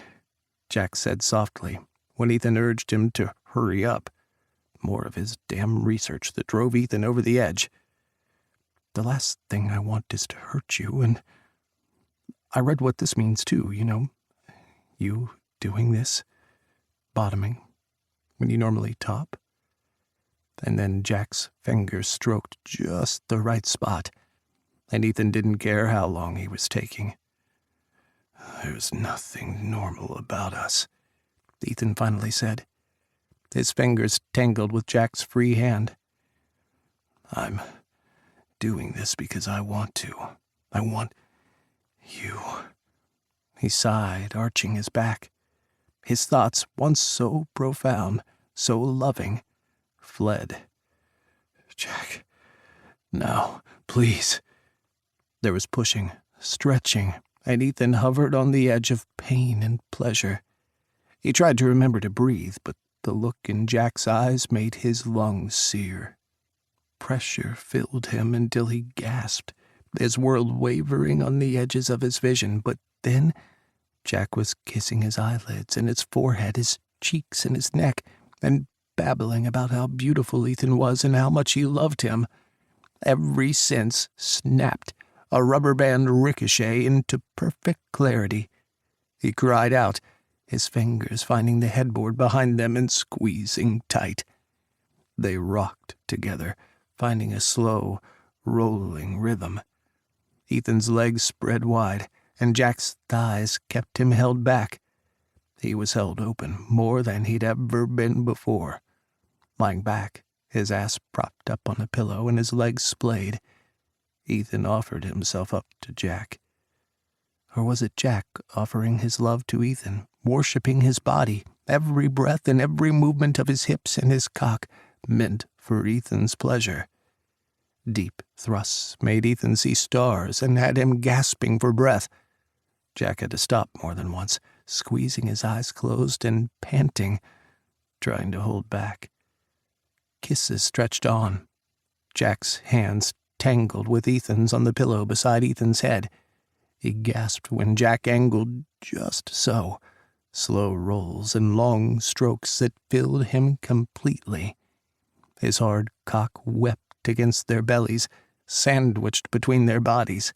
Jack said softly, when Ethan urged him to hurry up. More of his damn research that drove Ethan over the edge. "The last thing I want is to hurt you, and I read what this means too, you doing this, bottoming, when you normally top." And then Jack's fingers stroked just the right spot, and Ethan didn't care how long he was taking. "There's nothing normal about us," Ethan finally said. His fingers tangled with Jack's free hand. "I'm doing this because I want to. I want you." He sighed, arching his back. His thoughts, once so profound, so loving, fled. "Jack, now, please." There was pushing, stretching, and Ethan hovered on the edge of pain and pleasure. He tried to remember to breathe, but the look in Jack's eyes made his lungs sear. Pressure filled him until he gasped, his world wavering on the edges of his vision. But then Jack was kissing his eyelids and his forehead, his cheeks and his neck, and babbling about how beautiful Ethan was and how much he loved him. Every sense snapped, a rubber band ricochet into perfect clarity. He cried out, his fingers finding the headboard behind them and squeezing tight. They rocked together, finding a slow, rolling rhythm. Ethan's legs spread wide, and Jack's thighs kept him held back. He was held open more than he'd ever been before. Lying back, his ass propped up on a pillow and his legs splayed, Ethan offered himself up to Jack. Or was it Jack offering his love to Ethan, worshipping his body, every breath and every movement of his hips and his cock meant for Ethan's pleasure? Deep thrusts made Ethan see stars and had him gasping for breath. Jack had to stop more than once, squeezing his eyes closed and panting, trying to hold back. Kisses stretched on. Jack's hands tangled with Ethan's on the pillow beside Ethan's head. He gasped when Jack angled just so, slow rolls and long strokes that filled him completely. His hard cock wept against their bellies, sandwiched between their bodies,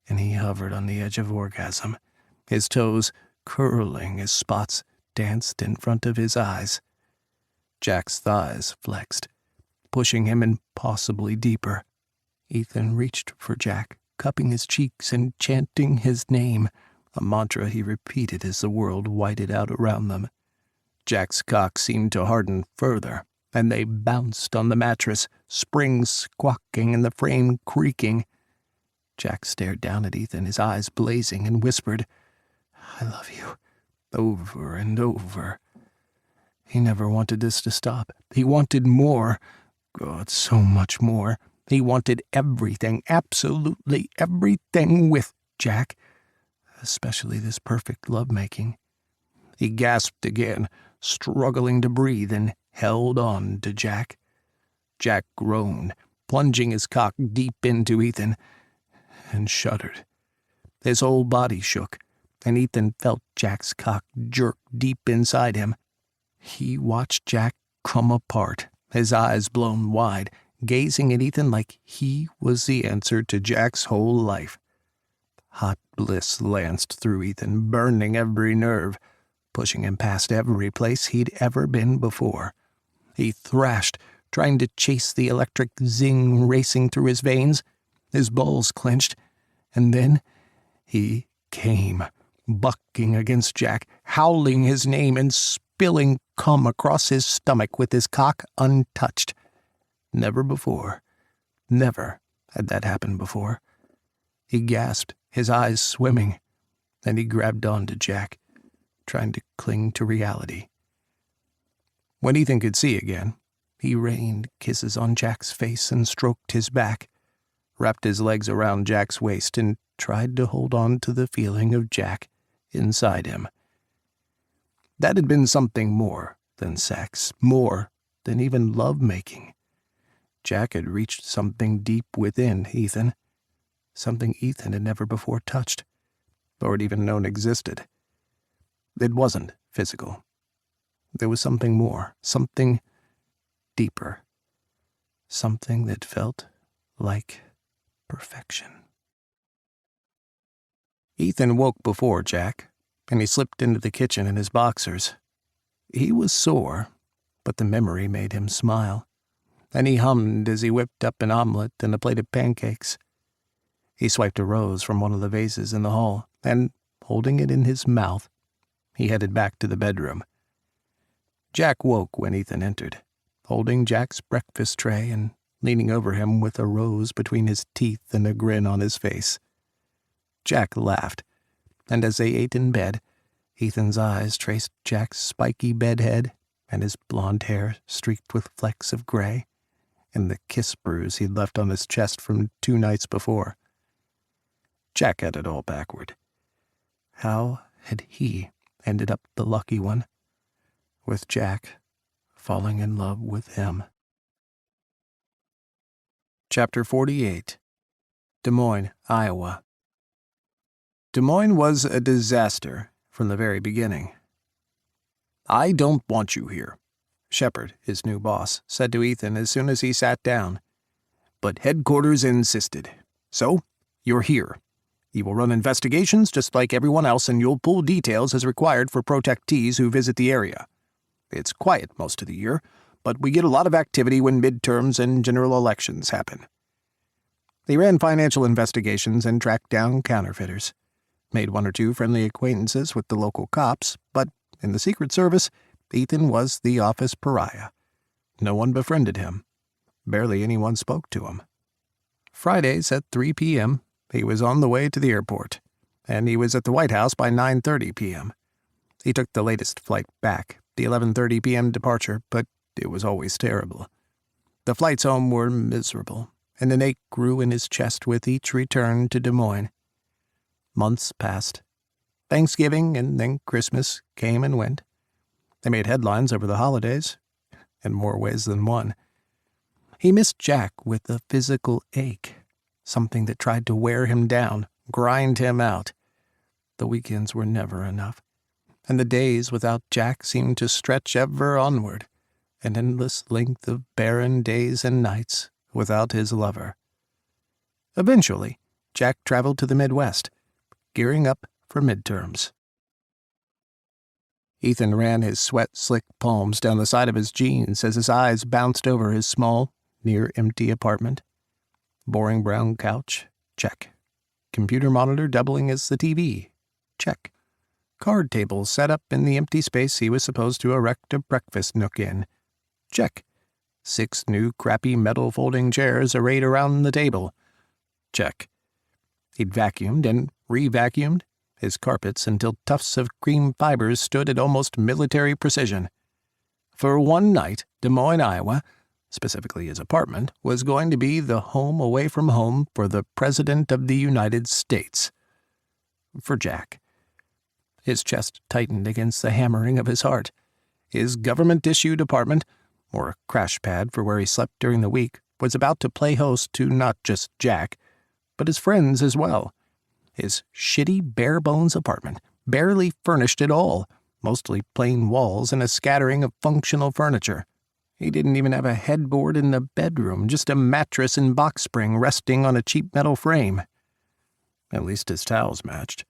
and he hovered on the edge of orgasm, his toes curling as spots danced in front of his eyes. Jack's thighs flexed, pushing him impossibly deeper. Ethan reached for Jack, cupping his cheeks and chanting his name, a mantra he repeated as the world whited out around them. Jack's cock seemed to harden further, and they bounced on the mattress, springs squawking and the frame creaking. Jack stared down at Ethan, his eyes blazing, and whispered, "I love you," over and over. He never wanted this to stop. He wanted more. God, so much more. He wanted everything, absolutely everything with Jack, especially this perfect lovemaking. He gasped again, struggling to breathe, and held on to Jack. Jack groaned, plunging his cock deep into Ethan, and shuddered. His whole body shook, and Ethan felt Jack's cock jerk deep inside him. He watched Jack come apart, his eyes blown wide, gazing at Ethan like he was the answer to Jack's whole life. Hot bliss lanced through Ethan, burning every nerve, pushing him past every place he'd ever been before. He thrashed, trying to chase the electric zing racing through his veins. His balls clenched, and then he came, bucking against Jack, howling his name and spilling cum across his stomach with his cock untouched. Never before, never had that happened before. He gasped, his eyes swimming, then he grabbed on to Jack, trying to cling to reality, When Ethan could see again, he rained kisses on Jack's face and stroked his back, wrapped his legs around Jack's waist, and tried to hold on to the feeling of Jack inside him. That had been something more than sex, more than even love-making. Jack had reached something deep within Ethan, something Ethan had never before touched, or had even known existed. It wasn't physical. There was something more, something deeper, something that felt like perfection. Ethan woke before Jack, and he slipped into the kitchen in his boxers. He was sore, but the memory made him smile, and he hummed as he whipped up an omelet and a plate of pancakes. He swiped a rose from one of the vases in the hall, and, holding it in his mouth, he headed back to the bedroom. Jack woke when Ethan entered, holding Jack's breakfast tray and leaning over him with a rose between his teeth and a grin on his face. Jack laughed, and as they ate in bed, Ethan's eyes traced Jack's spiky bedhead and his blonde hair streaked with flecks of gray, and the kiss bruise he'd left on his chest from 2 nights before. Jack had it all backward. How had he ended up the lucky one, with Jack falling in love with him? Chapter 48. Des Moines, Iowa. Des Moines was a disaster from the very beginning. "I don't want you here," Shepard, his new boss, said to Ethan as soon as he sat down. "But headquarters insisted. So, you're here. You will run investigations just like everyone else, and you'll pull details as required for protectees who visit the area. It's quiet most of the year, but we get a lot of activity when midterms and general elections happen." They ran financial investigations and tracked down counterfeiters, made 1 or 2 friendly acquaintances with the local cops, but in the Secret Service, Ethan was the office pariah. No one befriended him. Barely anyone spoke to him. Fridays at 3 p.m., he was on the way to the airport, and he was at the White House by 9:30 p.m. He took the latest flight back, the 11:30 p.m. departure, but it was always terrible. The flights home were miserable, and an ache grew in his chest with each return to Des Moines. Months passed. Thanksgiving and then Christmas came and went. They made headlines over the holidays, in more ways than one. He missed Jack with a physical ache, something that tried to wear him down, grind him out. The weekends were never enough, and the days without Jack seemed to stretch ever onward, an endless length of barren days and nights without his lover. Eventually, Jack traveled to the Midwest, gearing up for midterms. Ethan ran his sweat-slick palms down the side of his jeans as his eyes bounced over his small, near-empty apartment. Boring brown couch, check. Computer monitor doubling as the TV, check. Card table set up in the empty space he was supposed to erect a breakfast nook in, check. 6 new crappy metal folding chairs arrayed around the table, check. He'd vacuumed and re-vacuumed his carpets until tufts of cream fibers stood at almost military precision. For one night, Des Moines, Iowa, specifically his apartment, was going to be the home away from home for the President of the United States. For Jack. His chest tightened against the hammering of his heart. His government-issued apartment, or a crash pad for where he slept during the week, was about to play host to not just Jack, but his friends as well. His shitty, bare-bones apartment, barely furnished at all, mostly plain walls and a scattering of functional furniture. He didn't even have a headboard in the bedroom, just a mattress and box spring resting on a cheap metal frame. At least his towels matched.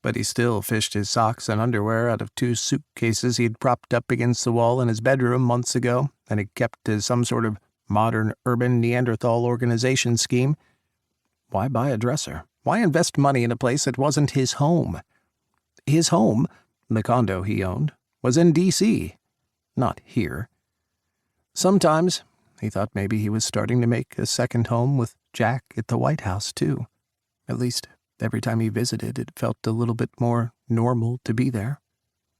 But he still fished his socks and underwear out of 2 suitcases he had propped up against the wall in his bedroom months ago and had kept as some sort of modern urban Neanderthal organization scheme. Why buy a dresser? Why invest money in a place that wasn't his home? His home, the condo he owned, was in D.C., not here. Sometimes he thought maybe he was starting to make a second home with Jack at the White House, too. At least, every time he visited, it felt a little bit more normal to be there.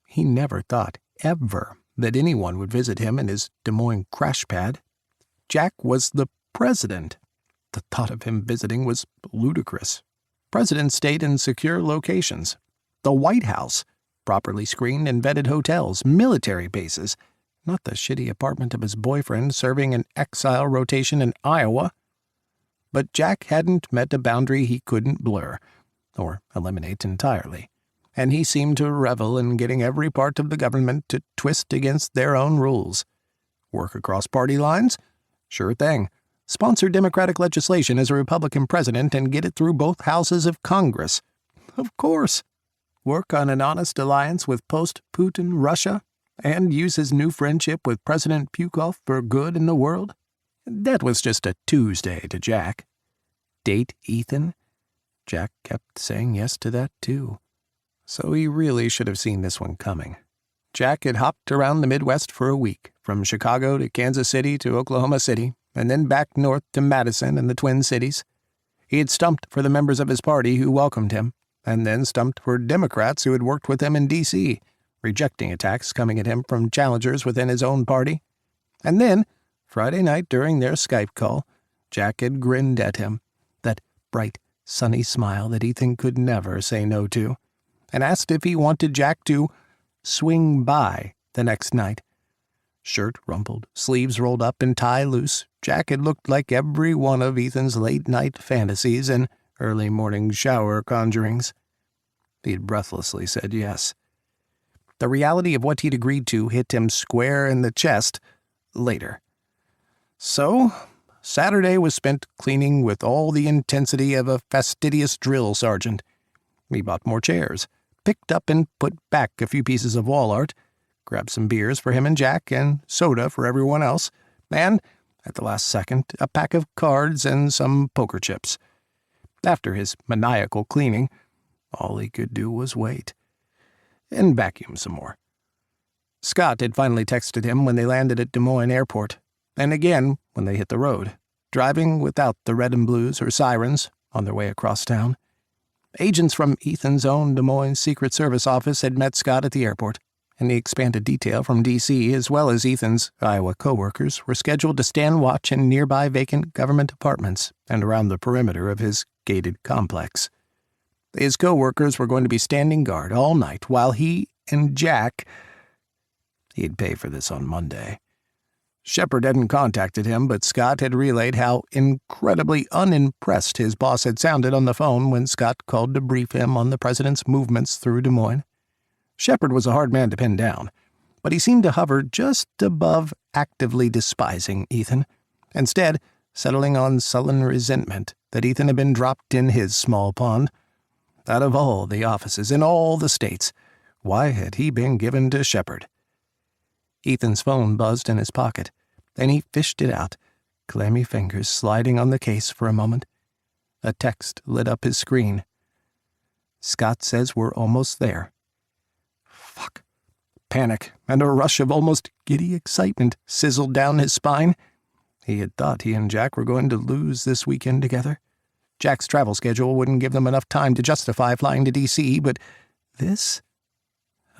He never thought, ever, that anyone would visit him in his Des Moines crash pad. Jack was the president. The thought of him visiting was ludicrous. Presidents stayed in secure locations. The White House, properly screened and vetted hotels, military bases, not the shitty apartment of his boyfriend serving an exile rotation in Iowa. But Jack hadn't met a boundary he couldn't blur, or eliminate entirely, and he seemed to revel in getting every part of the government to twist against their own rules. Work across party lines? Sure thing. Sponsor Democratic legislation as a Republican president and get it through both houses of Congress. Of course. Work on an honest alliance with post-Putin Russia and use his new friendship with President Pukoff for good in the world? That was just a Tuesday to Jack. Date Ethan? Jack kept saying yes to that, too. So he really should have seen this one coming. Jack had hopped around the Midwest for a week, from Chicago to Kansas City to Oklahoma City, and then back north to Madison and the Twin Cities. He had stumped for the members of his party who welcomed him, and then stumped for Democrats who had worked with him in D.C., rejecting attacks coming at him from challengers within his own party. And then, Friday night during their Skype call, Jack had grinned at him, that bright, sunny smile that Ethan could never say no to, and asked if he wanted Jack to swing by the next night. Shirt rumpled, sleeves rolled up, and tie loose, Jack had looked like every one of Ethan's late-night fantasies and early-morning shower conjurings. He'd breathlessly said yes. The reality of what he'd agreed to hit him square in the chest later. So, Saturday was spent cleaning with all the intensity of a fastidious drill sergeant. He bought more chairs, picked up and put back a few pieces of wall art, grabbed some beers for him and Jack and soda for everyone else, and, at the last second, a pack of cards and some poker chips. After his maniacal cleaning, all he could do was wait. And vacuum some more. Scott had finally texted him when they landed at Des Moines Airport, and again when they hit the road, driving without the red and blues or sirens on their way across town. Agents from Ethan's own Des Moines Secret Service office had met Scott at the airport, and the expanded detail from D.C., as well as Ethan's Iowa co-workers, were scheduled to stand watch in nearby vacant government apartments and around the perimeter of his gated complex. His co-workers were going to be standing guard all night while he and Jack— he'd pay for this on Monday. Shepard hadn't contacted him, but Scott had relayed how incredibly unimpressed his boss had sounded on the phone when Scott called to brief him on the president's movements through Des Moines. Shepard was a hard man to pin down, but he seemed to hover just above actively despising Ethan, instead settling on sullen resentment that Ethan had been dropped in his small pond. Out of all the offices in all the states, why had he been given to Shepard? Ethan's phone buzzed in his pocket, and he fished it out, clammy fingers sliding on the case for a moment. A text lit up his screen. Scott says we're almost there. Fuck. Panic and a rush of almost giddy excitement sizzled down his spine. He had thought he and Jack were going to lose this weekend together. Jack's travel schedule wouldn't give them enough time to justify flying to D.C., but this—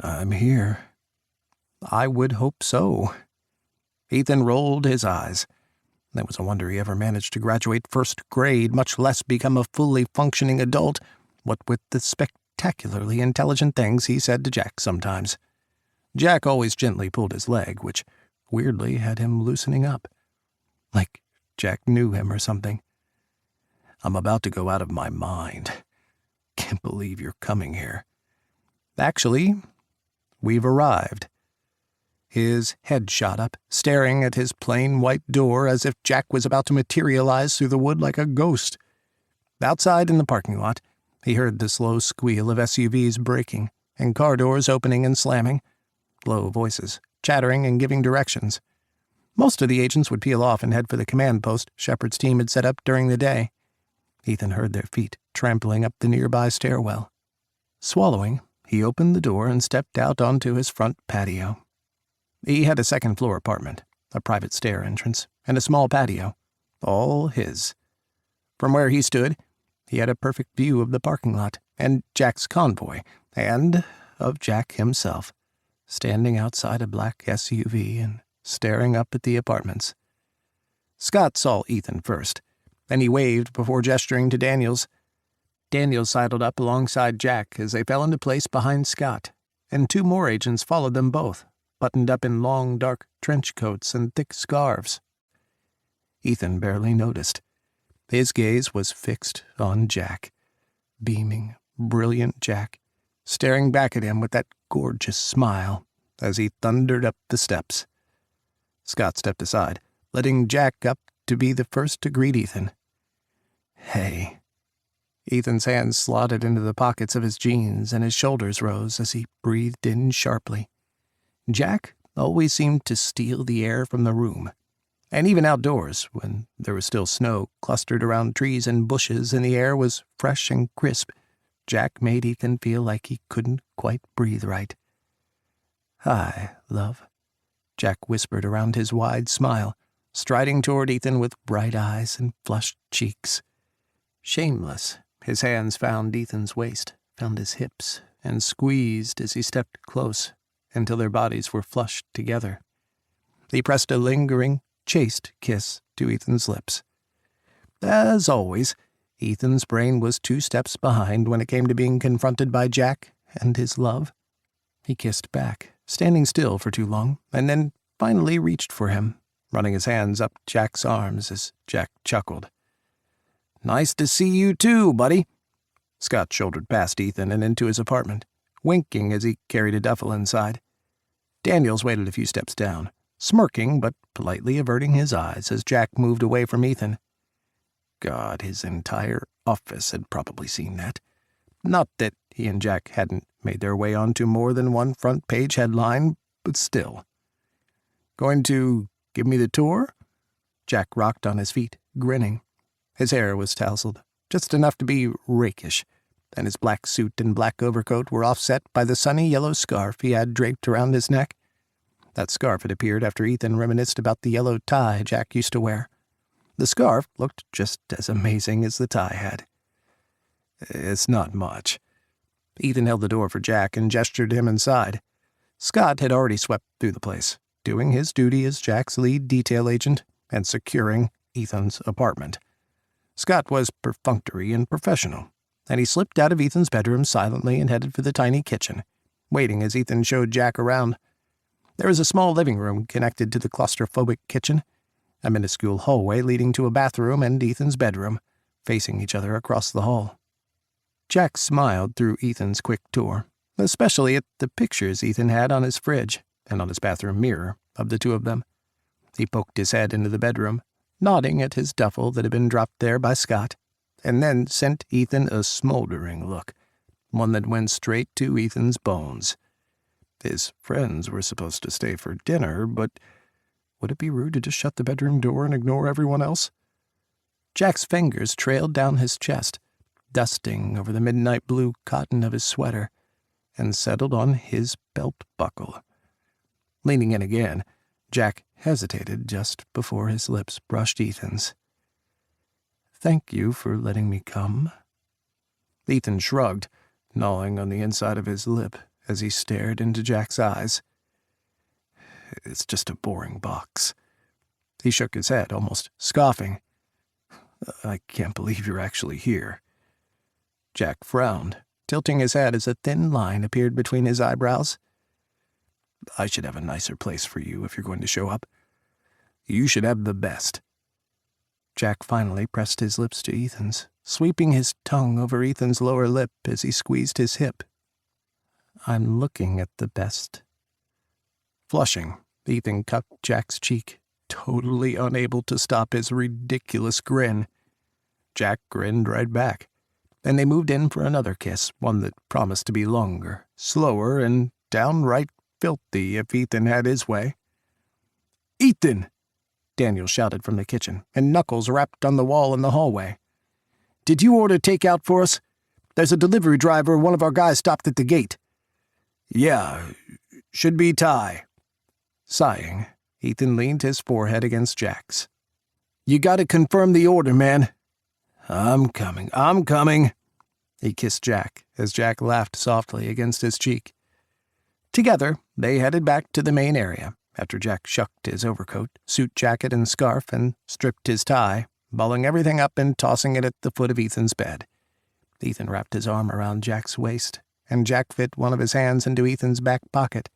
I'm here. I would hope so. Ethan rolled his eyes. It was a wonder he ever managed to graduate first grade, much less become a fully functioning adult, what with the spectacularly intelligent things he said to Jack sometimes. Jack always gently pulled his leg, which weirdly had him loosening up. Like Jack knew him or something. I'm about to go out of my mind. Can't believe you're coming here. Actually, we've arrived. His head shot up, staring at his plain white door as if Jack was about to materialize through the wood like a ghost. Outside in the parking lot, he heard the slow squeal of SUVs braking and car doors opening and slamming, low voices chattering and giving directions. Most of the agents would peel off and head for the command post Shepard's team had set up during the day. Ethan heard their feet trampling up the nearby stairwell. Swallowing, he opened the door and stepped out onto his front patio. He had a second-floor apartment, a private stair entrance, and a small patio, all his. From where he stood, he had a perfect view of the parking lot and Jack's convoy, and of Jack himself, standing outside a black SUV and staring up at the apartments. Scott saw Ethan first, and he waved before gesturing to Daniels. Daniels sidled up alongside Jack as they fell into place behind Scott, and 2 more agents followed them both, buttoned up in long, dark trench coats and thick scarves. Ethan barely noticed. His gaze was fixed on Jack. Beaming, brilliant Jack, staring back at him with that gorgeous smile as he thundered up the steps. Scott stepped aside, letting Jack up to be the first to greet Ethan. "Hey." Ethan's hands slotted into the pockets of his jeans and his shoulders rose as he breathed in sharply. Jack always seemed to steal the air from the room, and even outdoors, when there was still snow clustered around trees and bushes and the air was fresh and crisp, Jack made Ethan feel like he couldn't quite breathe right. "Hi, love," Jack whispered around his wide smile, striding toward Ethan with bright eyes and flushed cheeks. Shameless, his hands found Ethan's waist, found his hips, and squeezed as he stepped close until their bodies were flushed together. He pressed a lingering, chaste kiss to Ethan's lips. As always, Ethan's brain was 2 steps behind when it came to being confronted by Jack and his love. He kissed back, standing still for too long, and then finally reached for him, running his hands up Jack's arms as Jack chuckled. "Nice to see you too, buddy." Scott shouldered past Ethan and into his apartment, winking as he carried a duffel inside. Daniels waited a few steps down, smirking but politely averting his eyes as Jack moved away from Ethan. God, his entire office had probably seen that. Not that he and Jack hadn't made their way onto more than one front-page headline, but still. "Going to give me the tour?" Jack rocked on his feet, grinning. His hair was tousled, just enough to be rakish, and his black suit and black overcoat were offset by the sunny yellow scarf he had draped around his neck. That scarf had appeared after Ethan reminisced about the yellow tie Jack used to wear. The scarf looked just as amazing as the tie had. "It's not much." Ethan held the door for Jack and gestured him inside. Scott had already swept through the place, doing his duty as Jack's lead detail agent and securing Ethan's apartment. Scott was perfunctory and professional, and he slipped out of Ethan's bedroom silently and headed for the tiny kitchen, waiting as Ethan showed Jack around. There was a small living room connected to the claustrophobic kitchen, a minuscule hallway leading to a bathroom and Ethan's bedroom, facing each other across the hall. Jack smiled through Ethan's quick tour, especially at the pictures Ethan had on his fridge and on his bathroom mirror of the 2 of them. He poked his head into the bedroom, nodding at his duffel that had been dropped there by Scott, and then sent Ethan a smoldering look, one that went straight to Ethan's bones. His friends were supposed to stay for dinner, but would it be rude to just shut the bedroom door and ignore everyone else? Jack's fingers trailed down his chest, dusting over the midnight blue cotton of his sweater, and settled on his belt buckle. Leaning in again, Jack hesitated just before his lips brushed Ethan's. "Thank you for letting me come." Ethan shrugged, gnawing on the inside of his lip as he stared into Jack's eyes. "It's just a boring box." He shook his head, almost scoffing. "I can't believe you're actually here." Jack frowned, tilting his head as a thin line appeared between his eyebrows. "I should have a nicer place for you if you're going to show up. You should have the best." Jack finally pressed his lips to Ethan's, sweeping his tongue over Ethan's lower lip as he squeezed his hip. "I'm looking at the best." Flushing, Ethan cupped Jack's cheek, totally unable to stop his ridiculous grin. Jack grinned right back, and they moved in for another kiss, one that promised to be longer, slower, and downright filthy if Ethan had his way. "Ethan!" Daniel shouted from the kitchen, and Knuckles rapped on the wall in the hallway. "Did you order takeout for us? There's a delivery driver, one of our guys stopped at the gate." "Yeah, should be Ty." Sighing, Ethan leaned his forehead against Jack's. "You gotta confirm the order, man." I'm coming." He kissed Jack as Jack laughed softly against his cheek. Together, they headed back to the main area after Jack shucked his overcoat, suit jacket, and scarf and stripped his tie, balling everything up and tossing it at the foot of Ethan's bed. Ethan wrapped his arm around Jack's waist, and Jack fit one of his hands into Ethan's back pocket.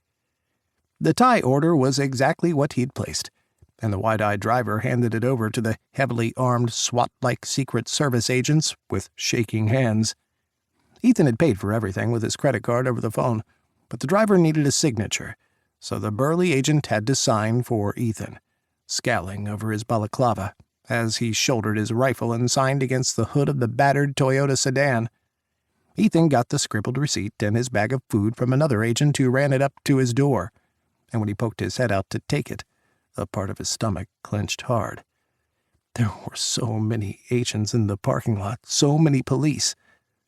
The tie order was exactly what he'd placed, and the wide-eyed driver handed it over to the heavily armed SWAT-like Secret Service agents with shaking hands. Ethan had paid for everything with his credit card over the phone, but the driver needed a signature, so the burly agent had to sign for Ethan, scowling over his balaclava as he shouldered his rifle and signed against the hood of the battered Toyota sedan. Ethan got the scribbled receipt and his bag of food from another agent who ran it up to his door, and when he poked his head out to take it, a part of his stomach clenched hard. There were so many agents in the parking lot, so many police,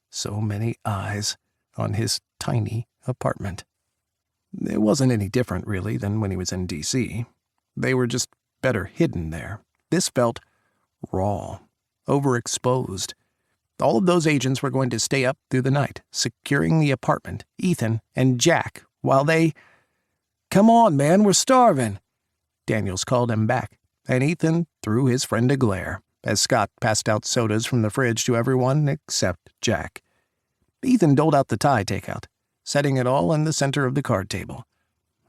so many eyes on his tiny apartment. It wasn't any different, really, than when he was in D.C. They were just better hidden there. This felt raw, overexposed. All of those agents were going to stay up through the night, securing the apartment, Ethan, and Jack, while they— "Come on, man, we're starving," Daniels called him back, and Ethan threw his friend a glare as Scott passed out sodas from the fridge to everyone except Jack. Ethan doled out the Thai takeout, setting it all in the center of the card table.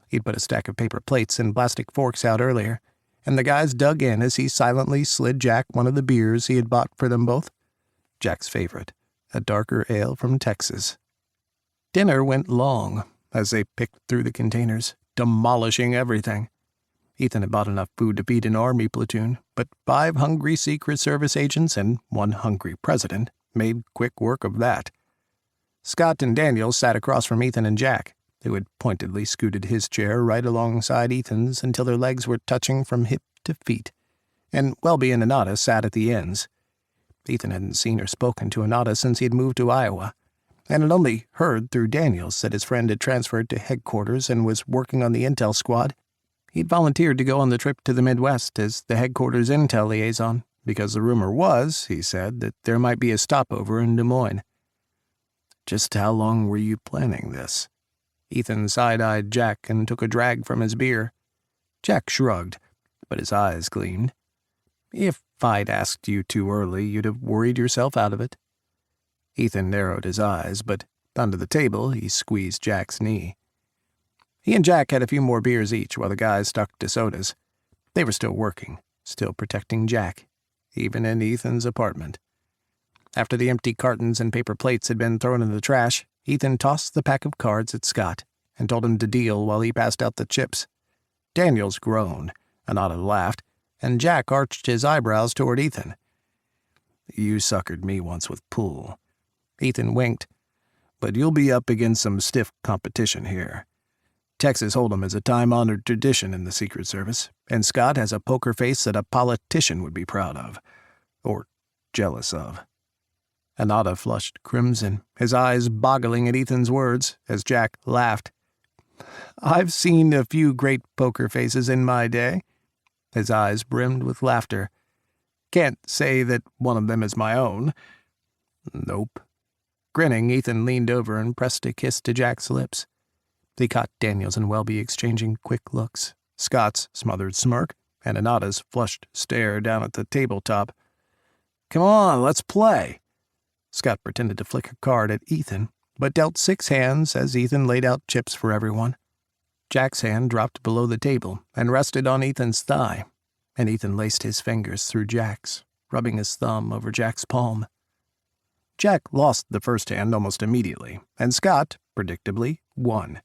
He'd put a stack of paper plates and plastic forks out earlier, and the guys dug in as he silently slid Jack one of the beers he had bought for them both. Jack's favorite, a darker ale from Texas. Dinner went long as they picked through the containers, demolishing everything. Ethan had bought enough food to feed an army platoon, but 5 hungry Secret Service agents and 1 hungry president made quick work of that. Scott and Daniel sat across from Ethan and Jack, who had pointedly scooted his chair right alongside Ethan's until their legs were touching from hip to feet, and Welby and Anata sat at the ends. Ethan hadn't seen or spoken to Anata since he had moved to Iowa, and had only heard through Daniels that his friend had transferred to headquarters and was working on the intel squad. He'd volunteered to go on the trip to the Midwest as the headquarters intel liaison, because the rumor was, he said, that there might be a stopover in Des Moines. "Just how long were you planning this?" Ethan side-eyed Jack and took a drag from his beer. Jack shrugged, but his eyes gleamed. "If I'd asked you too early, you'd have worried yourself out of it." Ethan narrowed his eyes, but under the table he squeezed Jack's knee. He and Jack had a few more beers each while the guys stuck to sodas. They were still working, still protecting Jack, even in Ethan's apartment. After the empty cartons and paper plates had been thrown in the trash, Ethan tossed the pack of cards at Scott and told him to deal while he passed out the chips. Daniels groaned, Anata laughed, and Jack arched his eyebrows toward Ethan. "You suckered me once with pool." Ethan winked. "But you'll be up against some stiff competition here. Texas Hold'em is a time-honored tradition in the Secret Service, and Scott has a poker face that a politician would be proud of. Or jealous of." Anata flushed crimson, his eyes boggling at Ethan's words, as Jack laughed. "I've seen a few great poker faces in my day." His eyes brimmed with laughter. "Can't say that one of them is my own." "Nope." Grinning, Ethan leaned over and pressed a kiss to Jack's lips. They caught Daniels and Welby exchanging quick looks, Scott's smothered smirk, and Anata's flushed stare down at the tabletop. "Come on, let's play." Scott pretended to flick a card at Ethan, but dealt 6 hands as Ethan laid out chips for everyone. Jack's hand dropped below the table and rested on Ethan's thigh, and Ethan laced his fingers through Jack's, rubbing his thumb over Jack's palm. Jack lost the first hand almost immediately, and Scott, predictably, won.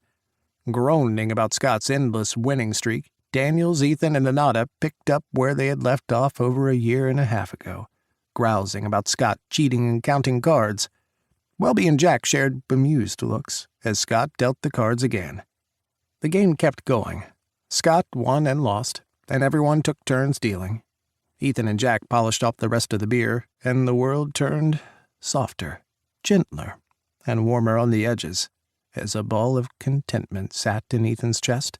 Groaning about Scott's endless winning streak, Daniels, Ethan, and Anata picked up where they had left off over a year and a half ago, grousing about Scott cheating and counting cards. Welby and Jack shared bemused looks as Scott dealt the cards again. The game kept going. Scott won and lost, and everyone took turns dealing. Ethan and Jack polished off the rest of the beer, and the world turned softer, gentler, and warmer on the edges as a ball of contentment sat in Ethan's chest,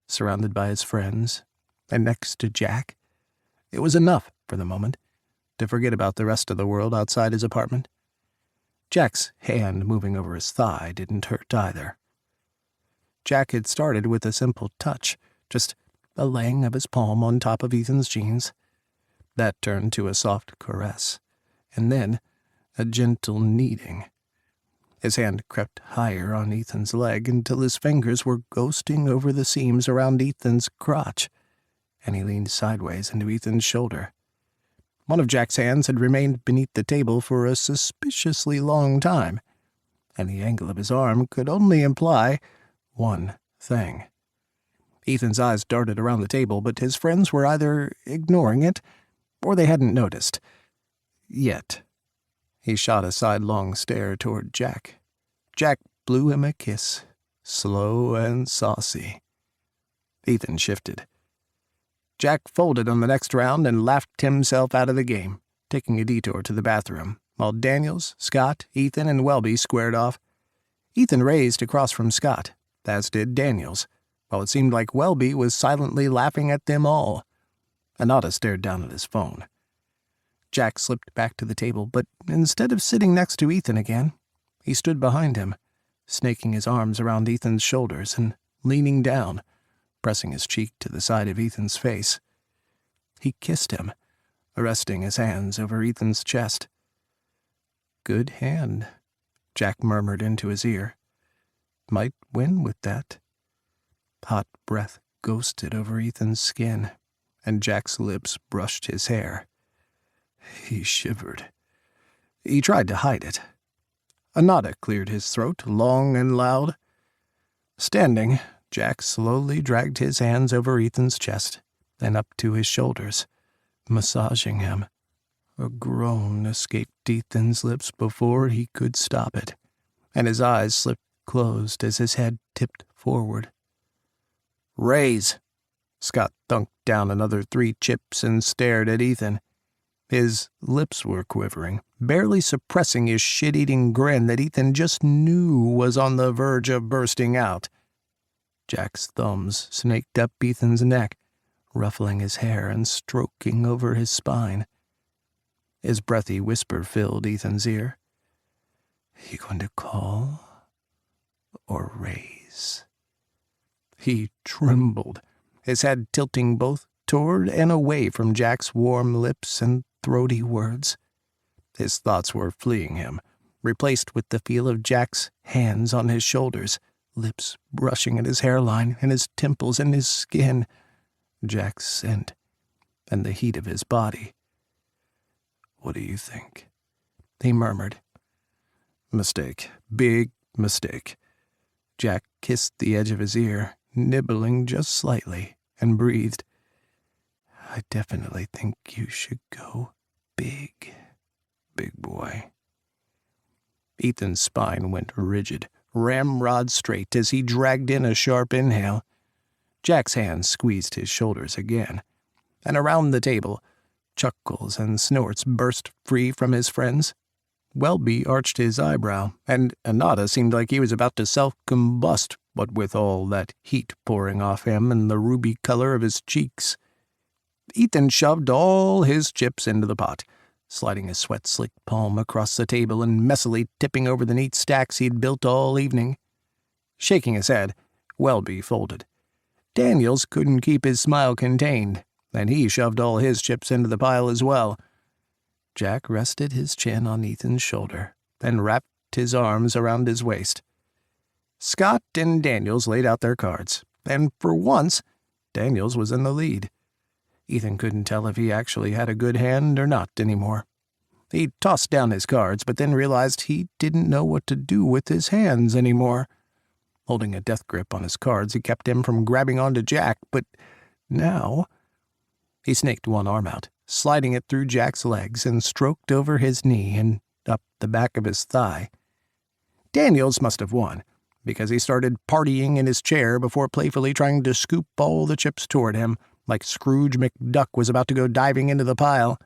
surrounded by his friends, and next to Jack. It was enough, for the moment, to forget about the rest of the world outside his apartment. Jack's hand moving over his thigh didn't hurt either. Jack had started with a simple touch, just a laying of his palm on top of Ethan's jeans. That turned to a soft caress, and then a gentle kneading. His hand crept higher on Ethan's leg until his fingers were ghosting over the seams around Ethan's crotch, and he leaned sideways into Ethan's shoulder. One of Jack's hands had remained beneath the table for a suspiciously long time, and the angle of his arm could only imply one thing. Ethan's eyes darted around the table, but his friends were either ignoring it or they hadn't noticed. Yet. He shot a sidelong stare toward Jack. Jack blew him a kiss, slow and saucy. Ethan shifted. Jack folded on the next round and laughed himself out of the game, taking a detour to the bathroom, while Daniels, Scott, Ethan, and Welby squared off. Ethan raised across from Scott, as did Daniels, while it seemed like Welby was silently laughing at them all. Anata stared down at his phone. Jack slipped back to the table, but instead of sitting next to Ethan again, he stood behind him, snaking his arms around Ethan's shoulders and leaning down, pressing his cheek to the side of Ethan's face. He kissed him, resting his hands over Ethan's chest. "Good hand," Jack murmured into his ear. "Might win with that." Hot breath ghosted over Ethan's skin, and Jack's lips brushed his hair. He shivered. He tried to hide it. Anata cleared his throat, long and loud. Standing, Jack slowly dragged his hands over Ethan's chest, then up to his shoulders, massaging him. A groan escaped Ethan's lips before he could stop it, and his eyes slipped closed as his head tipped forward. "Raise!" Scott thunked down another 3 chips and stared at Ethan. His lips were quivering, barely suppressing his shit-eating grin that Ethan just knew was on the verge of bursting out. Jack's thumbs snaked up Ethan's neck, ruffling his hair and stroking over his spine. His breathy whisper filled Ethan's ear. "You going to call or raise?" He trembled, his head tilting both toward and away from Jack's warm lips and throaty words. His thoughts were fleeing him, replaced with the feel of Jack's hands on his shoulders, lips brushing at his hairline and his temples and his skin, Jack's scent, and the heat of his body. "What do you think?" he murmured. "Mistake. Big mistake." Jack kissed the edge of his ear, nibbling just slightly, and breathed. "I definitely think you should go big, big boy." Ethan's spine went rigid, ramrod straight as he dragged in a sharp inhale. Jack's hands squeezed his shoulders again, and around the table, chuckles and snorts burst free from his friends. Welby arched his eyebrow, and Anata seemed like he was about to self-combust, what with all that heat pouring off him and the ruby color of his cheeks. Ethan shoved all his chips into the pot, sliding his sweat-slicked palm across the table and messily tipping over the neat stacks he'd built all evening. Shaking his head, Welby folded. Daniels couldn't keep his smile contained, and he shoved all his chips into the pile as well. Jack rested his chin on Ethan's shoulder, then wrapped his arms around his waist. Scott and Daniels laid out their cards, and for once, Daniels was in the lead. Ethan couldn't tell if he actually had a good hand or not anymore. He tossed down his cards, but then realized he didn't know what to do with his hands anymore. Holding a death grip on his cards, he kept him from grabbing onto Jack, but now he snaked one arm out, sliding it through Jack's legs and stroked over his knee and up the back of his thigh. Daniels must have won, because he started partying in his chair before playfully trying to scoop all the chips toward him, like Scrooge McDuck was about to go diving into the pile.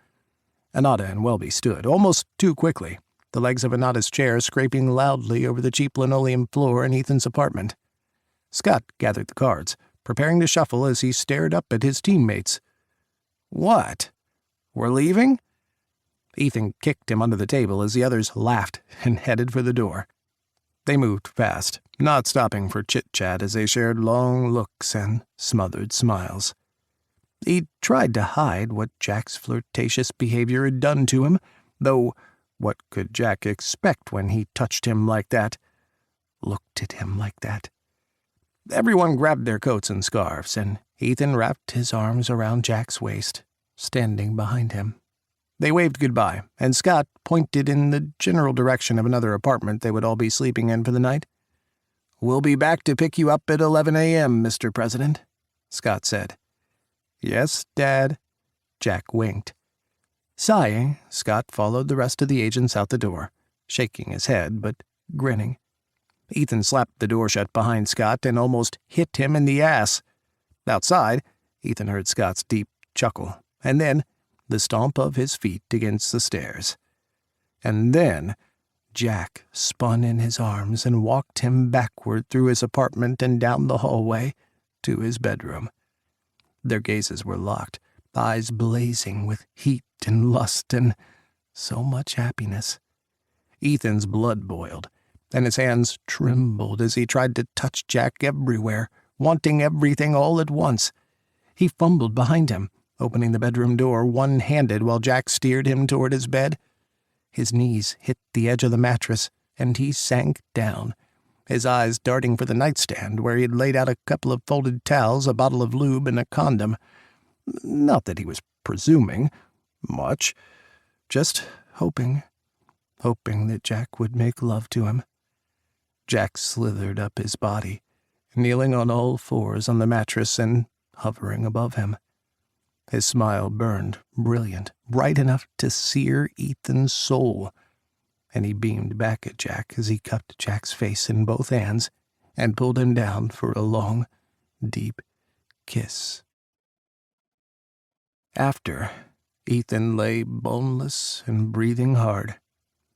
Anata and Welby stood, almost too quickly, the legs of Anata's chair scraping loudly over the cheap linoleum floor in Ethan's apartment. Scott gathered the cards, preparing to shuffle as he stared up at his teammates. "What? We're leaving?" Ethan kicked him under the table as the others laughed and headed for the door. They moved fast, not stopping for chit-chat as they shared long looks and smothered smiles. He tried to hide what Jack's flirtatious behavior had done to him, though what could Jack expect when he touched him like that, looked at him like that? Everyone grabbed their coats and scarves, and Ethan wrapped his arms around Jack's waist, standing behind him. They waved goodbye, and Scott pointed in the general direction of another apartment they would all be sleeping in for the night. "We'll be back to pick you up at 11 a.m., Mr. President," Scott said. "Yes, Dad," Jack winked. Sighing, Scott followed the rest of the agents out the door, shaking his head but grinning. Ethan slapped the door shut behind Scott and almost hit him in the ass. Outside, Ethan heard Scott's deep chuckle, and then the stomp of his feet against the stairs. And then Jack spun in his arms and walked him backward through his apartment and down the hallway to his bedroom. Their gazes were locked, eyes blazing with heat and lust and so much happiness. Ethan's blood boiled, and his hands trembled as he tried to touch Jack everywhere, wanting everything all at once. He fumbled behind him, opening the bedroom door one-handed while Jack steered him toward his bed. His knees hit the edge of the mattress, and he sank down, his eyes darting for the nightstand where he had laid out a couple of folded towels, a bottle of lube, and a condom. Not that he was presuming much, just hoping that Jack would make love to him. Jack slithered up his body, kneeling on all fours on the mattress and hovering above him. His smile burned, brilliant, bright enough to sear Ethan's soul, and he beamed back at Jack as he cupped Jack's face in both hands and pulled him down for a long, deep kiss. After, Ethan lay boneless and breathing hard,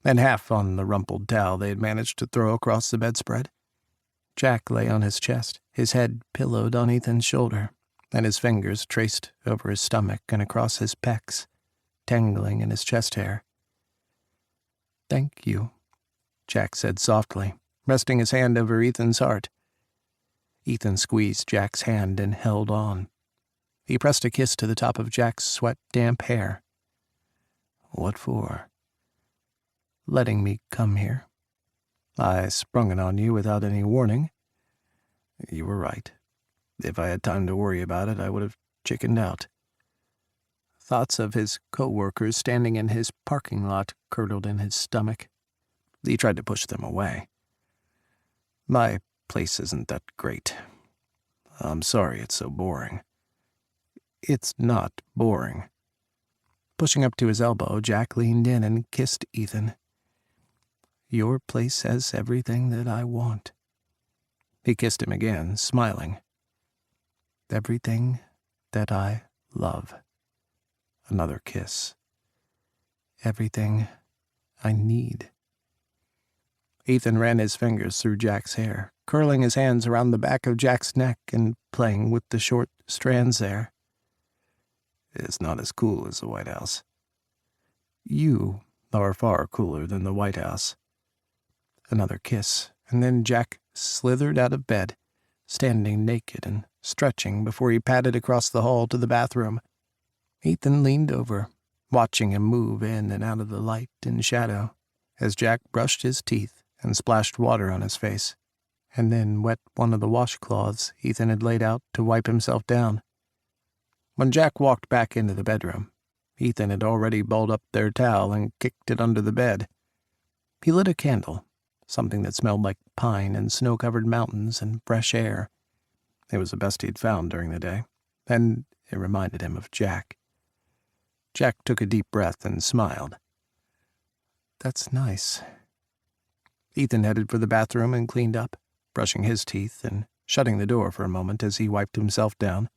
and half on the rumpled towel they had managed to throw across the bedspread. Jack lay on his chest, his head pillowed on Ethan's shoulder, and his fingers traced over his stomach and across his pecs, tangling in his chest hair. "Thank you," Jack said softly, resting his hand over Ethan's heart. Ethan squeezed Jack's hand and held on. He pressed a kiss to the top of Jack's sweat-damp hair. "What for?" "Letting me come here. I sprung it on you without any warning." "You were right. If I had time to worry about it, I would have chickened out." Thoughts of his co-workers standing in his parking lot curdled in his stomach. He tried to push them away. "My place isn't that great. I'm sorry it's so boring." "It's not boring." Pushing up to his elbow, Jack leaned in and kissed Ethan. "Your place has everything that I want." He kissed him again, smiling. "Everything that I love." Another kiss. "Everything I need." Ethan ran his fingers through Jack's hair, curling his hands around the back of Jack's neck and playing with the short strands there. "It's not as cool as the White House." "You are far cooler than the White House." Another kiss, and then Jack slithered out of bed, standing naked and stretching before he padded across the hall to the bathroom. Ethan leaned over, watching him move in and out of the light and shadow, as Jack brushed his teeth and splashed water on his face, and then wet one of the washcloths Ethan had laid out to wipe himself down. When Jack walked back into the bedroom, Ethan had already balled up their towel and kicked it under the bed. He lit a candle, something that smelled like pine and snow-covered mountains and fresh air. It was the best he'd found during the day, and it reminded him of Jack. Jack took a deep breath and smiled. "That's nice." Ethan headed for the bathroom and cleaned up, brushing his teeth and shutting the door for a moment as he wiped himself down.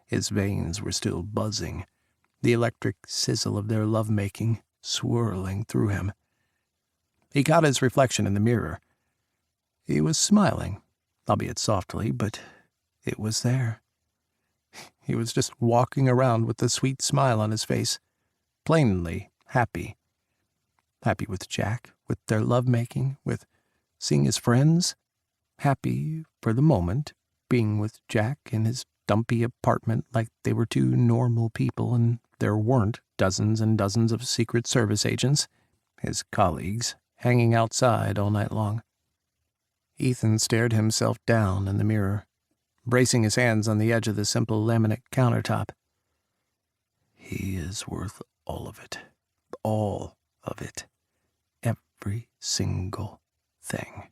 His veins were still buzzing, the electric sizzle of their lovemaking swirling through him. He caught his reflection in the mirror. He was smiling, albeit softly, but it was there. He was just walking around with a sweet smile on his face, plainly happy. Happy with Jack, with their lovemaking, with seeing his friends, happy for the moment, being with Jack in his dumpy apartment like they were two normal people and there weren't dozens and dozens of Secret Service agents, his colleagues, hanging outside all night long. Ethan stared himself down in the mirror, bracing his hands on the edge of the simple laminate countertop. He is worth all of it. All of it. Every single thing.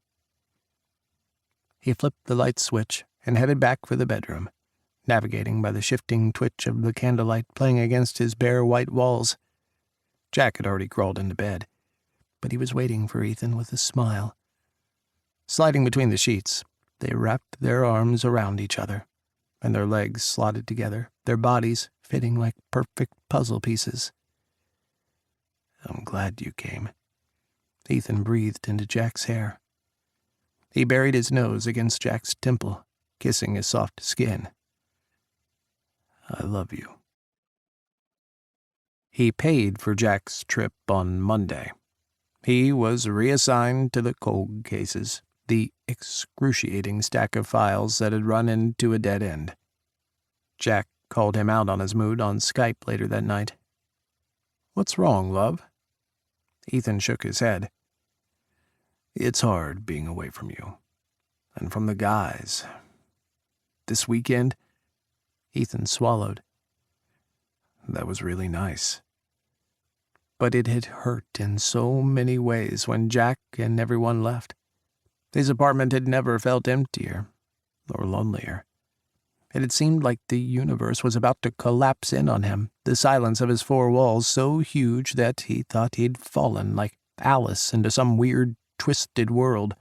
He flipped the light switch and headed back for the bedroom, navigating by the shifting twitch of the candlelight playing against his bare white walls. Jack had already crawled into bed, but he was waiting for Ethan with a smile. Sliding between the sheets, they wrapped their arms around each other, and their legs slotted together, their bodies fitting like perfect puzzle pieces. "I'm glad you came," Ethan breathed into Jack's hair. He buried his nose against Jack's temple, kissing his soft skin. "I love you." He paid for Jack's trip on Monday. He was reassigned to the cold cases, the excruciating stack of files that had run into a dead end. Jack called him out on his mood on Skype later that night. "What's wrong, love?" Ethan shook his head. "It's hard being away from you. And from the guys. This weekend," Ethan swallowed. "That was really nice." But it had hurt in so many ways when Jack and everyone left. His apartment had never felt emptier or lonelier. It had seemed like the universe was about to collapse in on him, the silence of his four walls so huge that he thought he'd fallen like Alice into some weird, twisted world.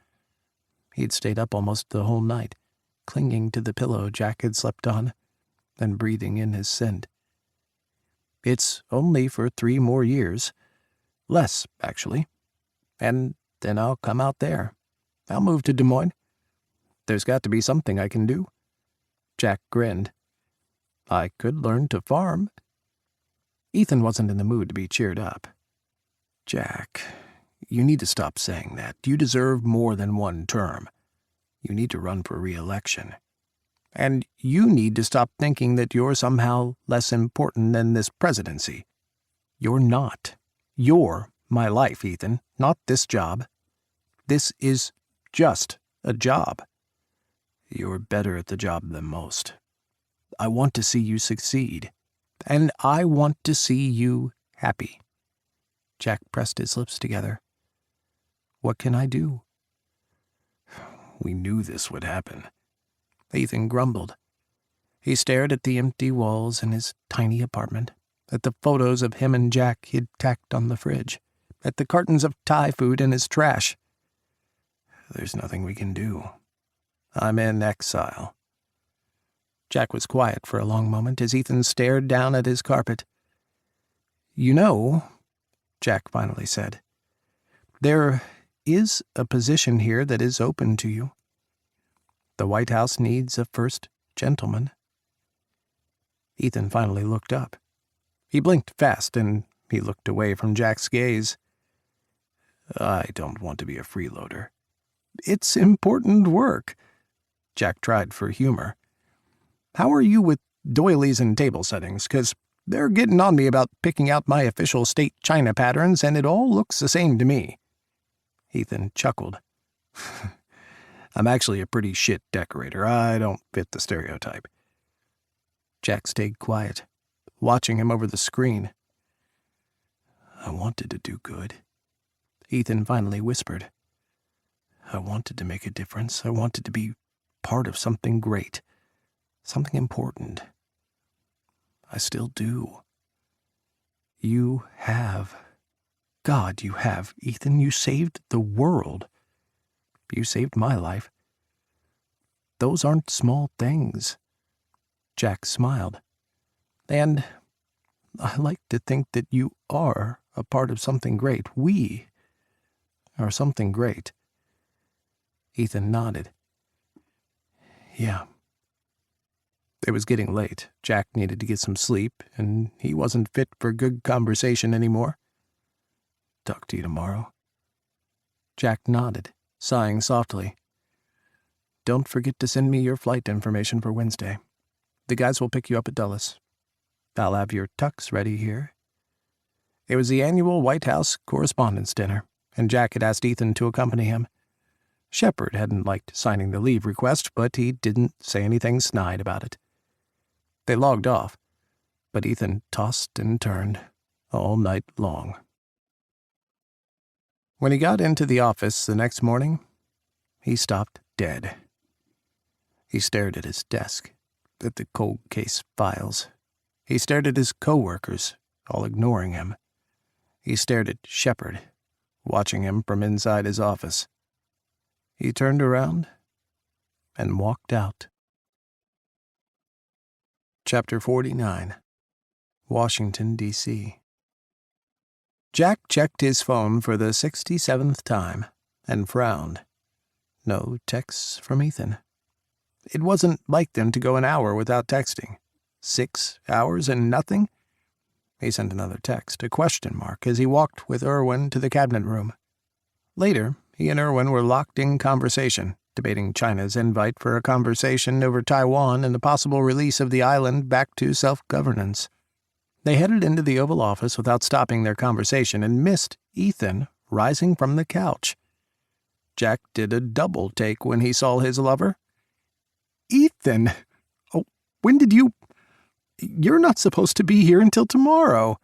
He'd stayed up almost the whole night, clinging to the pillow Jack had slept on, and breathing in his scent. It's only for 3 more years. Less, actually. And then I'll come out there. I'll move to Des Moines. There's got to be something I can do. Jack grinned. I could learn to farm. Ethan wasn't in the mood to be cheered up. Jack, you need to stop saying that. You deserve more than 1 term. You need to run for re-election. And you need to stop thinking that you're somehow less important than this presidency. You're not. You're my life, Ethan, not this job. This is just a job. You're better at the job than most. I want to see you succeed, and I want to see you happy. Jack pressed his lips together. What can I do? We knew this would happen. Ethan grumbled. He stared at the empty walls in his tiny apartment, at the photos of him and Jack he'd tacked on the fridge, at the cartons of Thai food in his trash. There's nothing we can do. I'm in exile. Jack was quiet for a long moment as Ethan stared down at his carpet. You know, Jack finally said, there is a position here that is open to you. The White House needs a first gentleman. Ethan finally looked up. He blinked fast, and he looked away from Jack's gaze. I don't want to be a freeloader. It's important work. Jack tried for humor. How are you with doilies and table settings? 'Cause they're getting on me about picking out my official state china patterns, and it all looks the same to me. Ethan chuckled. I'm actually a pretty shit decorator. I don't fit the stereotype. Jack stayed quiet, watching him over the screen. I wanted to do good. Ethan finally whispered. I wanted to make a difference. I wanted to be part of something great, something important. I still do. You have. God, you have, Ethan. You saved the world. You saved my life. Those aren't small things. Jack smiled. And I like to think that you are a part of something great. We are something great. Ethan nodded. Yeah. It was getting late. Jack needed to get some sleep, and he wasn't fit for good conversation anymore. Talk to you tomorrow. Jack nodded, sighing softly. "Don't forget to send me your flight information for Wednesday. The guys will pick you up at Dulles. I'll have your tux ready here." It was the annual White House Correspondents' Dinner, and Jack had asked Ethan to accompany him. Shepard hadn't liked signing the leave request, but he didn't say anything snide about it. They logged off, but Ethan tossed and turned all night long. When he got into the office the next morning, he stopped dead. He stared at his desk, at the cold case files. He stared at his coworkers, all ignoring him. He stared at Shepard, watching him from inside his office. He turned around and walked out. Chapter 49. Washington, D.C. Jack checked his phone for the 67th time and frowned. No texts from Ethan. It wasn't like them to go an hour without texting. 6 hours and nothing? He sent another text, a question mark, as he walked with Irwin to the cabinet room. Later, he and Irwin were locked in conversation, debating China's invite for a conversation over Taiwan and the possible release of the island back to self-governance. They headed into the Oval Office without stopping their conversation and missed Ethan rising from the couch. Jack did a double take when he saw his lover. "Ethan! Oh, when did you... You're not supposed to be here until tomorrow."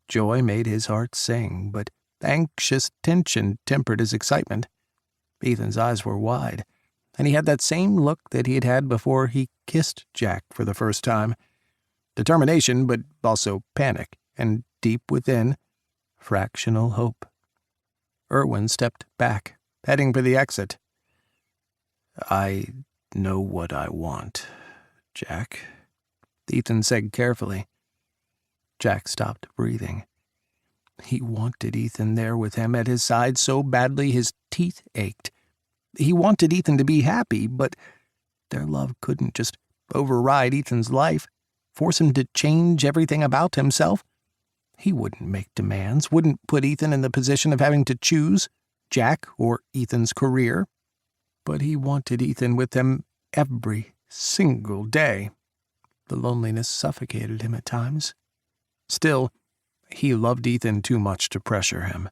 Joy made his heart sing, but anxious tension tempered his excitement. Ethan's eyes were wide, and he had that same look that he had had before he kissed Jack for the first time. Determination, but also panic, and deep within, fractional hope. Irwin stepped back, heading for the exit. "I know what I want, Jack," Ethan said carefully. Jack stopped breathing. He wanted Ethan there with him at his side so badly his teeth ached. He wanted Ethan to be happy, but their love couldn't just override Ethan's life, force him to change everything about himself. He wouldn't make demands, wouldn't put Ethan in the position of having to choose Jack or Ethan's career. But he wanted Ethan with him every single day. The loneliness suffocated him at times. Still, he loved Ethan too much to pressure him.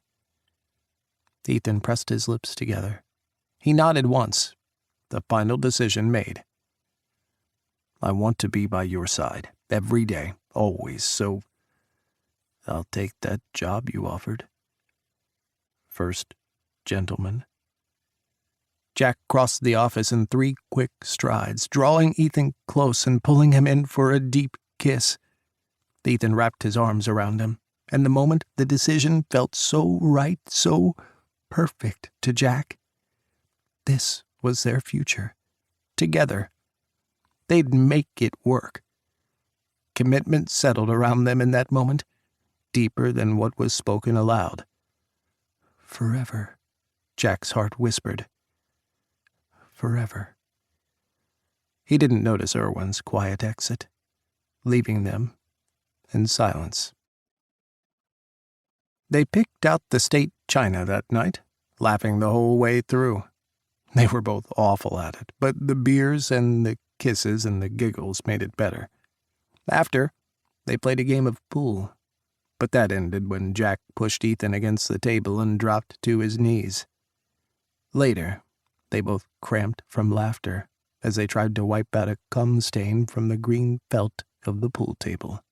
Ethan pressed his lips together. He nodded once, the final decision made. "I want to be by your side, every day, always, so I'll take that job you offered. First, gentleman." Jack crossed the office in 3 quick strides, drawing Ethan close and pulling him in for a deep kiss. Ethan wrapped his arms around him, and the moment the decision felt so right, so perfect to Jack. This was their future. Together. They'd make it work. Commitment settled around them in that moment, deeper than what was spoken aloud. "Forever," Jack's heart whispered. "Forever." He didn't notice Irwin's quiet exit, leaving them in silence. They picked out the state china that night, laughing the whole way through. They were both awful at it, but the beers and the kisses and the giggles made it better. After, they played a game of pool, but that ended when Jack pushed Ethan against the table and dropped to his knees. Later, they both cramped from laughter as they tried to wipe out a cum stain from the green felt of the pool table.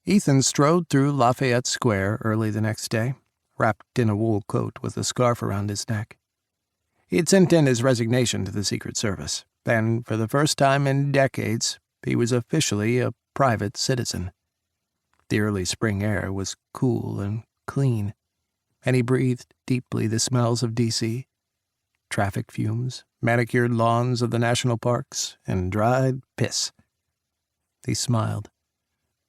Ethan strode through Lafayette Square early the next day, wrapped in a wool coat with a scarf around his neck. He had sent in his resignation to the Secret Service, and for the first time in decades, he was officially a private citizen. The early spring air was cool and clean, and he breathed deeply the smells of D.C., traffic fumes, manicured lawns of the national parks, and dried piss. He smiled.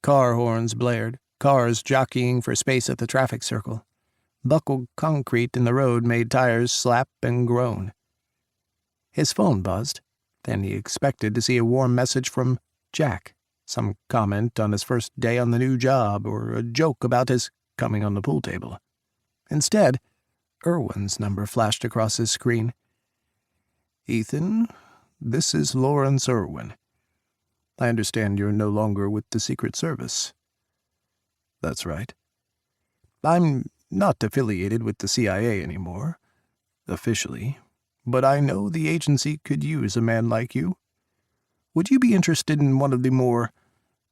Car horns blared, cars jockeying for space at the traffic circle. Buckled concrete in the road made tires slap and groan. His phone buzzed, and he expected to see a warm message from Jack, some comment on his first day on the new job or a joke about his coming on the pool table. Instead, Irwin's number flashed across his screen. "Ethan, this is Lawrence Irwin. I understand you're no longer with the Secret Service." "That's right." "I'm not affiliated with the CIA anymore, officially, but I know the agency could use a man like you. Would you be interested in one of the more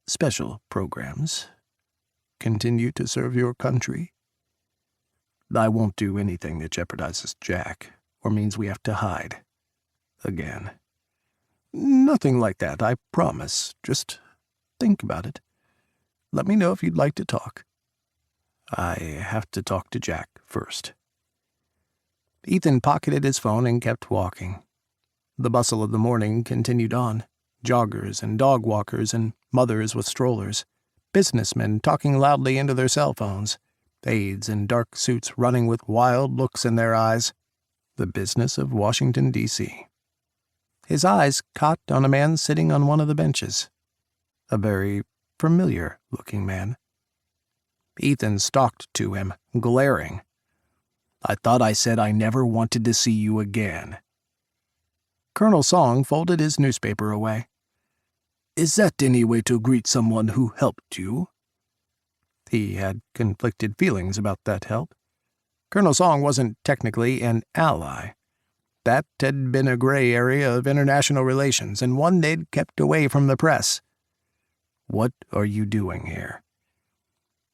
special programs? Continue to serve your country?" "I won't do anything that jeopardizes Jack, or means we have to hide. Again." "Nothing like that, I promise. Just think about it. Let me know if you'd like to talk." "I have to talk to Jack first." Ethan pocketed his phone and kept walking. The bustle of the morning continued on. Joggers and dog walkers and mothers with strollers. Businessmen talking loudly into their cell phones. Aides in dark suits running with wild looks in their eyes. The business of Washington, D.C. His eyes caught on a man sitting on one of the benches. A very familiar-looking man. Ethan stalked to him, glaring. "I thought I said I never wanted to see you again." Colonel Song folded his newspaper away. "Is that any way to greet someone who helped you?" He had conflicted feelings about that help. Colonel Song wasn't technically an ally. That had been a gray area of international relations, and one they'd kept away from the press. "What are you doing here?"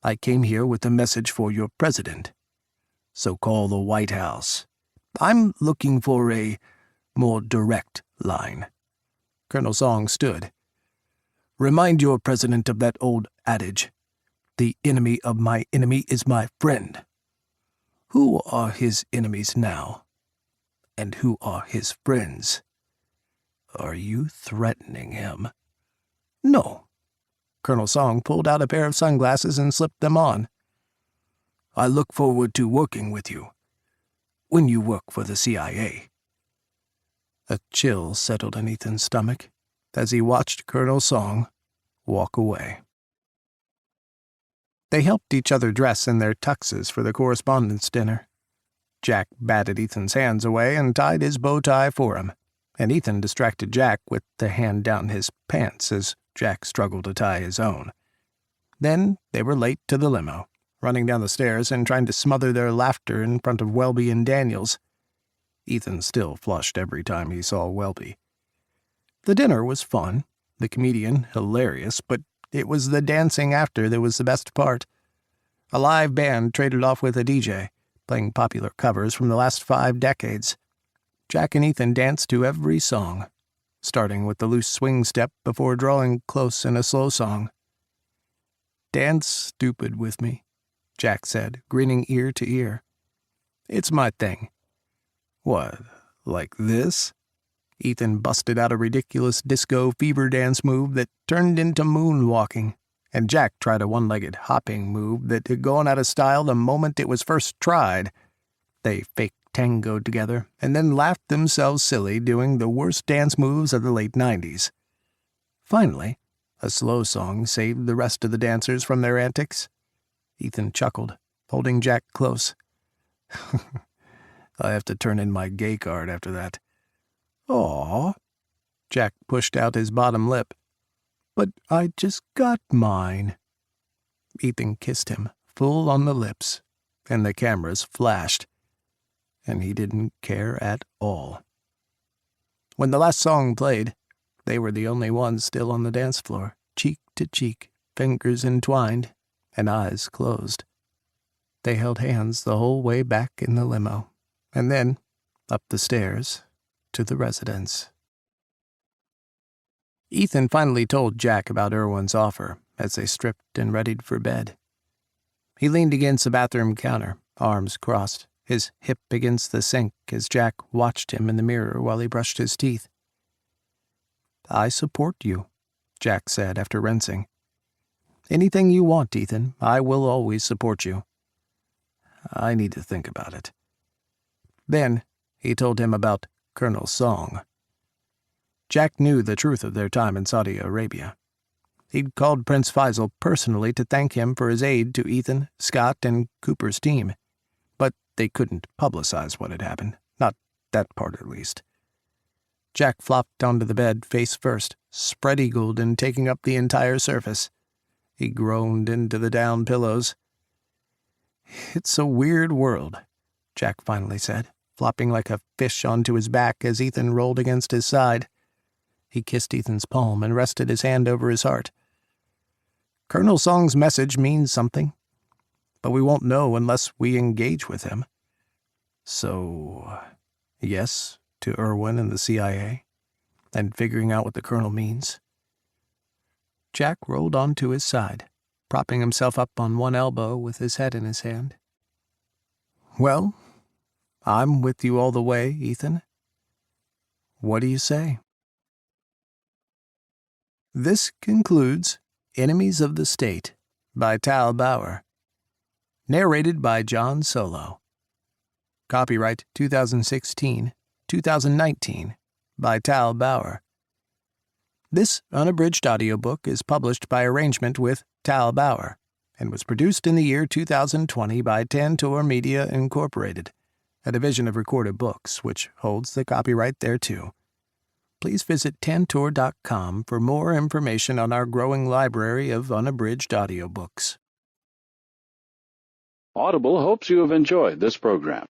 "I came here with a message for your president. So call the White House. I'm looking for a more direct line." Colonel Song stood. "Remind your president of that old adage. The enemy of my enemy is my friend. Who are his enemies now? And who are his friends? Are you threatening him?" "No." Colonel Song pulled out a pair of sunglasses and slipped them on. "I look forward to working with you. When you work for the CIA." A chill settled in Ethan's stomach as he watched Colonel Song walk away. They helped each other dress in their tuxes for the correspondence dinner. Jack batted Ethan's hands away and tied his bow tie for him, and Ethan distracted Jack with the hand down his pants as Jack struggled to tie his own. Then they were late to the limo, running down the stairs and trying to smother their laughter in front of Welby and Daniels. Ethan still flushed every time he saw Welby. The dinner was fun, the comedian hilarious, but it was the dancing after that was the best part. A live band traded off with a DJ, playing popular covers from the last 5 decades. Jack and Ethan danced to every song, starting with the loose swing step before drawing close in a slow song. "Dance stupid with me," Jack said, grinning ear to ear. "It's my thing." "What, like this?" Ethan busted out a ridiculous disco fever dance move that turned into moonwalking, and Jack tried a one-legged hopping move that had gone out of style the moment it was first tried. They fake tangoed together and then laughed themselves silly doing the worst dance moves of the late 90s. Finally, a slow song saved the rest of the dancers from their antics. Ethan chuckled, holding Jack close. "I have to turn in my gay card after that." "Aw." Jack pushed out his bottom lip. "But I just got mine." Ethan kissed him, full on the lips, and the cameras flashed. And he didn't care at all. When the last song played, they were the only ones still on the dance floor, cheek to cheek, fingers entwined, and eyes closed. They held hands the whole way back in the limo, and then up the stairs to the residence. Ethan finally told Jack about Irwin's offer as they stripped and readied for bed. He leaned against the bathroom counter, arms crossed, his hip against the sink as Jack watched him in the mirror while he brushed his teeth. "I support you," Jack said after rinsing. "Anything you want, Ethan, I will always support you." "I need to think about it." Then he told him about Colonel Song. Jack knew the truth of their time in Saudi Arabia. He'd called Prince Faisal personally to thank him for his aid to Ethan, Scott, and Cooper's team. But They couldn't publicize what had happened, not that part at least. Jack flopped onto the bed face first, spread-eagled and taking up the entire surface. He groaned into the down pillows. "It's a weird world," Jack finally said, flopping like a fish onto his back as Ethan rolled against his side. He kissed Ethan's palm and rested his hand over his heart. "Colonel Song's message means something, but we won't know unless we engage with him. So, yes to Irwin and the CIA, and figuring out what the Colonel means." Jack rolled onto his side, propping himself up on one elbow with his head in his hand. "Well, I'm with you all the way, Ethan. What do you say?" This concludes Enemies of the State by Tal Bauer. Narrated by John Solo. Copyright 2016-2019 by Tal Bauer. This unabridged audiobook is published by arrangement with Tal Bauer and was produced in the year 2020 by Tantor Media Incorporated, a division of Recorded Books, which holds the copyright thereto. Please visit tantor.com for more information on our growing library of unabridged audiobooks. Audible hopes you have enjoyed this program.